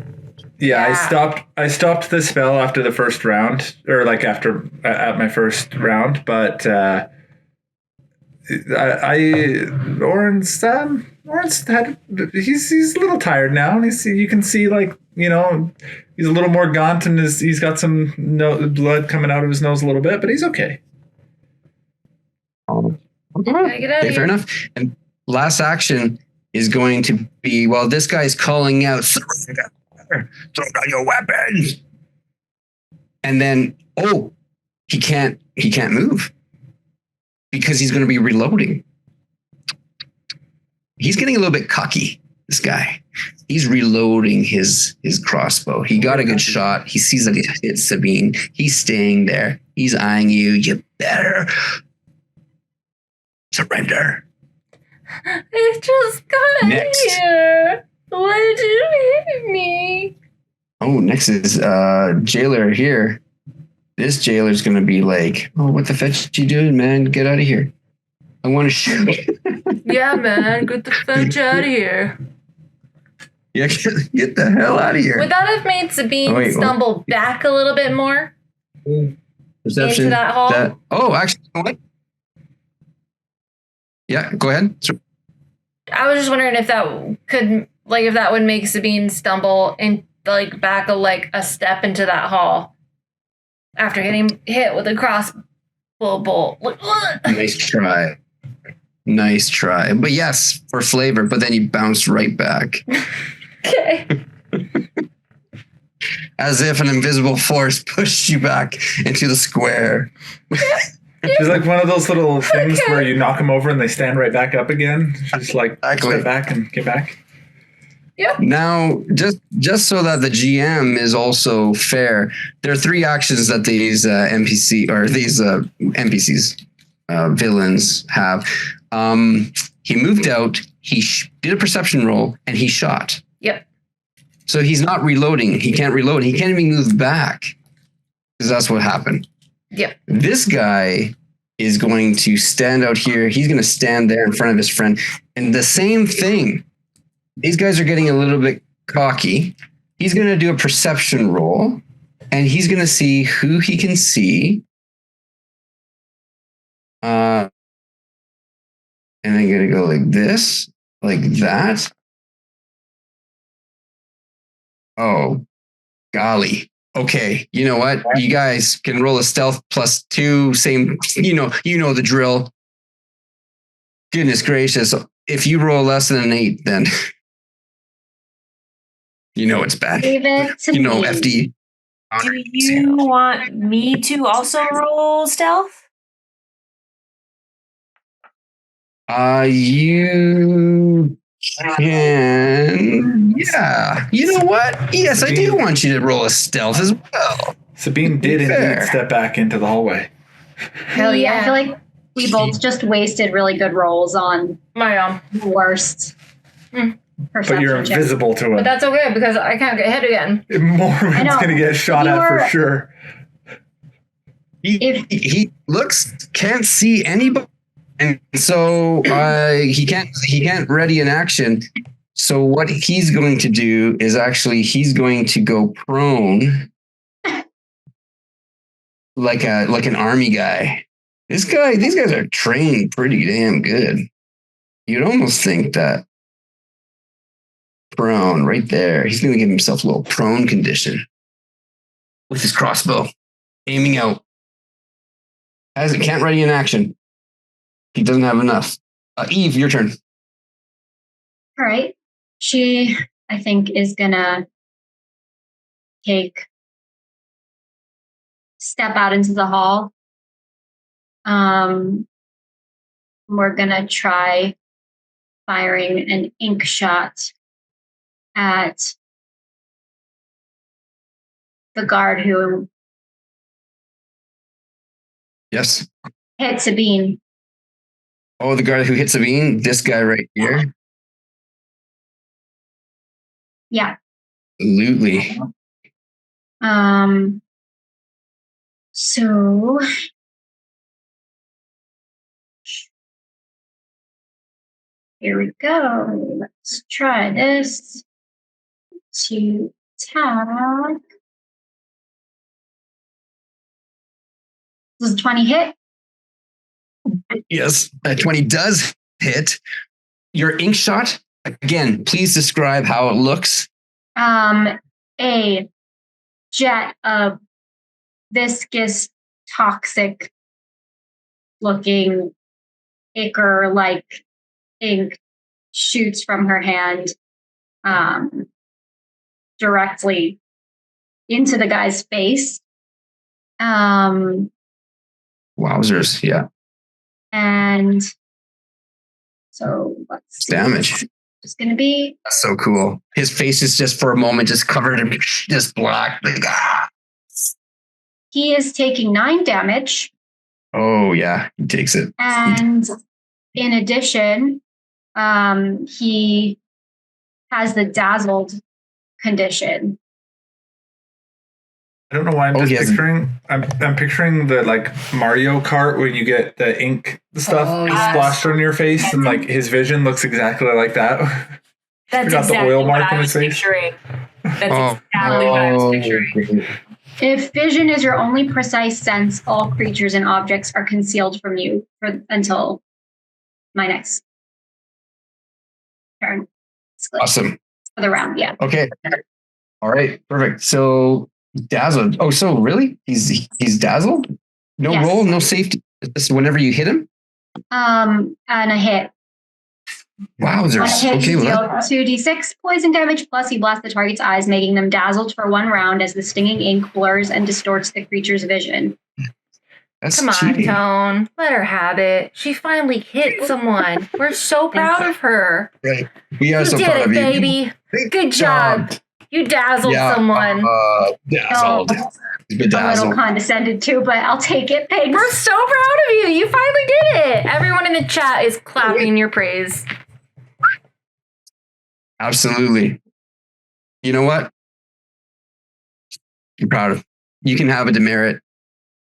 Yeah, Yeah. I stopped the spell after the first round, or like after at my first round. But Oren's had he's a little tired now, and you can see like he's a little more gaunt, and he's got some blood coming out of his nose a little bit, but he's okay. Oh. Gotta get out Okay, of fair here. enough. And last action is going to be while this guy's calling out, "Surrender! Throw down your weapons!" And then, he can't move because he's going to be reloading. He's getting a little bit cocky. This guy, he's reloading his crossbow. He got a good shot. He sees that he hit Sabine. He's staying there. He's eyeing you. You better surrender. I just got Next. here. Why did you hit me? Oh, next is jailer here. This jailer's gonna be like, "Oh, what the fetch you doing, man? Get out of here! I want to shoot." Yeah, man, get the fudge out of here. Yeah, get the hell out of here. Would that have made Sabine Oh, wait, what? stumble back a little bit more? Perception. into that hall? Actually, you know what? Yeah, go ahead. I was just wondering if that would make Sabine stumble and like back a step into that hall after getting hit with a crossbow bolt. Like, ugh. Nice try. But yes, for flavor. But then you bounce right back, Okay. as if an invisible force pushed you back into the square. She's like one of those little things where you knock them over and they stand right back up again. She's like, Exactly. step back and get back. Now, just so that the GM is also fair, there are 3 actions that these villains have. He moved out, he did a perception roll, and he shot. Yep. So he's not reloading. He can't reload. He can't even move back because that's what happened. Yep. This guy is going to stand out here. He's going to stand there in front of his friend. And the same thing. These guys are getting a little bit cocky. He's going to do a perception roll, and he's going to see who he can see. And I'm going to go like this, like that. Oh, golly. Okay, you know what? You guys can roll a stealth +2, same, you know the drill. Goodness gracious. If you roll less than an 8, then you know it's bad. Leave it to You know, me. FD. Do you want me to also roll stealth? You can. Yeah. You know what? Yes, I do want you to roll a stealth as well. Sabine did Fair. indeed step back into the hallway. Hell yeah. I feel like we both just wasted really good rolls on My the worst Hmm. But you're perception checks. invisible to But him. that's okay because I can't get hit again. Morven's know. going to get shot at for You're- sure. He can't see anybody, and so he can't ready an action. So what he's going to do is actually he's going to go prone, like an army guy. These guys are trained pretty damn good. You'd almost think that prone right there. He's going to give himself a little prone condition with his crossbow, aiming out. Can't ready an action. He doesn't have enough. Eve, your turn. All right. She, I think, is gonna step out into the hall. We're gonna try firing an ink shot at the guard who Yes. hit Sabine. Oh, the guy who hit Sabine? This guy right here? Yeah. Absolutely. So here we go. Let's try this to attack. Does 20 hit? Yes, 20 does hit. Your ink shot, again, please describe how it looks. A jet of viscous, toxic looking ichor like ink shoots from her hand directly into the guy's face. Wowzers, yeah. And so what's damage? It's going to be. That's so cool. His face is just for a moment just covered in just black. Like, ah. He is taking 9 damage. Oh, yeah, he takes it. And in addition, he has the dazzled condition. I don't know why I'm just picturing. I'm picturing the like Mario Kart when you get the ink stuff splashed on your face, and like his vision looks exactly like that. That's exactly the oil what mark I in was his face. picturing. That's exactly what I was picturing. If vision is your only precise sense, all creatures and objects are concealed from you until my next turn. Awesome. For the round, yeah. Okay. All right. Perfect. So dazzled. Oh, so really? He's dazzled? No roll, no safety. This is whenever you hit him? And a hit. Wowzers. On a hit, Okay, you deal 2d6 poison damage, plus you blast the target's eyes, making them dazzled for 1 round as the stinging ink blurs and distorts the creature's vision. That's Come on, cheating. Tone. Let her have it. She finally hit someone. We're so proud of her. Right. We are You so did proud it, of you. baby. Good job. You dazzled someone. Dazzled. He's been A little dazzled. condescended too, but I'll take it. Thanks. We're so proud of you. You finally did it. Everyone in the chat is clapping your praise. Absolutely. You know what? I'm proud of. You can have a demerit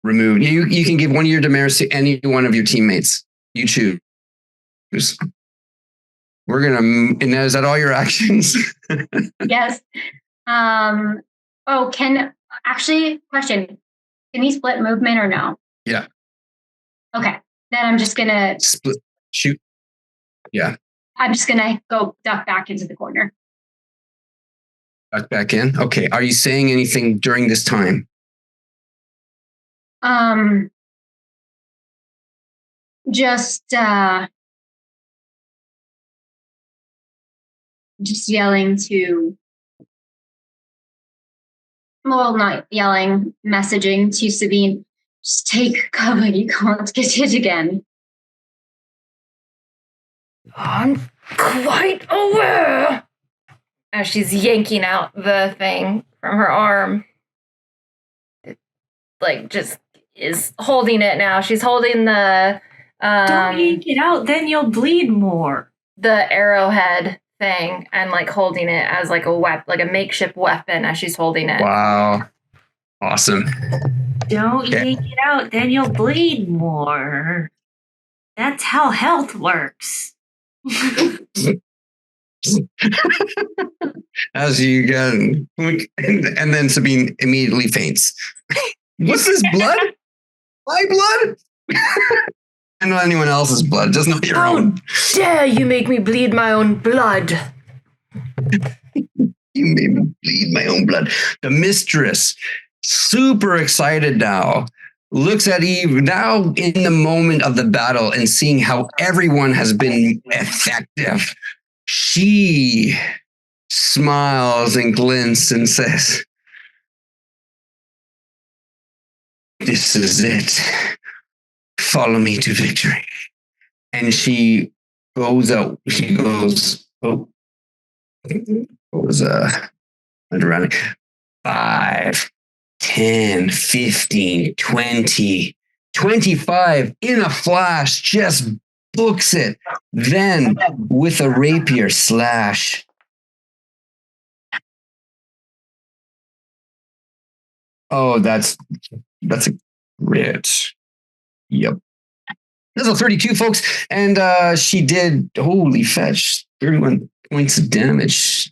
removed. You can give one of your demerits to any one of your teammates. You choose. We're gonna. And is that all your actions? Yes. Question. Can he split movement or no? Yeah. Okay. Then I'm just gonna split. Shoot. Yeah. I'm just gonna go duck back into the corner. Duck back in. Okay. Are you saying anything during this time? Just yelling to. Well, not yelling, messaging to Sabine. Just take cover. You can't get hit again. I'm quite aware. As she's yanking out the thing from her arm. It, like, just is holding it now. She's holding the... Don't yank it out, then you'll bleed more. The arrowhead thing and, like, holding it as, like, a makeshift weapon as she's holding it. Wow. Awesome. Don't yank it out, then you'll bleed more. That's how health works. As you get, and then Sabine immediately faints. What's this blood? My blood? And not anyone else's blood, just not your own. Dare you make me bleed my own blood? You made me bleed my own blood. The mistress, super excited now, looks at Eve now in the moment of the battle and seeing how everyone has been effective. She smiles and glints and says, "This is it. Follow me to victory." And she goes out. She goes, oh, what was around 5, 10, 15, 20, 25 in a flash, just books it. Then with a rapier slash. Oh, that's a crit. Yep. That's a 32, folks. And she did, holy fetch, 31 points of damage.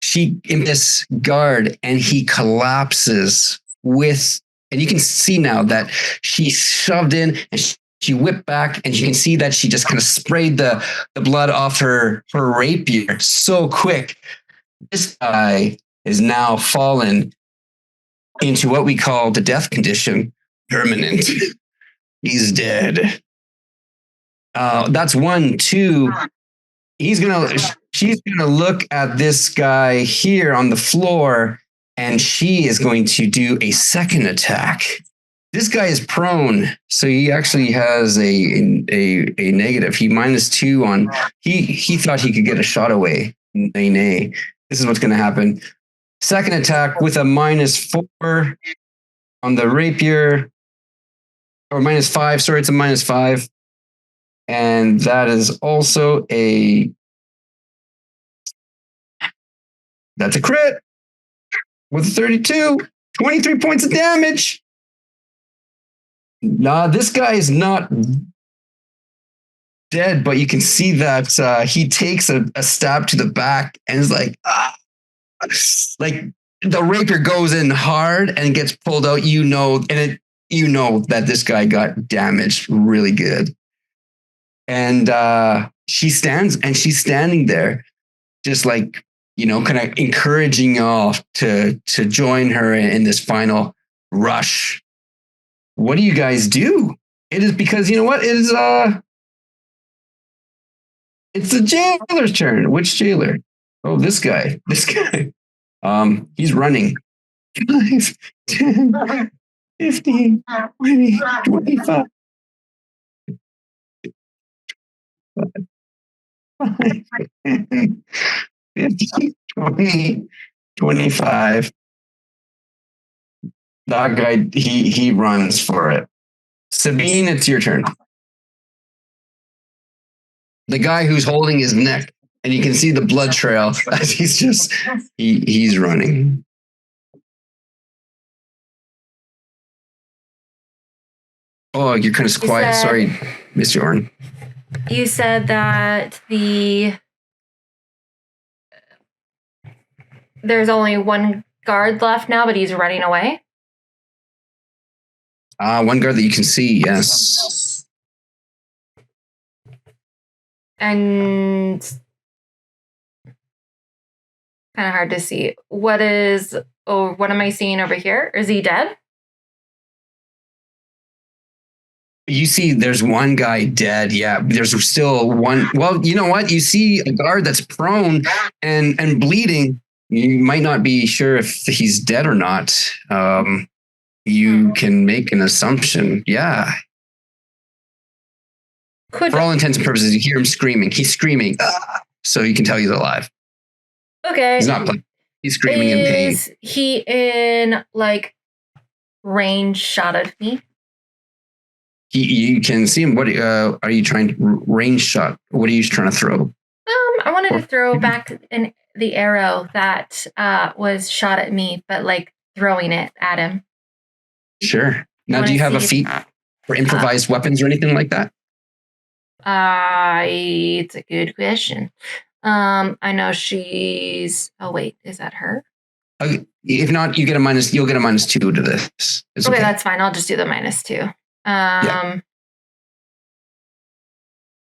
She in this guard and he collapses with, and you can see now that she shoved in and she whipped back, and you can see that she just kind of sprayed the blood off her rapier so quick. This guy is now fallen into what we call the death condition, permanent. He's dead. That's 1, 2. She's gonna look at this guy here on the floor, and she is going to do a second attack. This guy is prone, so he actually has a negative. He -2 on. He thought he could get a shot away. Nay. This is what's going to happen. Second attack with a -4 on the rapier, or -5. Sorry, it's a -5, and that is also that's a crit with a 32, 23 points of damage. Nah, this guy is not dead, but you can see that he takes a stab to the back and is like, like the rapier goes in hard and gets pulled out. You know that this guy got damaged really good. And she's standing there, just like, kind of encouraging y'all to join her in this final rush. What do you guys do? It is because, you know what? It is it's the jailer's turn. Which jailer? Oh, this guy. He's running. 5, 10, 15, 20, 25. 15, 20, 25. That guy, he runs for it. Sabine, it's your turn. The guy who's holding his neck, and you can see the blood trail as he's running. Oh, you're kind of quiet. Sorry, Mr. Orn. You said that there's only one guard left now, but he's running away. One guard that you can see, yes. And kind of hard to see. What am I seeing over here? Is he dead? You see there's one guy dead. Yeah, there's still one. Well, you know what? You see a guard that's prone and bleeding. You might not be sure if he's dead or not. You can make an assumption. Yeah. For all intents and purposes, you hear him screaming. He's screaming. So you can tell he's alive. Okay. He's not playing. He's screaming in pain. Is he in range shot at me? You can see him. What are you trying to range shot? What are you trying to throw? I wanted to throw back the arrow that was shot at me, but throwing it at him. Sure. Now, do you have a feat for improvised weapons or anything like that? It's a good question. I know she's. Oh wait, is that her? If not, you'll get a -2 to this. Okay, that's fine. I'll just do the -2. Yeah.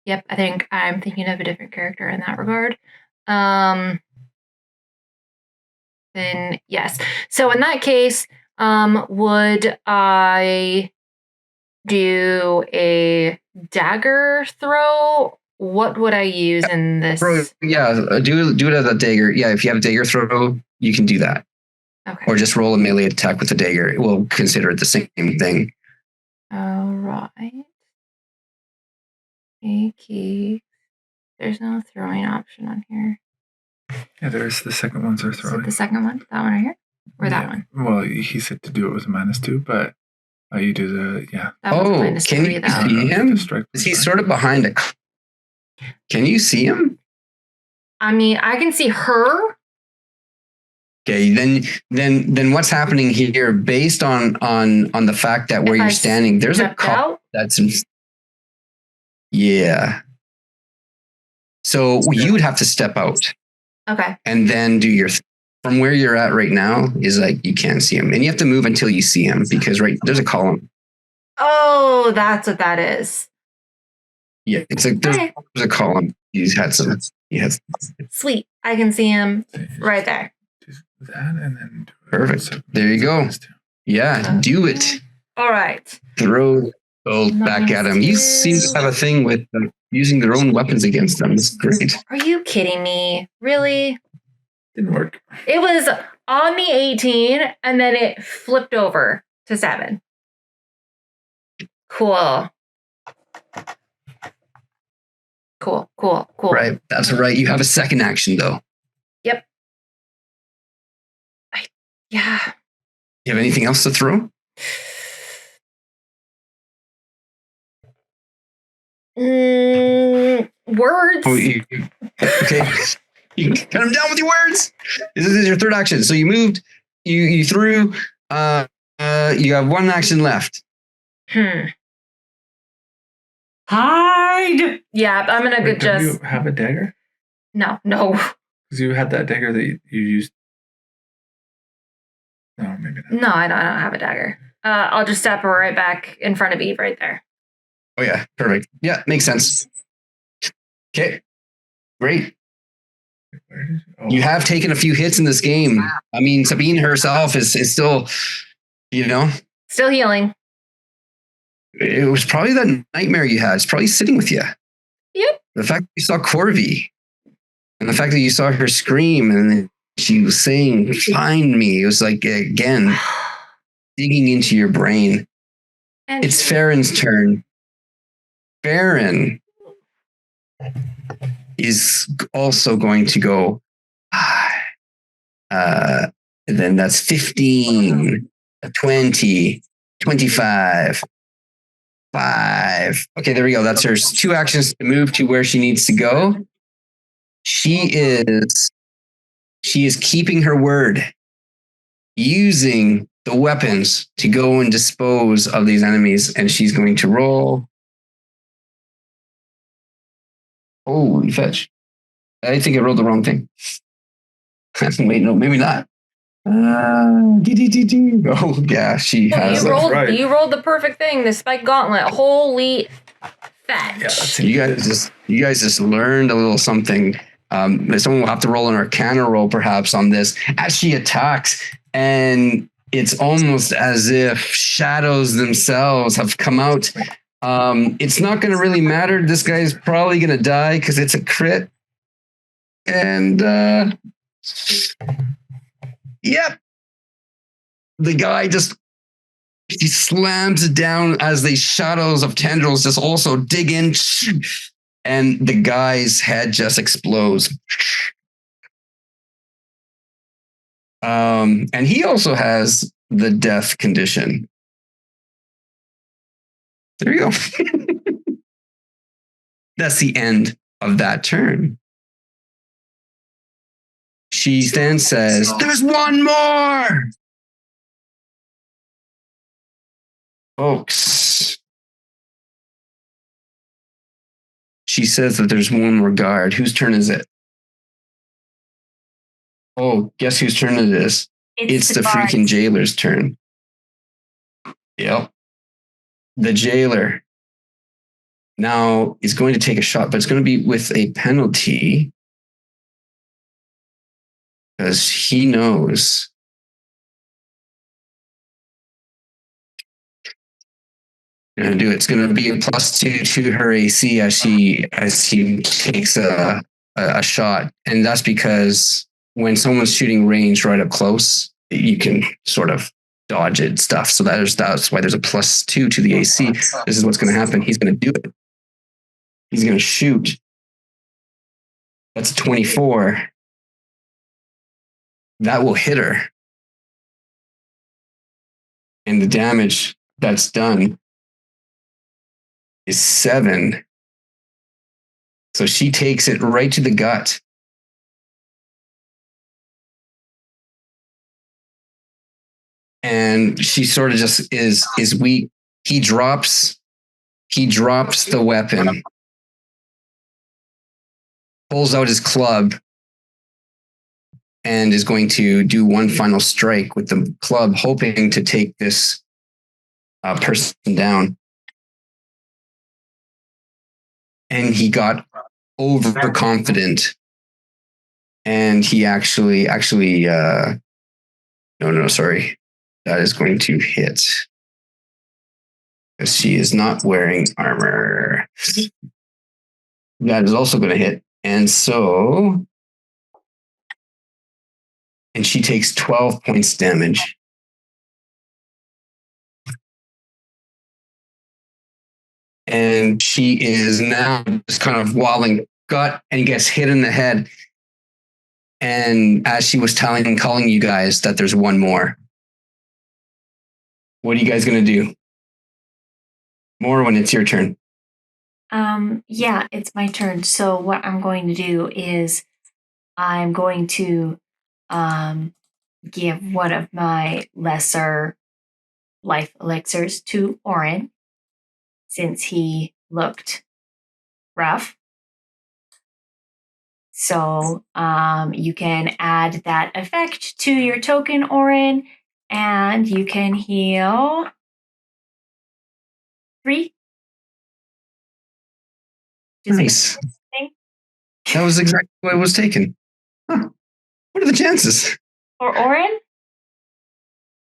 Yep, I think I'm thinking of a different character in that regard. Then yes. So in that case, would I do a dagger throw? What would I use in this? Yeah, do it as a dagger. Yeah, if you have a dagger throw, you can do that. Okay. Or just roll a melee attack with the dagger. We'll consider it the same thing. All right. Okay. There's no throwing option on here. Yeah, there's the second one's are throwing. Is it the second one? That one right here? Or that one? Well, he said to do it with a -2, but you do the, yeah. That can you see him? Is he sort of behind a... Can you see him? I mean, I can see her. Okay, then what's happening here? Based on the fact that where If you're I standing, there's a stepped call out? that's yeah. So you would have to step out Okay. and then do your. From where you're at right now is like you can't see him, and you have to move until you see him because there's a column. Oh, that's what that is. Yeah, it's like there's Okay. a column. He has. Sweet. I can see him right there. That and then do it. Perfect. There you go. Yeah, do it. All right. Throw gold back at him. You seem to have a thing with using their own weapons against them. It's great. Are you kidding me? Really? Didn't work. It was on the 18 and then it flipped over to 7. Cool. Cool. Right. That's right. You have a second action though. Yep. Yeah. You have anything else to throw? Words. Oh, okay. You can cut him down with your words. This is your third action. So you moved. You threw. You have one action left. Hide. Yeah, I'm gonna Wait, just. do you have a dagger? No. Because you had that dagger that you used. No, maybe not. No, I don't have a dagger. I'll just step right back in front of Eve right there. Oh yeah, perfect. Yeah, makes sense. Okay, great. You have taken a few hits in this game. I mean, Sabine herself is still, Still healing. it was probably that nightmare you had. It's probably sitting with you. Yep. The fact that you saw Corvi and the fact that you saw her scream and then she was saying, "Find me." It was like, again, digging into your brain. And It's Farron's turn. Farron is also going to go. Then that's 15, 20, 25, 5. Okay, there we go. That's her 2 actions to move to where she needs to go. She is keeping her word, using the weapons to go and dispose of these enemies, and she's going to roll. Holy fetch. I think I rolled the wrong thing. Wait, no, maybe not. Oh, yeah, she has. You rolled the perfect thing, the spike gauntlet. Holy fetch. Yeah, you guys just learned a little something. Someone will have to roll an Arcana roll perhaps on this as she attacks, and it's almost as if shadows themselves have come out. It's not going to really matter. This guy's probably going to die because it's a crit. And yep, the guy he slams it down as the shadows of tendrils just also dig in, and the guy's head just explodes. And he also has the death condition. There you go. That's the end of that turn. She then says, "There's one more!" Folks. She says that there's one more guard. Whose turn is it? Oh, guess whose turn it is? It's the freaking jailer's turn. Yep. The jailer now is going to take a shot, but it's going to be with a penalty because he knows. Going to do it. It's going to be a +2 to her AC as he takes a shot, and that's because when someone's shooting range right up close, you can sort of dodge it stuff. So that's why there's a +2 to the AC. This is what's going to happen. He's going to do it. He's going to shoot. That's a 24. That will hit her, and the damage that's done is 7. So she takes it right to the gut. and she sort of just is weak. He drops the weapon, pulls out his club, and is going to do one final strike with the club, hoping to take this person down. And he got overconfident, and he actually no, sorry, that is going to hit because she is not wearing armor. That is also going to hit, and she takes 12 points damage. And she is now just kind of wobbling gut and gets hit in the head. And as she was calling you guys that there's one more. What are you guys going to do? More when it's your turn. Yeah, it's my turn. So what I'm going to do is I'm going to give one of my lesser life elixirs to Oren, since he looked rough. So you can add that effect to your token, Oren, and you can heal 3. Nice. That was exactly what was taken. Huh. What are the chances? For Oren?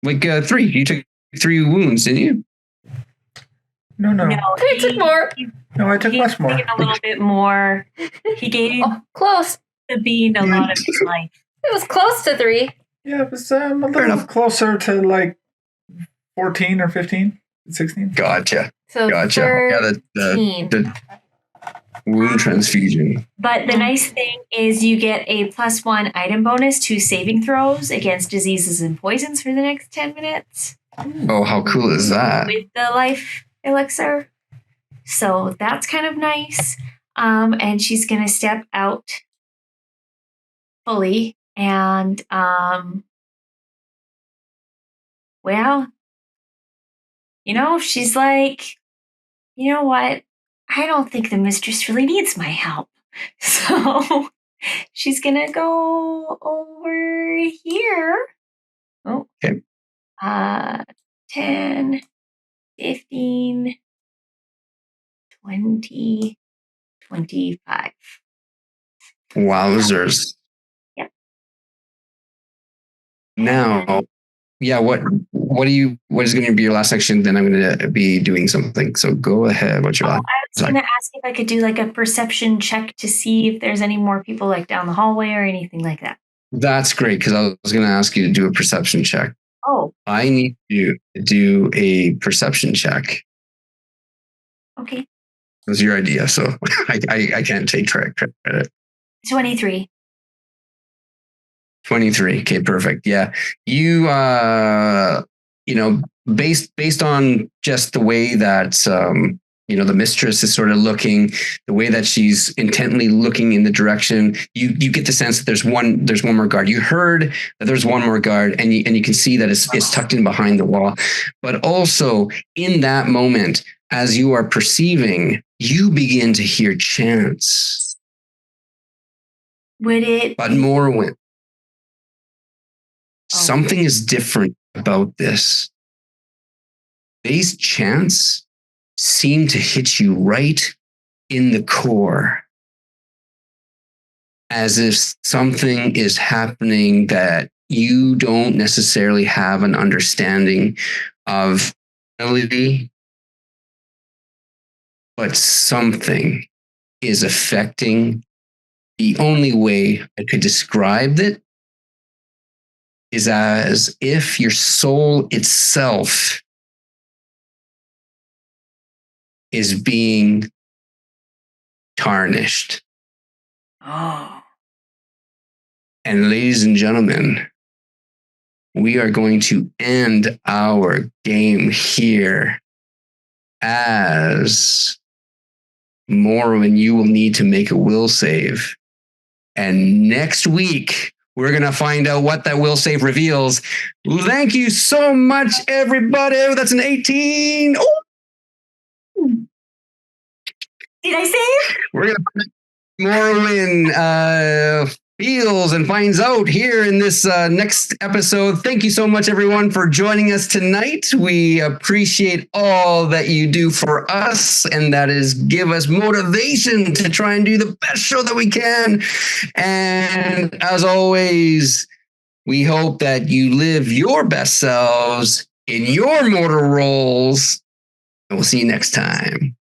Like 3. You took 3 wounds, didn't you? No. I took more. No, I took much more. A little bit more. He gave Close. Sabine a lot of his life. It was close to 3. Yeah, it was a little closer to like 14 or 15, 16. Gotcha. So Gotcha. 13. Yeah, the wound transfusion. But the nice thing is you get a +1 item bonus to saving throws against diseases and poisons for the next 10 minutes. Oh, how cool is that? With the life elixir. So that's kind of nice. And she's going to step out fully. And, well, she's like, you know what? I don't think the mistress really needs my help. So she's going to go over here. Oh, okay. 10, 15, 20, 25. Wowzers. Yep. Now, yeah, what is going to be your last section? Then I'm going to be doing something. So go ahead. What's your last? I was going to ask if I could do like a perception check to see if there's any more people like down the hallway or anything like that. That's great, because I was going to ask you to do a perception check. Oh. I need you to do a perception check. Okay. It was your idea, so I can't take credit. 23. 23. Okay, perfect. Yeah. You based on just the way that the mistress is sort of looking, the way that she's intently looking in the direction, you get the sense that there's one more guard. You heard that there's one more guard, and you can see that it's tucked in behind the wall. But also in that moment, as you are perceiving, you begin to hear chants. Would it? But Morrowind. Something is different about this. These chants seem to hit you right in the core, as if something is happening that you don't necessarily have an understanding of, but something is affecting. The only way I could describe it is as if your soul itself is being tarnished. Oh. And ladies and gentlemen, we are going to end our game here, as Morrowind, you will need to make a will save. And next week, we're going to find out what that will save reveals. Thank you so much, everybody. Oh, that's an 18. Oh, Did I save? we're going to Morrowind feels and finds out here in this next episode. Thank you so much, everyone, for joining us tonight. We appreciate all that you do for us, and that is give us motivation to try and do the best show that we can. And as always, we hope that you live your best selves in your mortal roles, and we'll see you next time.